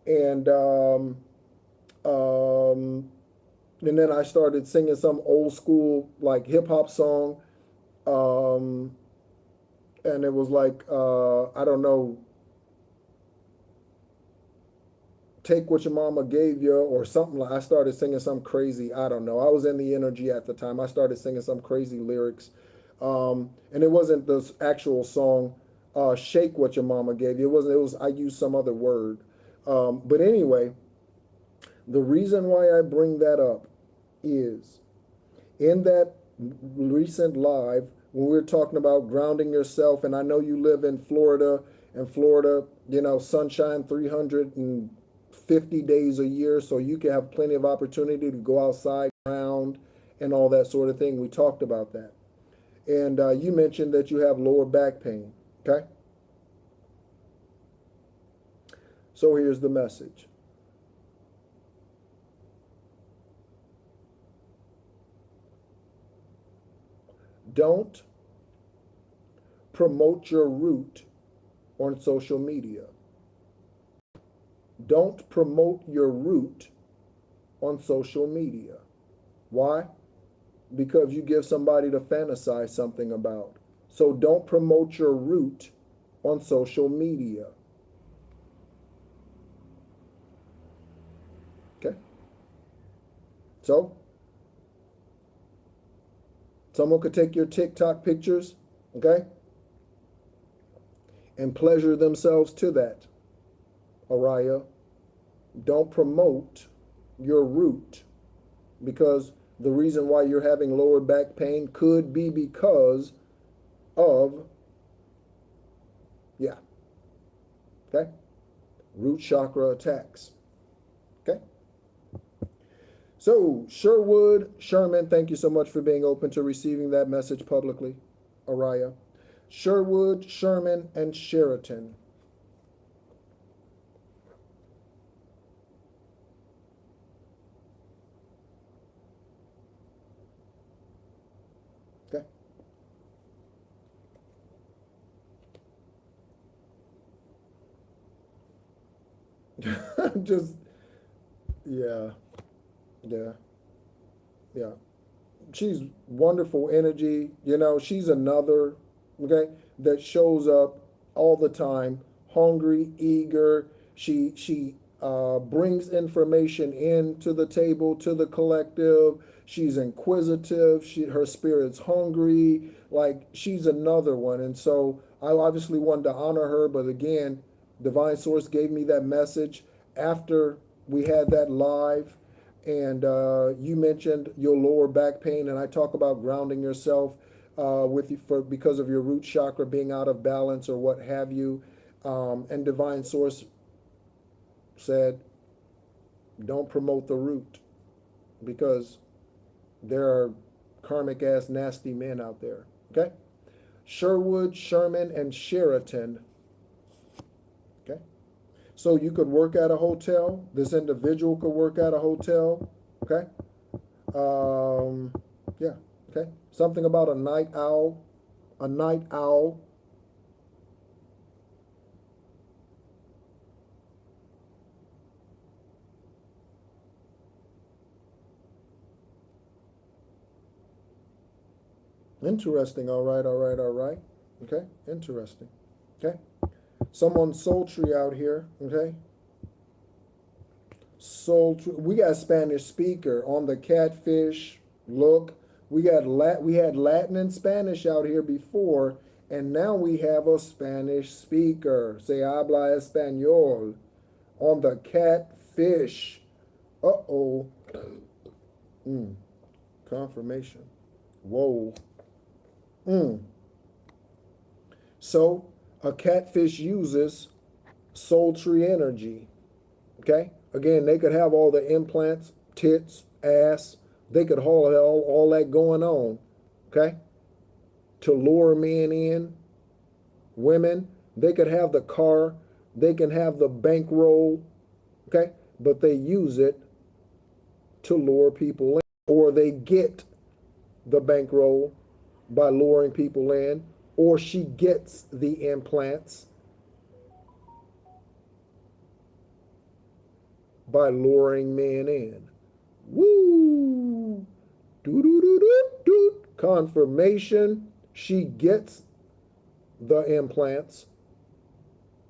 And um, and then I started singing some old school like hip hop song, um, and it was like I don't know, take what your mama gave you or something. Like I started singing some crazy. I don't know. I was in the energy at the time. I started singing some crazy lyrics, and it wasn't the actual song. Shake what your mama gave you. It wasn't. It was. I used some other word. But anyway, the reason why I bring that up is in that recent live when we were talking about grounding yourself, and I know you live in Florida, and Florida, sunshine 350 days a year, so you can have plenty of opportunity to go outside, ground, and all that sort of thing. We talked about that. And you mentioned that you have lower back pain, okay? So here's the message. Don't promote your root on social media. Don't promote your root on social media. Why? Because you give somebody to fantasize something about. So don't promote your root on social media. Okay? So someone could take your TikTok pictures, okay, and pleasure themselves to that. Araya, don't promote your root, because the reason why you're having lower back pain could be because of, yeah, okay, root chakra attacks. Okay. So, Sherwood Sherman, thank you so much for being open to receiving that message publicly, Araya. Sherwood, Sherman, and Sheraton. Okay. Just, yeah, yeah, yeah. She's wonderful energy. She's another, okay, that shows up all the time, hungry, eager. She brings information into the table, to the collective. She's inquisitive. Her spirit's hungry. Like she's another one. And so I obviously wanted to honor her, but again, Divine Source gave me that message after we had that live, and you mentioned your lower back pain, and I talk about grounding yourself because of your root chakra being out of balance or what have you. And Divine Source said, don't promote the root because there are karmic ass nasty men out there. Okay? Sherwood, Sherman, and Sheraton. Okay? So you could work at a hotel. This individual could work at a hotel. Okay? Um, yeah. Okay. Something about a night owl. A night owl. Interesting. All right. All right. All right. Okay. Interesting. Okay. Someone sultry out here. Okay. Sultry. We got Spanish speaker on the catfish. Look, we had Latin and Spanish out here before, and now we have a Spanish speaker. Se habla español on the catfish. Uh-oh. Confirmation. Whoa. So a catfish uses sultry energy. Okay? Again, they could have all the implants, tits, ass. They could have all that going on. Okay? To lure men in, women. They could have the car. They can have the bankroll. Okay? But they use it to lure people in. Or they get the bankroll by luring people in. Or she gets the implants by luring men in. Woo! Doo doo doo doo doo. Confirmation. She gets the implants,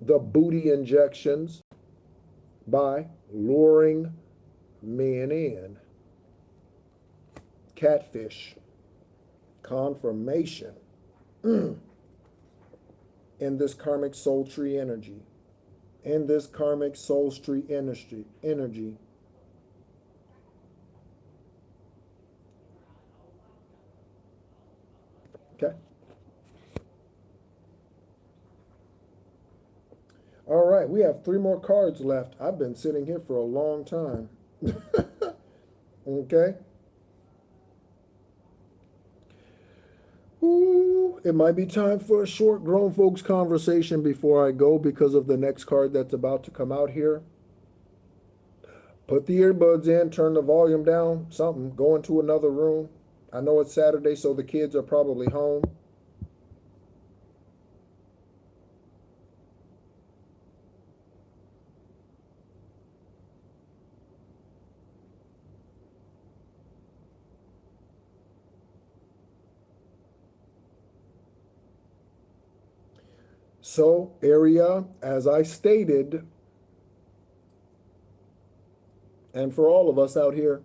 the booty injections by luring men in. Catfish. Confirmation. In this karmic soul tree energy. In this karmic soul tree energy. Okay. All right, we have 3 more cards left. I've been sitting here for a long time. Okay. Ooh, it might be time for a short grown folks conversation before I go because of the next card that's about to come out here. Put the earbuds in, turn the volume down, something, go into another room. I know it's Saturday, so the kids are probably home. So, area, as I stated, and for all of us out here,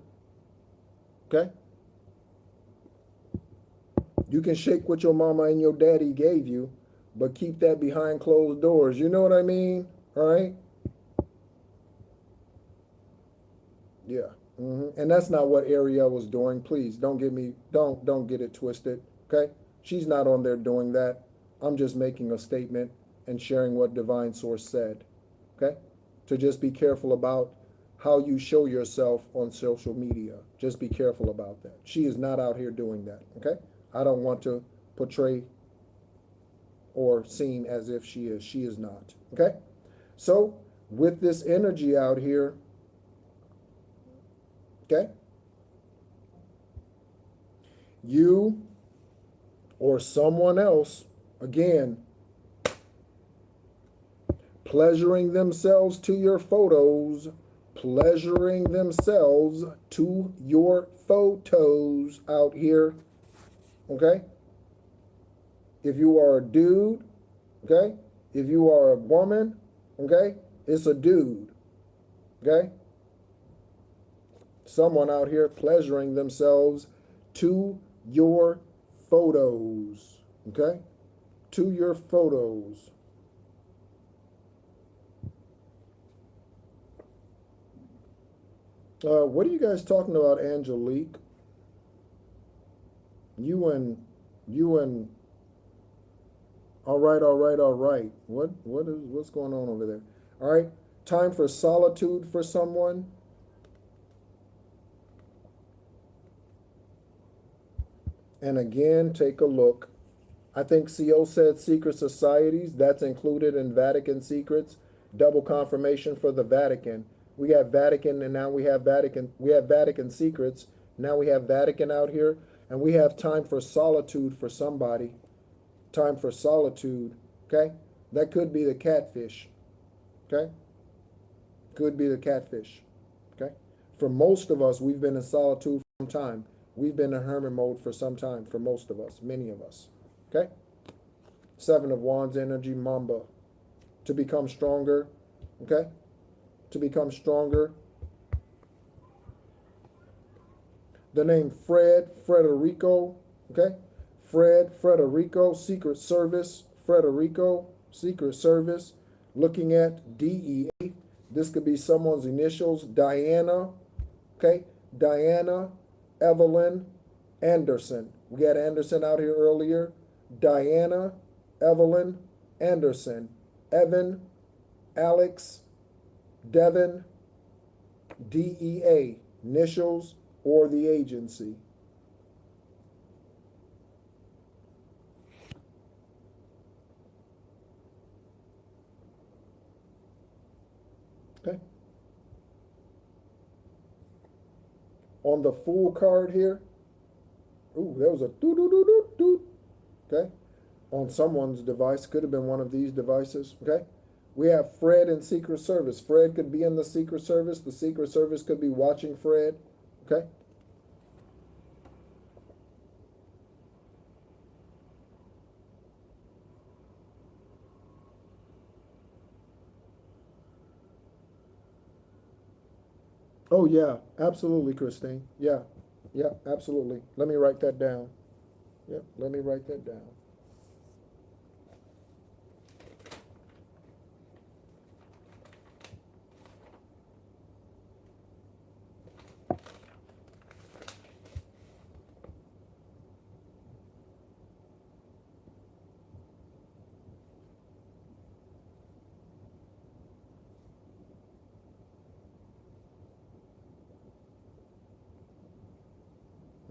okay? You can shake what your mama and your daddy gave you, but keep that behind closed doors. You know what I mean? All right? Yeah. And that's not what Ariel was doing. Please don't get it twisted. Okay? She's not on there doing that. I'm just making a statement and sharing what Divine Source said. Okay? To just be careful about how you show yourself on social media. Just be careful about that. She is not out here doing that. Okay? I don't want to portray or seem as if she is. She is not. Okay? So, with this energy out here, okay, you or someone else, again, pleasuring themselves to your photos, pleasuring themselves to your photos out here, okay? If you are a dude, okay? If you are a woman, okay? It's a dude, okay? Someone out here pleasuring themselves to your photos, okay? To your photos. What are you guys talking about, Angelique? You and all right. What's going on over there? All right. Time for solitude for someone. And again, take a look. I think CO said secret societies. That's included in Vatican secrets. Double confirmation for the Vatican. We have Vatican and now we have Vatican. We have Vatican secrets. Now we have Vatican out here. And we have time for solitude for somebody. Time for solitude. Okay? That could be the catfish. Okay? Could be the catfish. Okay? For most of us, we've been in solitude for some time. We've been in hermit mode for some time, for most of us, many of us. Okay? 7 of Wands energy, Mamba. To become stronger. Okay? To become stronger. The name Frederico. Okay? Frederico, Secret Service. Frederico, Secret Service. Looking at DEA. This could be someone's initials. Diana. Okay? Diana Evelyn Anderson. We had Anderson out here earlier. Diana Evelyn Anderson. Evan, Alex, Devin, DEA, initials or the agency. Okay. On the full card here, ooh, there was a doo doo doo doo doo. Okay. On someone's device, could have been one of these devices. Okay. We have Fred in Secret Service. Fred could be in the Secret Service. The Secret Service could be watching Fred. Okay. Oh yeah, absolutely, Christine. Yeah, yeah, absolutely. Let me write that down. Yep, let me write that down.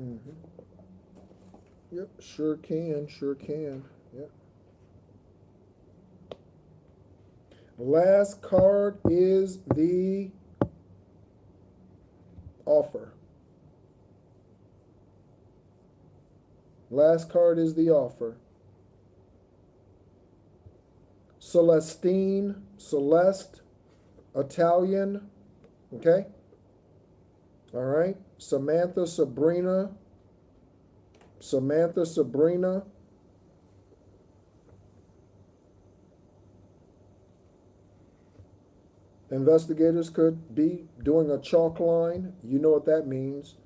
Mm-hmm. Yep, sure can, sure can. Yep. Last card is the offer. Last card is the offer. Celestine, Celeste, Italian. Okay. All right. Samantha, Sabrina. Samantha, Sabrina. Investigators could be doing a chalk line. You know what that means.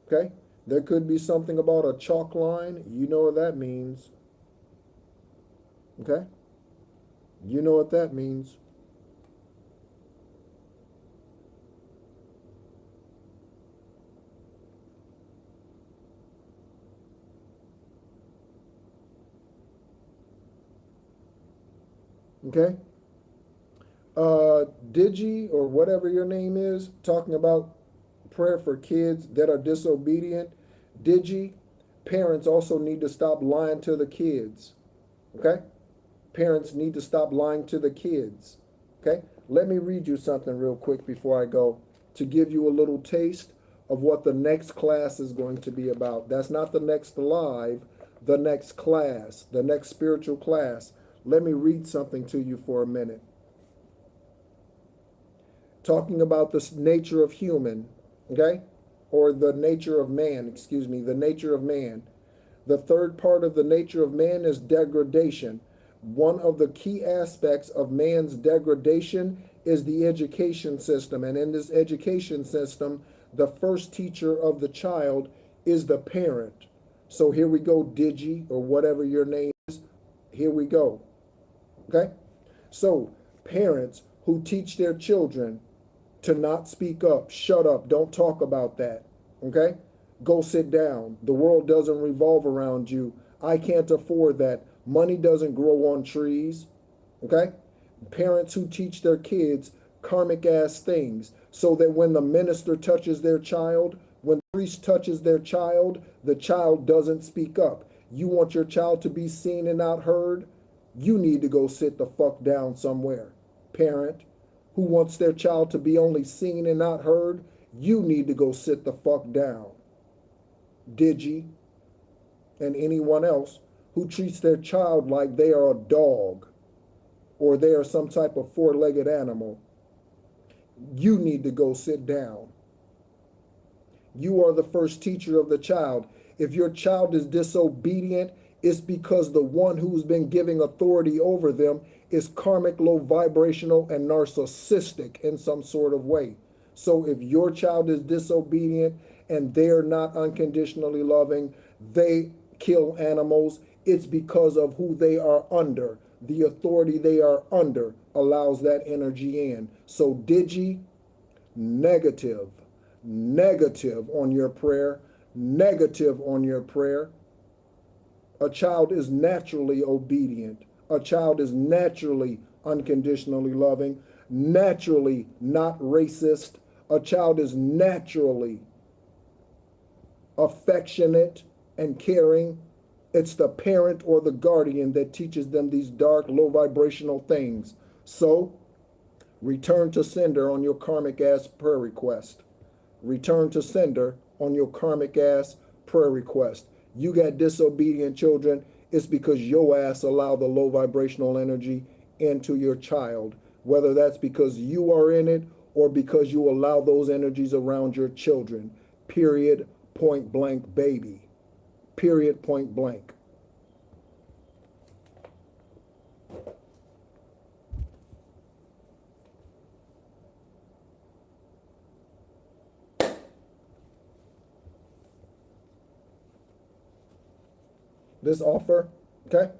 Okay? There could be something about a chalk line. You know what that means. Okay? You know what that means. Okay? Digi, or whatever your name is, talking about prayer for kids that are disobedient. Digi, parents also need to stop lying to the kids. Okay? Parents need to stop lying to the kids. Okay? Let me read you something real quick before I go to give you a little taste of what the next class is going to be about. That's not the next live, the next class, the next spiritual class. Let me read something to you for a minute. Talking about the nature of human, okay? Or the nature of man, excuse me, the nature of man. The third part of the nature of man is degradation. One of the key aspects of man's degradation is the education system. And in this education system, the first teacher of the child is the parent. So here we go, Digi, or whatever your name is. Here we go. Okay? So, parents who teach their children to not speak up, shut up, don't talk about that. Okay? Go sit down. The world doesn't revolve around you. I can't afford that. Money doesn't grow on trees. Okay? Parents who teach their kids karmic ass things so that when the minister touches their child, when the priest touches their child, the child doesn't speak up. You want your child to be seen and not heard? You need to go sit the fuck down somewhere. Parent who wants their child to be only seen and not heard, you need to go sit the fuck down. Digi, and anyone else who treats their child like they are a dog or they are some type of four-legged animal, you need to go sit down. You are the first teacher of the child. If your child is disobedient, it's because the one who's been giving authority over them is karmic, low vibrational, and narcissistic in some sort of way. So if your child is disobedient and they're not unconditionally loving, they kill animals, it's because of who they are under. The authority they are under allows that energy in. So Digi, negative, negative on your prayer, negative on your prayer. A child is naturally obedient. A child is naturally unconditionally loving, naturally not racist. A child is naturally affectionate and caring. It's the parent or the guardian that teaches them these dark, low vibrational things. So, return to sender on your karmic ass prayer request. Return to sender on your karmic ass prayer request. You got disobedient children, it's because your ass allowed the low vibrational energy into your child. Whether that's because you are in it or because you allow those energies around your children. Period, point blank, baby. Period, point blank. This offer, okay?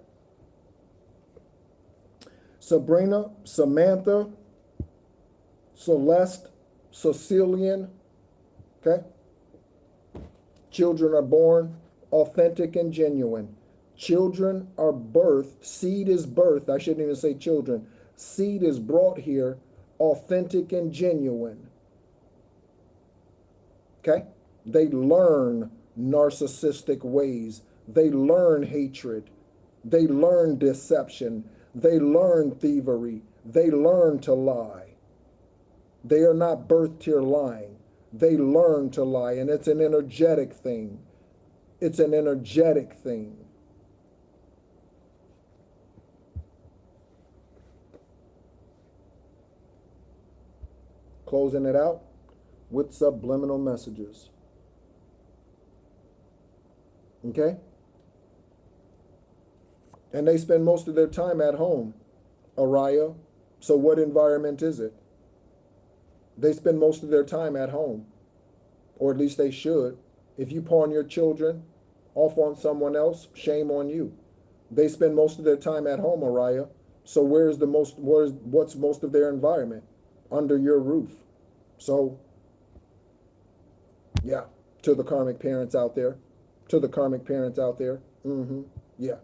Sabrina, Samantha, Celeste, Cecilian, okay? Children are born authentic and genuine. Children are birthed, seed is birthed, I shouldn't even say children. Seed is brought here authentic and genuine. Okay? They learn narcissistic ways. They learn hatred. They learn deception. They learn thievery. They learn to lie. They are not birthed here lying. They learn to lie, and it's an energetic thing. It's an energetic thing. Closing it out with subliminal messages. Okay? And they spend most of their time at home, Araya. So what environment is it? They spend most of their time at home, or at least they should. If you pawn your children off on someone else, shame on you. They spend most of their time at home, Araya. So what's most of their environment? Under your roof. So, yeah, to the karmic parents out there. To the karmic parents out there. Yeah.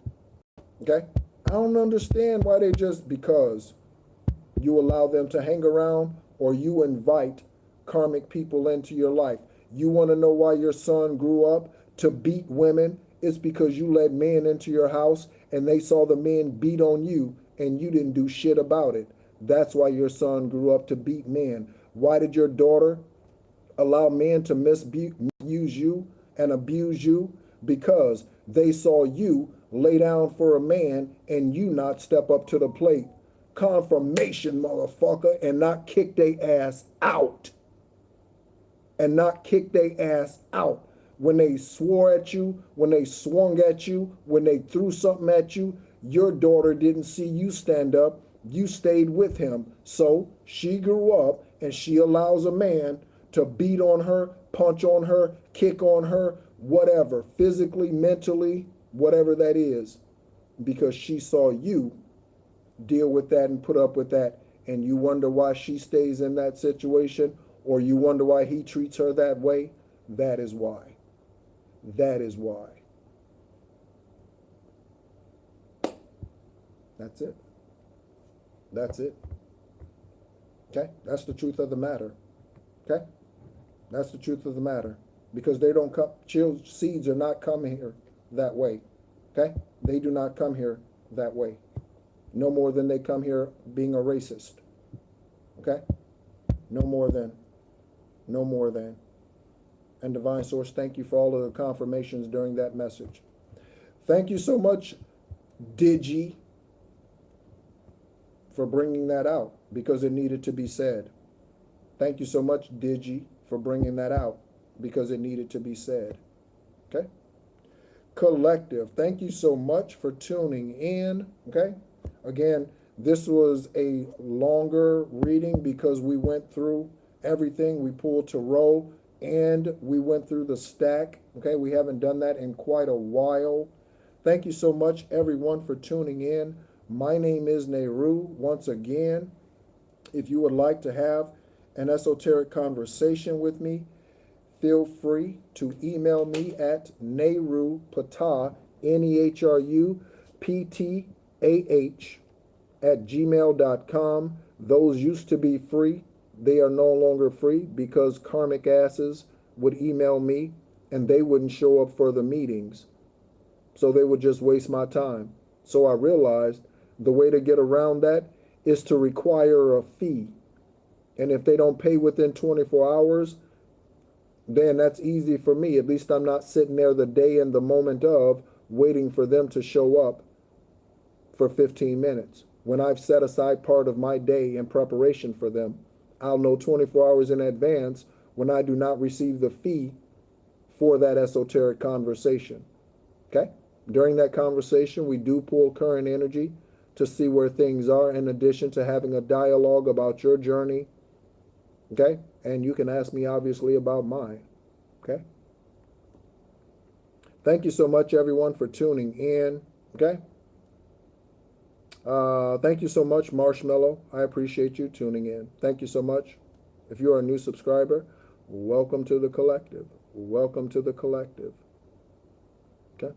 Okay? I don't understand why they just, because you allow them to hang around or you invite karmic people into your life. You want to know why your son grew up to beat women? It's because you let men into your house and they saw the men beat on you and you didn't do shit about it. That's why your son grew up to beat men. Why did your daughter allow men to misuse you and abuse you? Because they saw you lay down for a man and you not step up to the plate. Confirmation, motherfucker, and not kick they ass out. And not kick they ass out. When they swore at you, when they swung at you, when they threw something at you, your daughter didn't see you stand up. You stayed with him. So she grew up and she allows a man to beat on her, punch on her, kick on her, whatever, physically, mentally, whatever that is, because she saw you deal with that and put up with that. And you wonder why she stays in that situation, or you wonder why he treats her that way. That is why. That is why. That's it. That's it. Okay? That's the truth of the matter. Okay? That's the truth of the matter. Because they don't come, seeds are not coming here that way. Okay? They do not come here that way. No more than they come here being a racist. Okay? No more than. No more than. And Divine Source, thank you for all of the confirmations during that message. Thank you so much, Digi, for bringing that out because it needed to be said. Thank you so much, Digi, for bringing that out because it needed to be said. Okay? Collective, thank you so much for tuning in. Okay? Again, this was a longer reading because we went through everything. We pulled tarot and we went through the stack. Okay? We haven't done that in quite a while. Thank you so much, everyone, for tuning in. My name is Nehru. Once again, if you would like to have an esoteric conversation with me, feel free to email me at nehrupatah, NEHRUPTAH, @gmail.com. Those used to be free. they are no longer free because karmic asses would email me and they wouldn't show up for the meetings. So they would just waste my time. So I realized the way to get around that is to require a fee. And if they don't pay within 24 hours, then that's easy for me. At least I'm not sitting there the day and the moment of waiting for them to show up for 15 minutes. When I've set aside part of my day in preparation for them, I'll know 24 hours in advance when I do not receive the fee for that esoteric conversation. Okay? During that conversation, we do pull current energy to see where things are, in addition to having a dialogue about your journey. Okay? And you can ask me, obviously, about mine. Okay? Thank you so much, everyone, for tuning in. Okay? Thank you so much, Marshmallow. I appreciate you tuning in. Thank you so much. If you are a new subscriber, welcome to the collective. Welcome to the collective. Okay?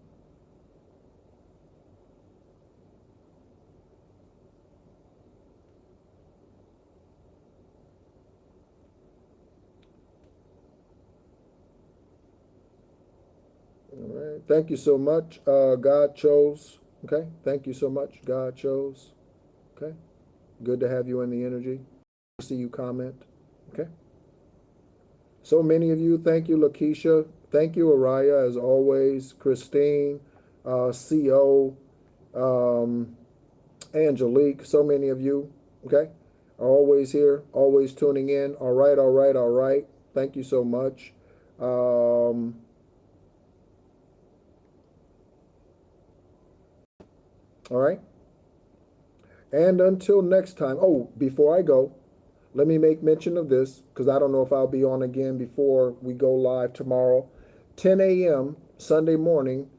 All right. Thank you so much. God chose. Okay. Thank you so much. God chose. Okay. Good to have you in the energy. See you comment. Okay. So many of you. Thank you, Lakeisha. Thank you, Araya, as always. Christine, CO, Angelique. So many of you. Okay. Are always here, always tuning in. All right. All right. All right. Thank you so much. All right. And until next time. Oh, before I go, let me make mention of this because I don't know if I'll be on again before we go live tomorrow. 10 a.m. Sunday morning,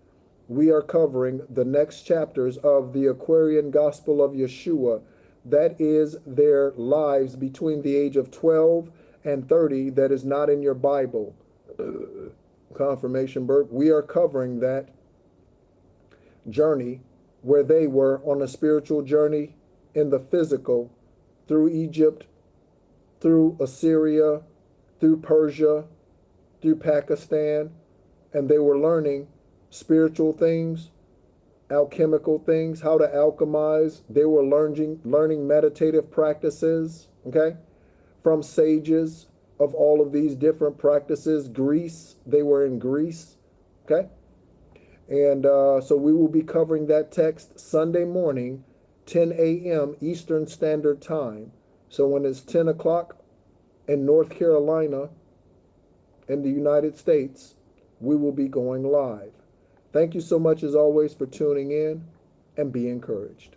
we are covering the next chapters of the Aquarian Gospel of Yeshua. That is their lives between the age of 12 and 30 that is not in your Bible. Confirmation, Bert. We are covering that journey where they were on a spiritual journey in the physical through Egypt, through Assyria, through Persia, through Pakistan, and they were learning spiritual things, alchemical things, how to alchemize. They were learning meditative practices, okay, from sages of all of these different practices. Greece, they were in Greece, okay? And so we will be covering that text Sunday morning, 10 a.m. Eastern Standard Time. So when it's 10 o'clock in North Carolina, in the United States, we will be going live. Thank you so much, as always, for tuning in, and be encouraged.